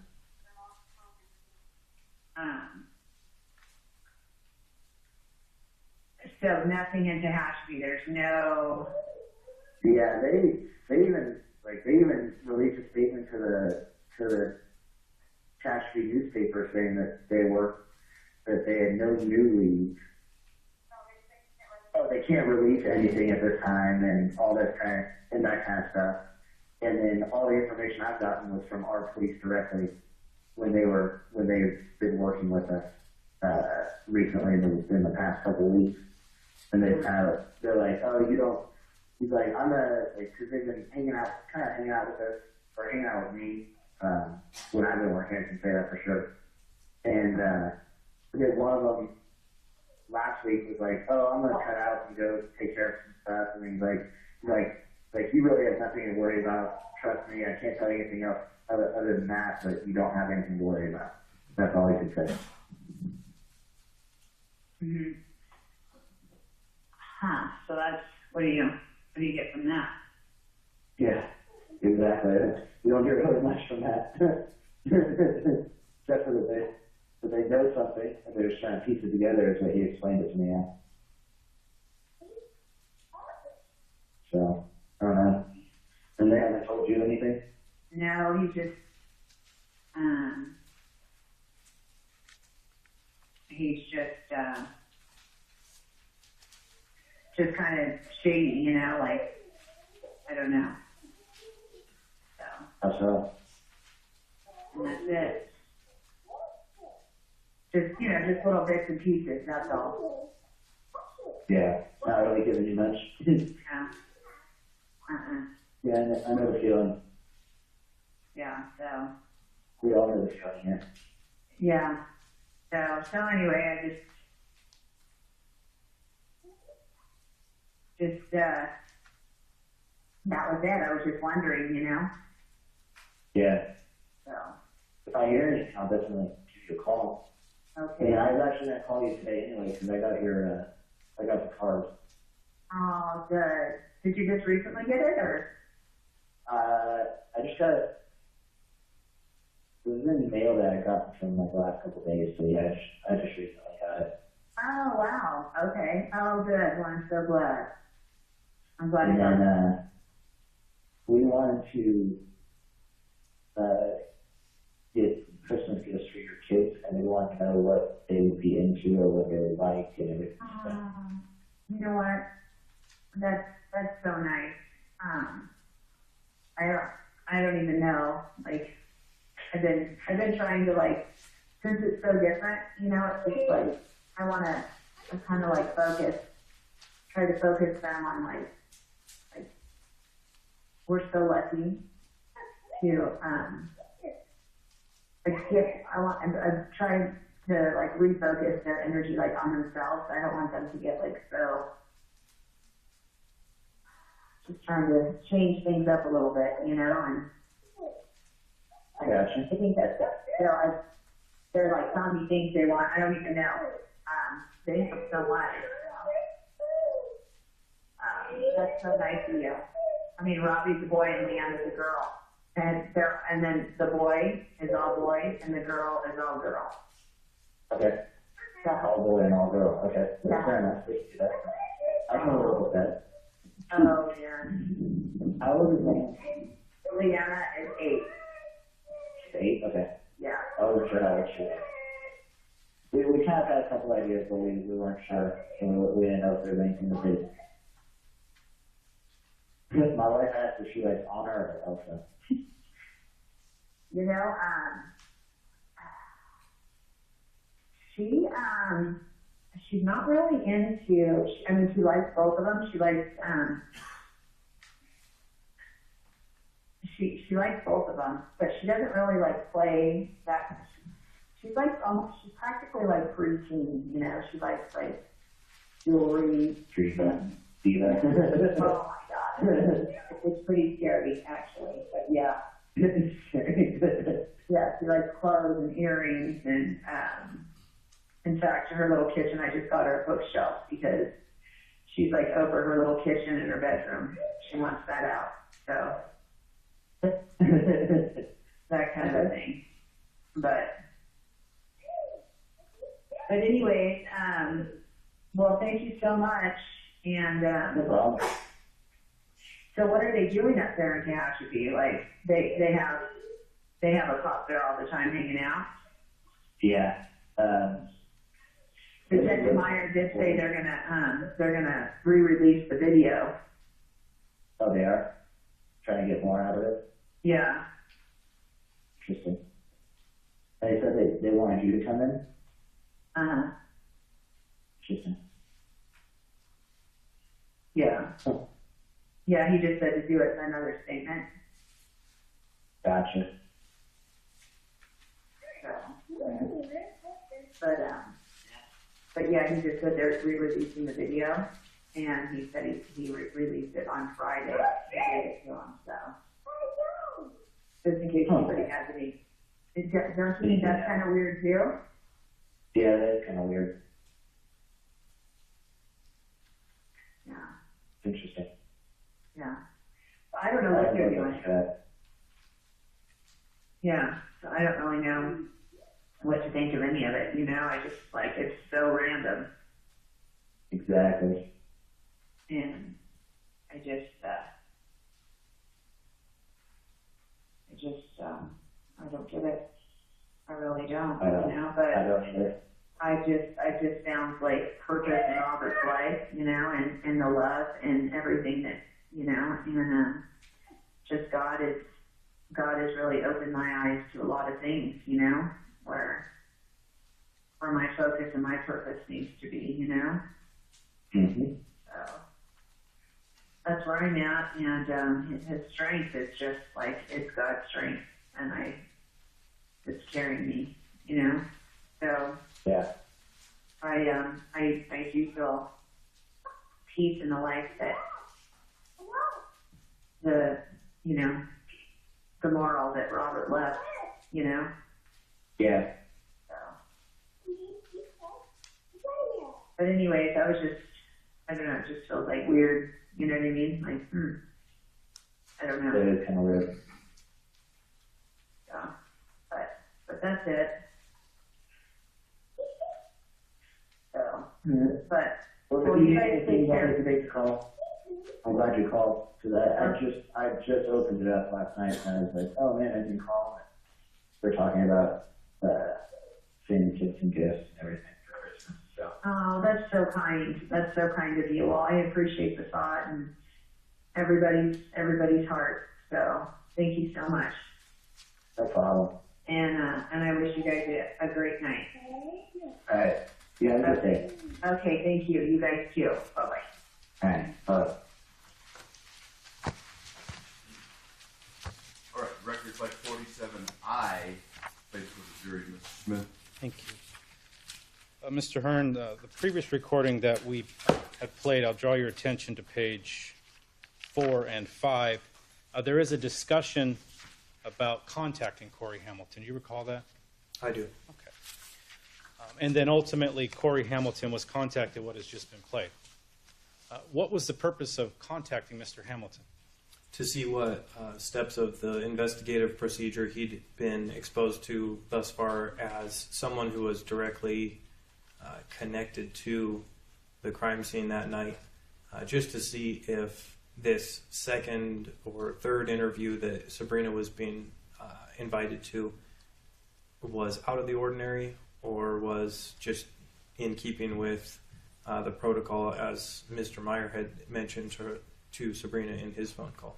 So nothing in Tehachapi. There's no. Yeah, they even released a statement to the Tehachapi newspaper saying that they had no new leads. Oh, they can't release anything at this time, and all that kind of stuff. And then all the information I've gotten was from our police directly when they've been working with us recently in the past couple of weeks. And they're like, oh, you don't. He's like, I'm because they've been hanging out with us, or hanging out with me when I've been working. I can say that for sure. And then one of them last week was like, oh, I'm gonna cut out and go take care of some stuff. And he's like, you really have nothing to worry about. Trust me, I can't tell you anything else other than that. But you don't have anything to worry about. That's all he could say. Mm-hmm. So that's what do you get from that? Yeah, exactly. You don't get really much from that. Except for that they know something and they're just trying to piece it together is what he explained it to me as. So, I don't know. And they haven't told you anything? No, he's just kind of shady, you know, like, I don't know. So. How so? And that's it. Just little bits and pieces, that's all. Yeah, not really giving you much. Yeah. Yeah, I know the feeling. Yeah, so. We all know the feeling, yeah. Yeah. So anyway, I just that was it. I was just wondering, you know. Yeah. So If I hear anything, I'll definitely give you a call. okay. Yeah, I was actually going to call you today anyway, because I got your, I got the card. Oh, good. Did you just recently get it, or? I just got it. It was in the mail that I got from like the last couple of days, so yeah, I just recently got it. Oh, wow. Okay. Oh, good. Well, I'm so glad. I'm glad And you got it. then, we wanted to, get Christmas gifts for your kids, and we wanted to know what they would be into or what they would like and everything. So, You know what? That's so nice. I don't even know. Like, I've been trying to, like, since it's so different, you know, it's just like I kind of like try to focus them on like we're so lucky to I'm trying to like refocus their energy like on themselves. I don't want them to get like so. Just trying to change things up a little bit, you know, and I gotcha. I think that's they're like telling me things they want. I don't even know. They have so much. That's so nice of you. I mean, Robbie's a boy and Leanne is a girl, and then the boy is all boy and the girl is all girl. Okay. Yeah. All boy and all girl. Okay. That's Yeah. fair enough. We can do that. I can live with that. Oh yeah. How old is Leanne? Leanna is 8. She's 8? Okay. Yeah. I wasn't sure how old she was. We kind of had a couple ideas, but we weren't sure. And we didn't know if there was anything that did. My wife asked if she likes honor or Elsa. You know, she's not really into, I mean, she likes both of them. She likes, she likes both of them, but she doesn't really like play that. She's like almost, she's practically like preteen, you know. She likes like jewelry. Diva. Diva. Oh my God, it's pretty scary actually. But yeah, yeah, she likes clothes and earrings and. In fact, in her little kitchen, I just got her a bookshelf because she's like over her little kitchen in her bedroom. She wants that out. So that kind of a thing. But anyways, well, thank you so much. And No problem. so what are they doing up there in Tehachapi? Like they have a cop there all the time hanging out. Yeah. Detective Meyer did say they're gonna re-release the video. Oh, they are? Trying to get more out of it? Yeah. Interesting. They said they wanted you to come in? Uh-huh. Interesting. Yeah. Oh. Yeah, he just said to do it in another statement. Gotcha. So, but yeah, he just said they're re-releasing the video, and he said he released it on Friday. He gave it to him, so just in case anybody has any. Don't you think that's kind of weird too? Yeah, that is kind of weird. Yeah. Interesting. Yeah. I don't know what they're I don't know doing. about that. Yeah. So I don't really know what to think of any of it, you know. I just like it's so random, Exactly. and I just I don't get it. I really don't, I don't. you know. But I don't either. I just found like purpose in all this life, you know, and the love and everything that, you know, and just God has really opened my eyes to a lot of things, you know, where my focus and my purpose needs to be, you know. Mm-hmm. So that's where I'm at, and his strength is just like it's God's strength, and it's carrying me, you know. So Yeah. I do feel peace in the life that the, you know, the moral that Robert left, you know? Yeah. So. But anyways, I was just, I don't know, it just feels like weird, you know what I mean? Like, I don't know. It is kind of weird. Yeah. But that's it. So, but, Well, you guys take care. To make the call. I'm glad you called, because I just opened it up last night, and I was like, oh man, I didn't call. We're talking about sending kids some gifts and everything for Christmas. So. Oh, that's so kind. That's so kind of you. Well, I appreciate the thought and everybody's heart. So thank you so much. No problem. And I wish you guys a great night. All right. You have a good day. Okay, thank you. You guys too. Bye bye. All right. Bye. All right, record reflect 47I, placed with the jury, Mr. Smith. Thank you. Mr. Hearn, the previous recording that we had played, I'll draw your attention to page 4 and 5. There is a discussion about contacting Corey Hamilton. Do you recall that? I do. Okay. And then ultimately, Corey Hamilton was contacted, what has just been played. What was the purpose of contacting Mr. Hamilton? To see what steps of the investigative procedure he'd been exposed to thus far as someone who was directly connected to the crime scene that night, just to see if this second or third interview that Sabrina was being invited to was out of the ordinary or was just in keeping with the protocol as Mr. Meyer had mentioned to Sabrina in his phone call.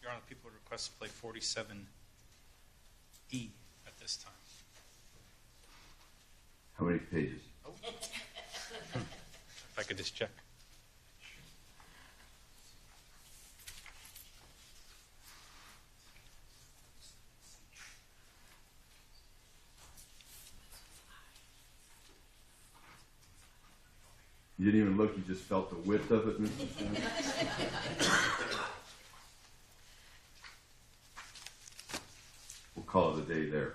Your Honor, people request to play 47E at this time. How many pages? If I could just check. You didn't even look, you just felt the width of it, Mr. Smith? We'll call it a day there.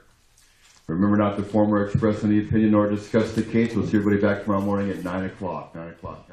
Remember not to form or express any opinion or discuss the case. We'll see everybody back tomorrow morning at 9 o'clock. 9 o'clock.